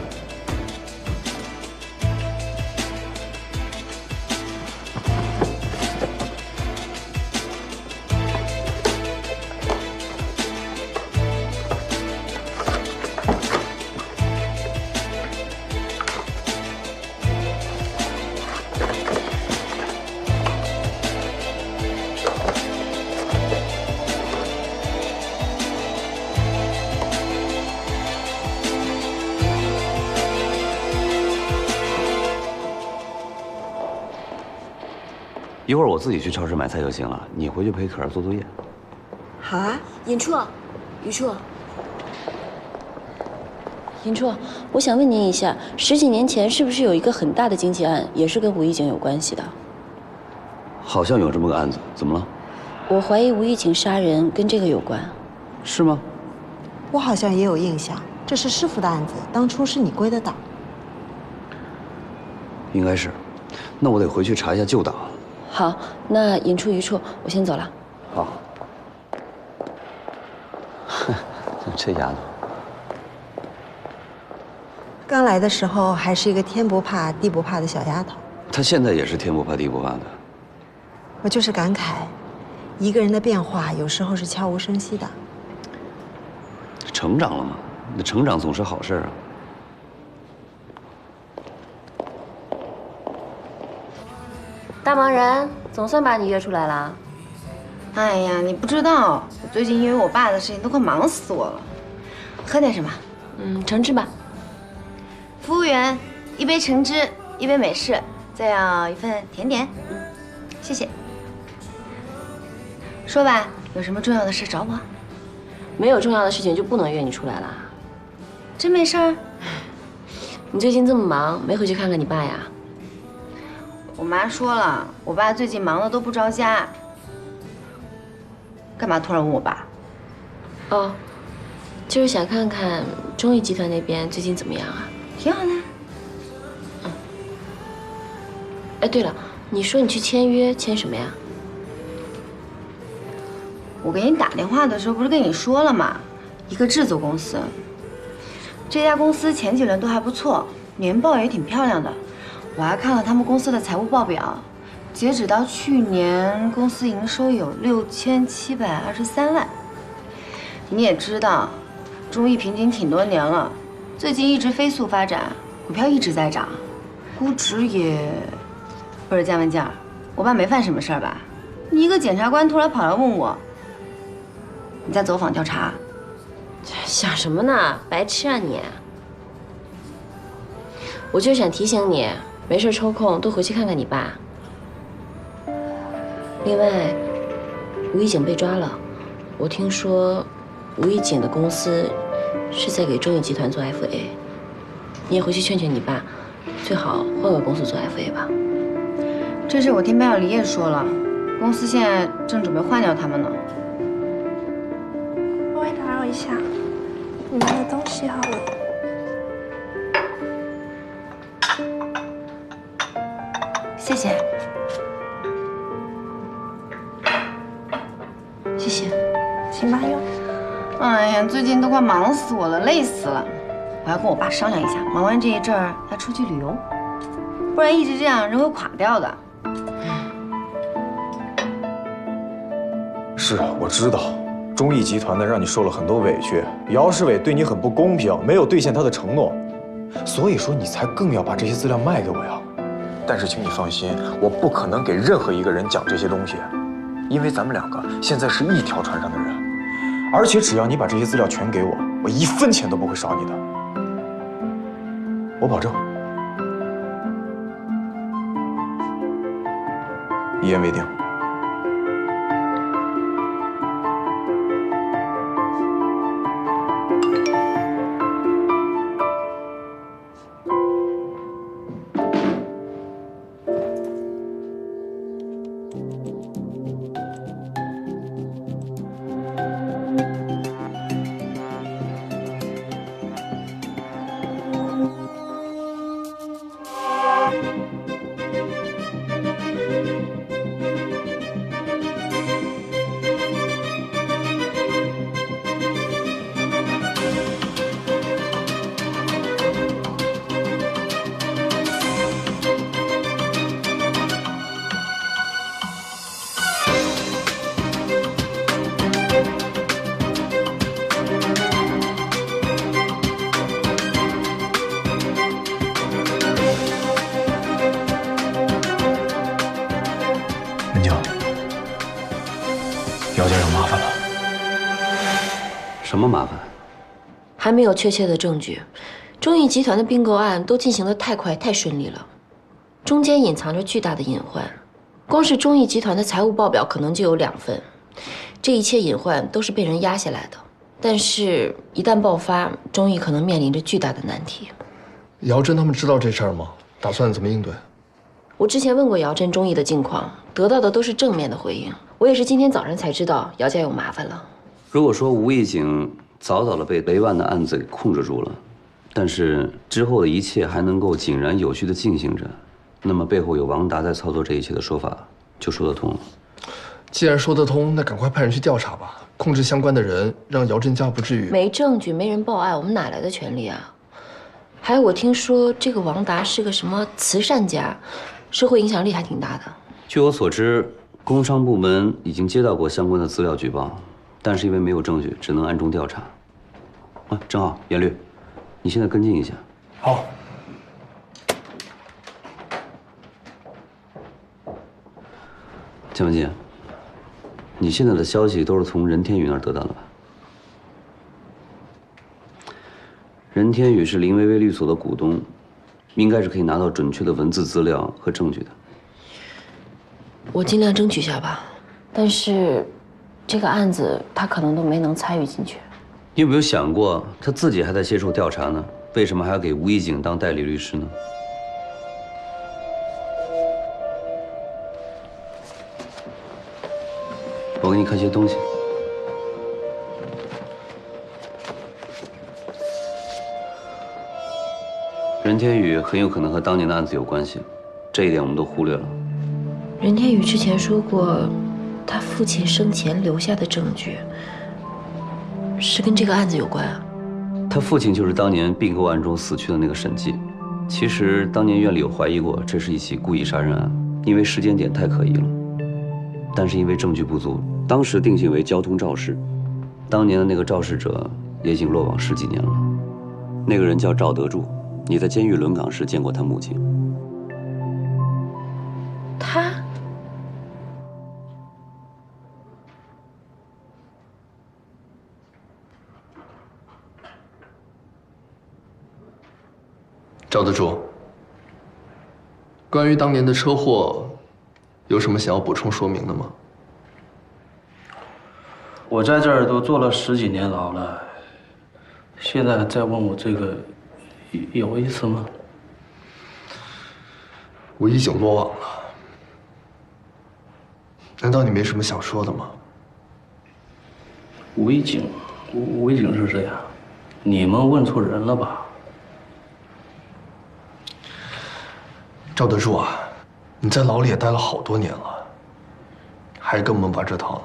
一会儿我自己去超市买菜就行了，你回去陪可儿做作业。好啊，尹处，于处，尹处，我想问您一下，10几年前是不是有一个很大的经济案，也是跟吴义景有关系的？好像有这么个案子，怎么了？我怀疑吴义景杀人跟这个有关。是吗？我好像也有印象，这是师傅的案子，当初是你归的档。应该是，那我得回去查一下旧档。好，那尹处、于处，我先走了。好。这丫头，刚来的时候还是一个天不怕地不怕的小丫头。她现在也是天不怕地不怕的。我就是感慨，一个人的变化有时候是悄无声息的。成长了嘛，那成长总是好事啊。大忙人，总算把你约出来了。哎呀，你不知道，我最近因为我爸的事情都快忙死我了。喝点什么？橙汁吧。服务员，一杯橙汁，一杯美式，再要一份甜点。谢谢。说吧，有什么重要的事找我？没有重要的事情就不能约你出来了。真没事儿？你最近这么忙，没回去看看你爸呀？我妈说了，我爸最近忙得都不着家。干嘛突然问我爸？哦，就是想看看中义集团那边最近怎么样啊？挺好的。哎，对了，你说你去签约，签什么呀？我给你打电话的时候不是跟你说了吗？一个制作公司。这家公司前几轮都还不错，年报也挺漂亮的。我还看了他们公司的财务报表，截止到去年，公司营收有6723万。你也知道，中义瓶颈挺多年了，最近一直飞速发展，股票一直在涨，估值也……不是嘉文静，我爸没犯什么事儿吧？你一个检察官突然跑来问我，你在走访调查？想什么呢？白痴啊你！我就想提醒你。没事抽空多回去看看你爸。另外，吴义景被抓了，我听说吴义景的公司是在给中义集团做 FA， 你也回去劝劝你爸，最好换个公司做 FA 吧。这事我听白小黎也说了，公司现在正准备换掉他们呢。稍微打扰一下，你们的东西好了。谢谢，谢谢，请慢用。哎呀，最近都快忙死我了，累死了。我要跟我爸商量一下，忙完这一阵儿再出去旅游，不然一直这样人会垮掉的。是，我知道，中义集团呢让你受了很多委屈，姚世伟对你很不公平，没有兑现他的承诺，所以说你才更要把这些资料卖给我呀。但是请你放心，我不可能给任何一个人讲这些东西，因为咱们两个现在是一条船上的人，而且只要你把这些资料全给我，我1分钱都不会少你的，我保证。一言为定。什么麻烦？还没有确切的证据。中义集团的并购案都进行得太快太顺利了，中间隐藏着巨大的隐患。光是中义集团的财务报表可能就有2份，这一切隐患都是被人压下来的。但是，一旦爆发，中义可能面临着巨大的难题。姚真他们知道这事儿吗？打算怎么应对？我之前问过姚真中义的近况，得到的都是正面的回应。我也是今天早上才知道姚家有麻烦了。如果说吴义景早早的被雷万的案子给控制住了，但是之后的一切还能够井然有序的进行着，那么背后有王达在操作这一切的说法就说得通了。既然说得通，那赶快派人去调查吧，控制相关的人，让姚真家不至于。没证据，没人报案，我们哪来的权利啊？还有，我听说这个王达是个什么慈善家，社会影响力还挺大的。据我所知，工商部门已经接到过相关的资料举报，但是因为没有证据，只能暗中调查。啊，正好，严律，你现在跟进一下。好。江文静，你现在的消息都是从任天宇那儿得到的吧？任天宇是林薇薇律所的股东，应该是可以拿到准确的文字资料和证据的。我尽量争取下吧，但是这个案子他可能都没能参与进去。你有没有想过，他自己还在接受调查呢，为什么还要给吴义景当代理律师呢？我给你看些东西。任天宇很有可能和当年的案子有关系，这一点我们都忽略了。任天宇之前说过，他父亲生前留下的证据是跟这个案子有关啊。他父亲就是当年并购案中死去的那个沈记。其实当年院里有怀疑过，这是一起故意杀人案，因为时间点太可疑了。但是因为证据不足，当时定性为交通肇事。当年的那个肇事者也已经落网10几年了。那个人叫赵德柱。你在监狱轮岗时见过他母亲？他？赵德柱，关于当年的车祸，有什么想要补充说明的吗？我在这儿都坐了10几年牢了，现在再问我这个。有意思吗？我已经落网了，难道你没什么想说的吗？吴义景是谁呀？你们问错人了吧？赵德柱啊，你在牢里也待了好多年了，还跟我们玩这套呢？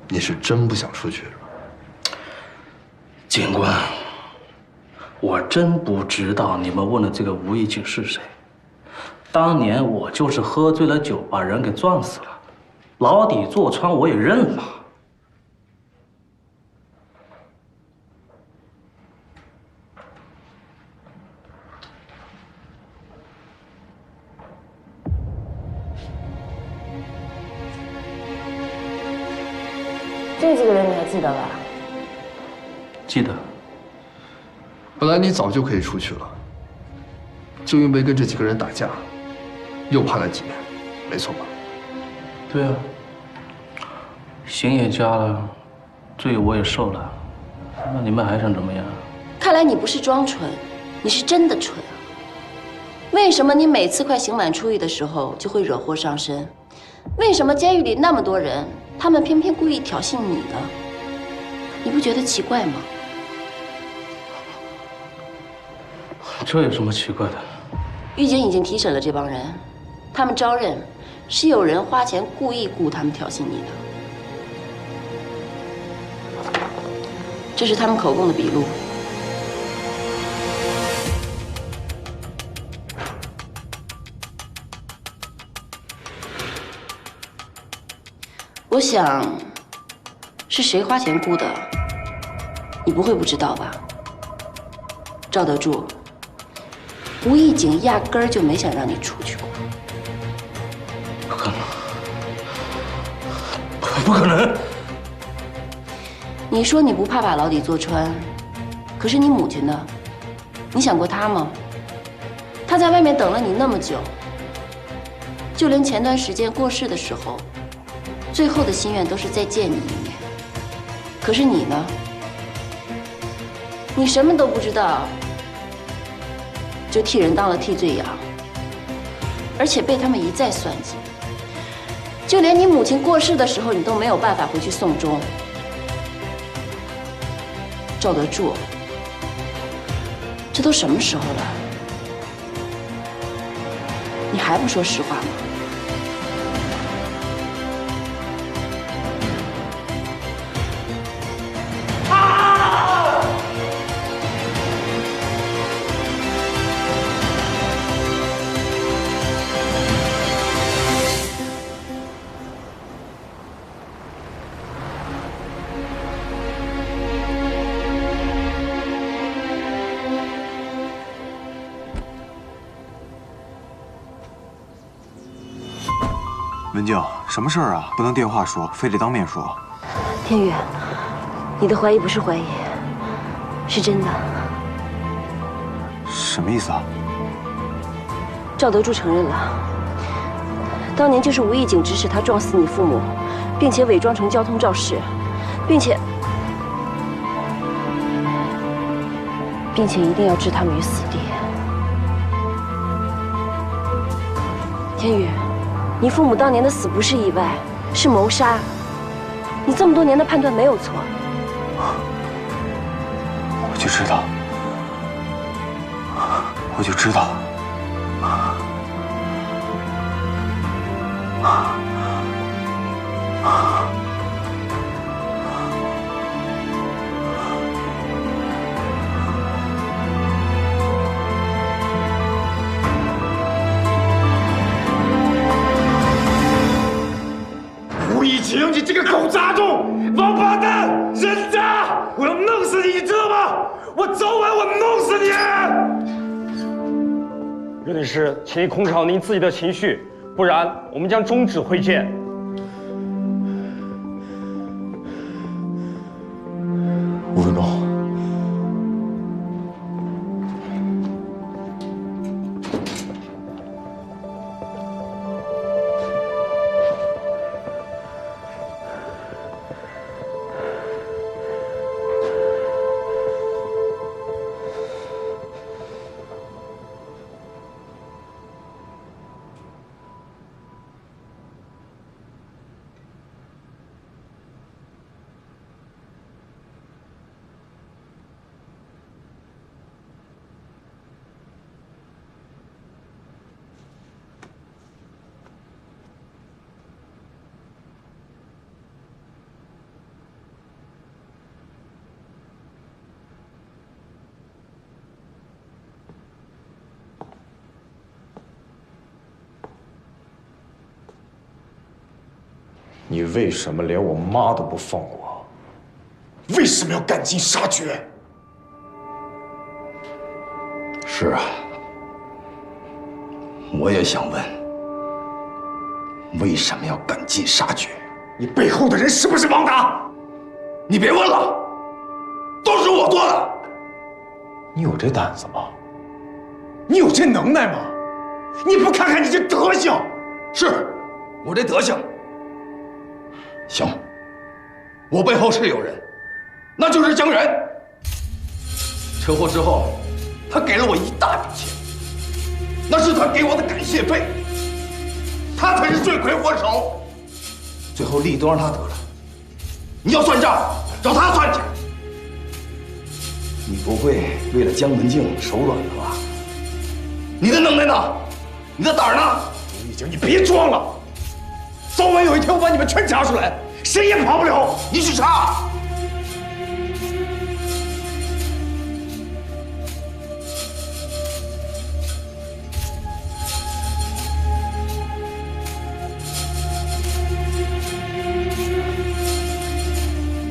你是真不想出去是吧？警官。我真不知道你们问的这个吴义景是谁。当年我就是喝醉了酒，把人给撞死了，牢底坐穿我也认了。这几个人你还记得吧？记得。本来你早就可以出去了，就因为跟这几个人打架，又判了几年，没错吧？对啊，刑也加了，罪我也受了，那你们还想怎么样？看来你不是装蠢，你是真的蠢啊！为什么你每次快刑满出狱的时候就会惹祸上身？为什么监狱里那么多人，他们偏偏故意挑衅你呢？你不觉得奇怪吗？这有什么奇怪的？狱警已经提审了这帮人，他们招认是有人花钱故意雇他们挑衅你的，这是他们口供的笔录。我想，是谁花钱雇的，你不会不知道吧？赵德柱。吴义景压根儿就没想让你出去过。不可能！你说你不怕把牢底坐穿，可是你母亲呢？你想过她吗？她在外面等了你那么久，就连前段时间过世的时候，最后的心愿都是再见你一面。可是你呢？你什么都不知道，就替人当了替罪羊，而且被他们一再算计。就连你母亲过世的时候，你都没有办法回去送终。赵德柱，这都什么时候了，你还不说实话吗？文静，什么事儿啊？不能电话说，非得当面说。天宇，你的怀疑不是怀疑，是真的。什么意思啊？赵德柱承认了，当年就是吴义景指使他撞死你父母，并且伪装成交通肇事，并且一定要置他们于死地。天宇。你父母当年的死不是意外，是谋杀。你这么多年的判断没有错。我就知道，我就知道。吴义晴，你这个狗杂种，王八蛋，人渣！我要弄死你，你知道吗？我早晚我弄死你！任律师，请您控制好您自己的情绪，不然我们将终止会见。5分钟。你为什么连我妈都不放过？为什么要赶尽杀绝？是啊，我也想问，为什么要赶尽杀绝？你背后的人是不是王达？你别问了，都是我做的。你有这胆子吗？你有这能耐吗？你不看看你这德行！是，我这德行。行，我背后是有人，那就是江源。车祸之后，他给了我一大笔钱，那是他给我的感谢费。他才是罪魁祸首。最后利都让他得了，你要算账，找他算去。你不会为了江文静手软了吧？你的能耐呢？你的胆呢？吴义景，你别装了，早晚有一天我把你们全查出来，谁也跑不了。你去查。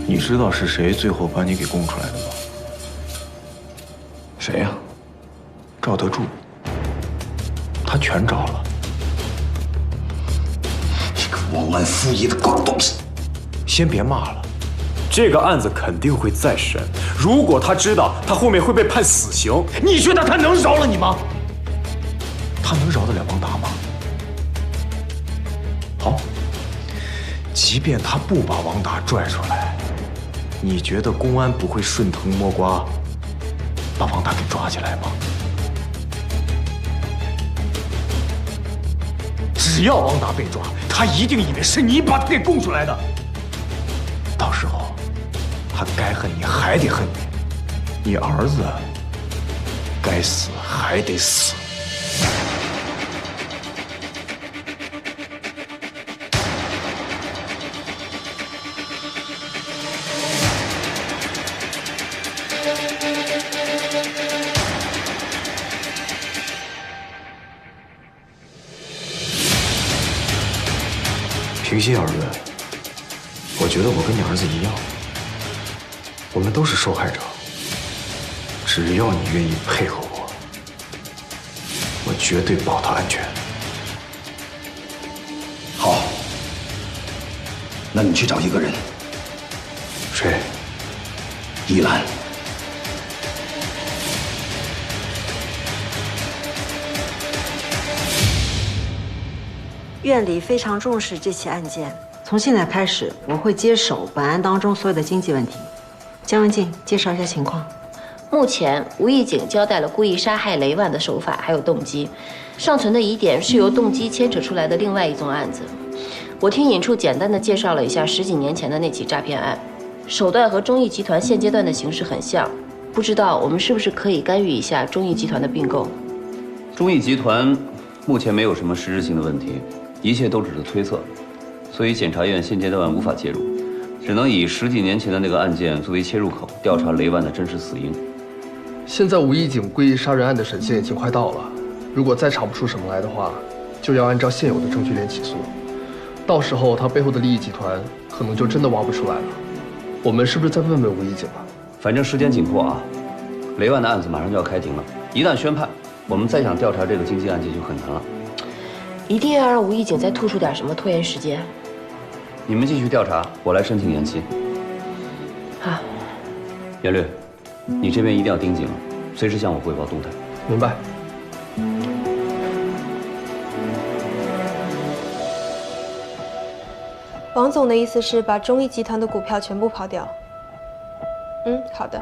你知道是谁最后把你给供出来的吗？谁呀？赵德柱，他全招了。这个忘恩负义的狗东西！先别骂了，这个案子肯定会再审。如果他知道他后面会被判死刑，你觉得他能饶了你吗？他能饶得了王达吗？好，即便他不把王达拽出来，你觉得公安不会顺藤摸瓜，把王达给抓起来吗？只要王达被抓，他一定以为是你把他给供出来的。到时候，他该恨你还得恨你，你儿子该死还得死。平心而论，我觉得我跟你儿子一样，我们都是受害者。只要你愿意配合我，我绝对保他安全。好，那你去找一个人。谁？依兰。院里非常重视这起案件，从现在开始，我会接手本案当中所有的经济问题。江文静，介绍一下情况。目前，吴义景交代了故意杀害雷万的手法还有动机，尚存的疑点是由动机牵扯出来的另外一宗案子。我听尹处简单的介绍了一下10几年前的那起诈骗案，手段和中义集团现阶段的形势很像，不知道我们是不是可以干预一下中义集团的并购？中义集团目前没有什么实质性的问题。一切都只是推测，所以检察院现阶段无法介入，只能以10几年前的那个案件作为切入口，调查雷万的真实死因。现在吴义景故意杀人案的审讯已经快到了，如果再查不出什么来的话，就要按照现有的证据链起诉，到时候他背后的利益集团可能就真的挖不出来了。我们是不是再问问吴义景吧？反正时间紧迫啊，雷万的案子马上就要开庭了，一旦宣判，我们再想调查这个经济案件就很难了。一定要让吴义景再吐出点什么，拖延时间。你们继续调查，我来申请延期。好。袁律，你这边一定要盯紧了，随时向我汇报动态。明白。王总的意思是把中义集团的股票全部抛掉。好的。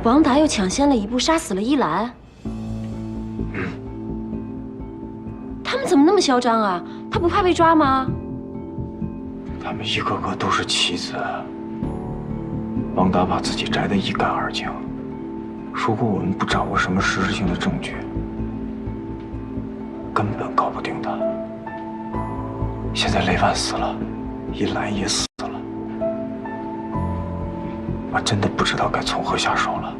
王达又抢先了一步杀死了依兰。他们怎么那么嚣张啊？他不怕被抓吗？他们一个个都是棋子。王达把自己摘得一干二净。如果我们不掌握什么实质性的证据，根本搞不定他。现在雷万死了，依兰也死了，我真的不知道该从何下手了。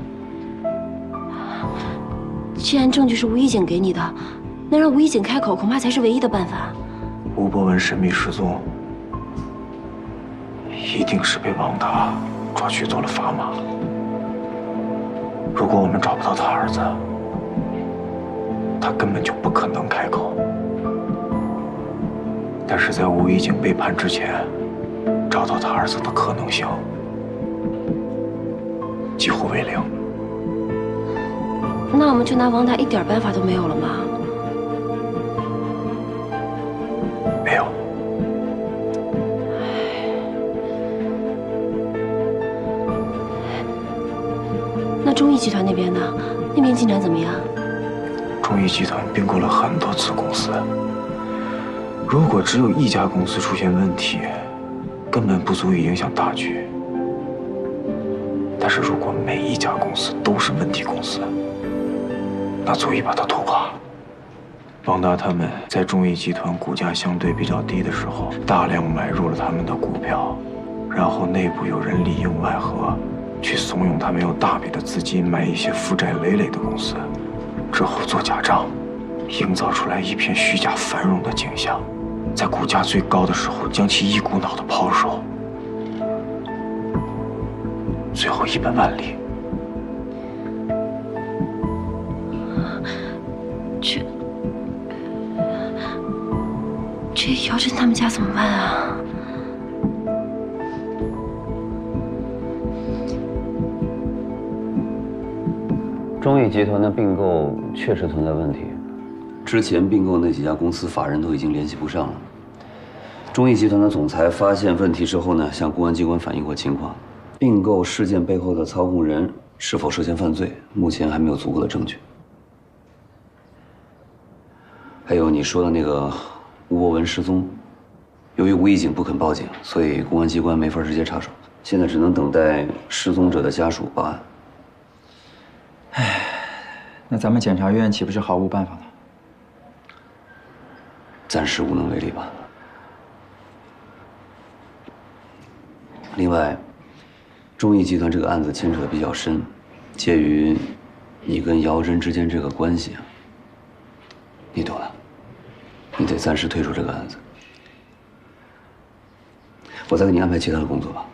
既然证据是吴义景给你的，那让吴义景开口恐怕才是唯一的办法。吴博文神秘失踪，一定是被王达抓去做了砝码。如果我们找不到他儿子，他根本就不可能开口。但是在吴义景被判之前，找到他儿子的可能性几乎为零。那我们就拿王达一点办法都没有了吗？没有。那中义艺集团那边呢？那边进展怎么样？中艺集团并购了很多子公司，如果只有一家公司出现问题，根本不足以影响大局。但是如果每一家公司都是问题公司，那足以把它拖垮。王达他们在中艺集团股价相对比较低的时候，大量买入了他们的股票，然后内部有人里应外合，去怂恿他们用大笔的资金买一些负债累累的公司，之后做假账，营造出来一片虚假繁荣的景象，在股价最高的时候将其一股脑的抛售，最后一本万利。这姚振他们家怎么办啊？中艺集团的并购确实存在问题，之前并购那几家公司法人都已经联系不上了。中艺集团的总裁发现问题之后呢，向公安机关反映过情况。并购事件背后的操控人是否涉嫌犯罪，目前还没有足够的证据。还有你说的那个吴博文失踪，由于吴义警不肯报警，所以公安机关没法直接插手，现在只能等待失踪者的家属报案。唉，那咱们检察院岂不是毫无办法了？暂时无能为力吧。另外，中艺集团这个案子牵扯得比较深，介于你跟姚真之间这个关系，你懂的。你得暂时退出这个案子，我再给你安排其他的工作吧。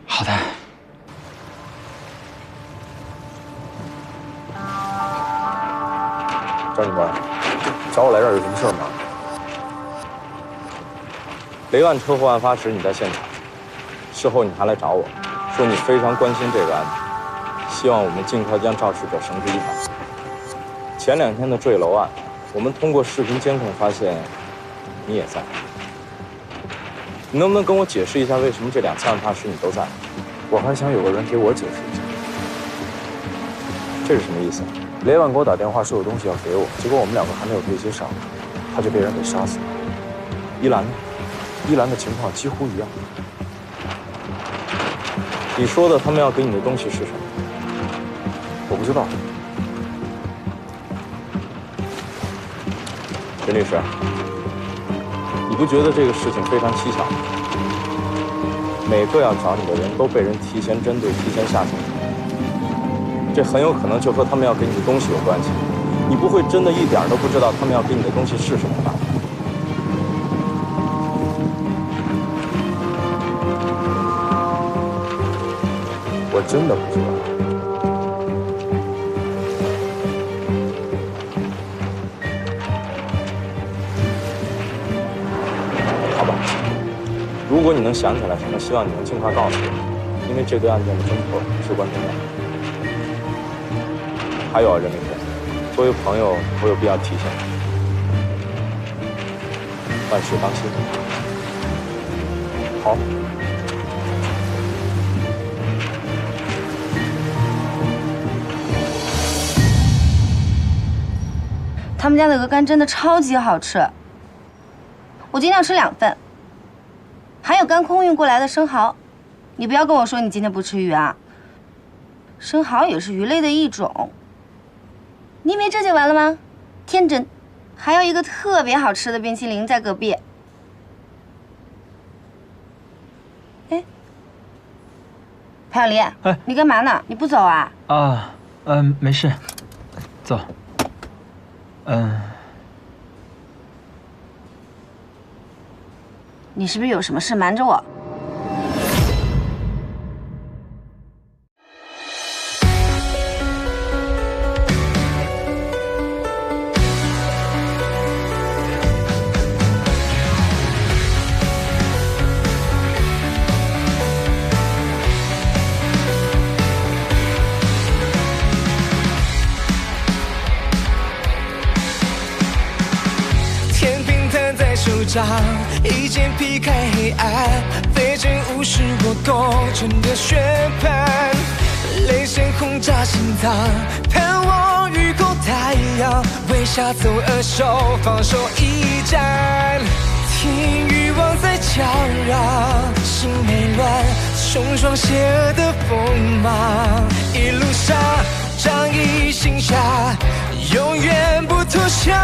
好的。张警官，找我来这儿有什么事吗？雷万车祸案发时你在现场，事后你还来找我，说你非常关心这个案子，希望我们尽快将肇事者绳之以法。前2天的坠楼案，我们通过视频监控发现你也在。你能不能跟我解释一下，为什么这2次案发时你都在？我还想有个人给我解释一下。这是什么意思？雷万给我打电话说有东西要给我，结果我们2个还没有对接上，他就被人给杀死了。依兰呢？依兰的情况几乎一样。你说的他们要给你的东西是什么？我不知道。陈律师，你不觉得这个事情非常蹊跷吗？每个要找你的人都被人提前针对、提前下手，这很有可能就和他们要给你的东西有关系。你不会真的一点都不知道他们要给你的东西是什么吧？我真的不知道。如果你能想起来什么，希望你能尽快告诉我，因为这对案件的侦破至关重要。还有啊，任明飞，作为朋友，我有必要提醒你，万事当心。好。他们家的鹅肝真的超级好吃，我今天要吃2份。还有刚空运过来的生蚝，你不要跟我说你今天不吃鱼啊。生蚝也是鱼类的一种。你以为这就完了吗？天真。还有一个特别好吃的冰淇淋在隔壁。哎，潘小黎，哎，你干嘛呢？你不走啊？啊，没事，走。你是不是有什么事瞒着我？天平摊在手掌，一剑劈开黑暗，飞针无视我斗争的宣判。泪水轰炸心脏，盼望雨后太阳，为啥走二手放手一战？听欲望在叫嚷，心没乱，冲撞邪恶的锋芒，一路上仗义行侠，永远不投降。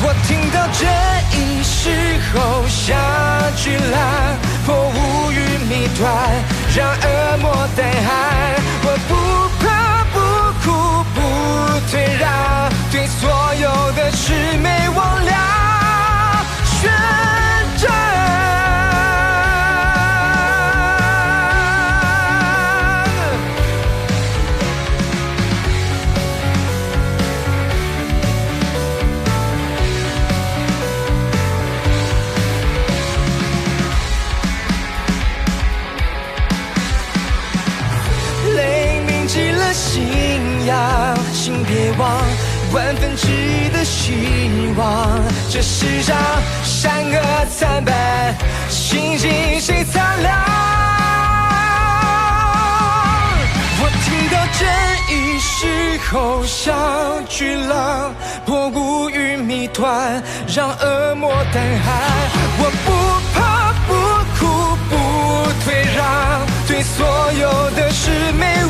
我听到这一时候像巨浪，破无与谜团，让恶魔胆寒。我不怕不哭不退让，对所有的魑魅魍魉宣战。请别忘万分之一的希望，这世上善恶参半，心境谁苍凉？我听到这一时候像巨浪，破无与谜团，让恶魔胆寒。我不怕不哭不退让，对所有的魑魅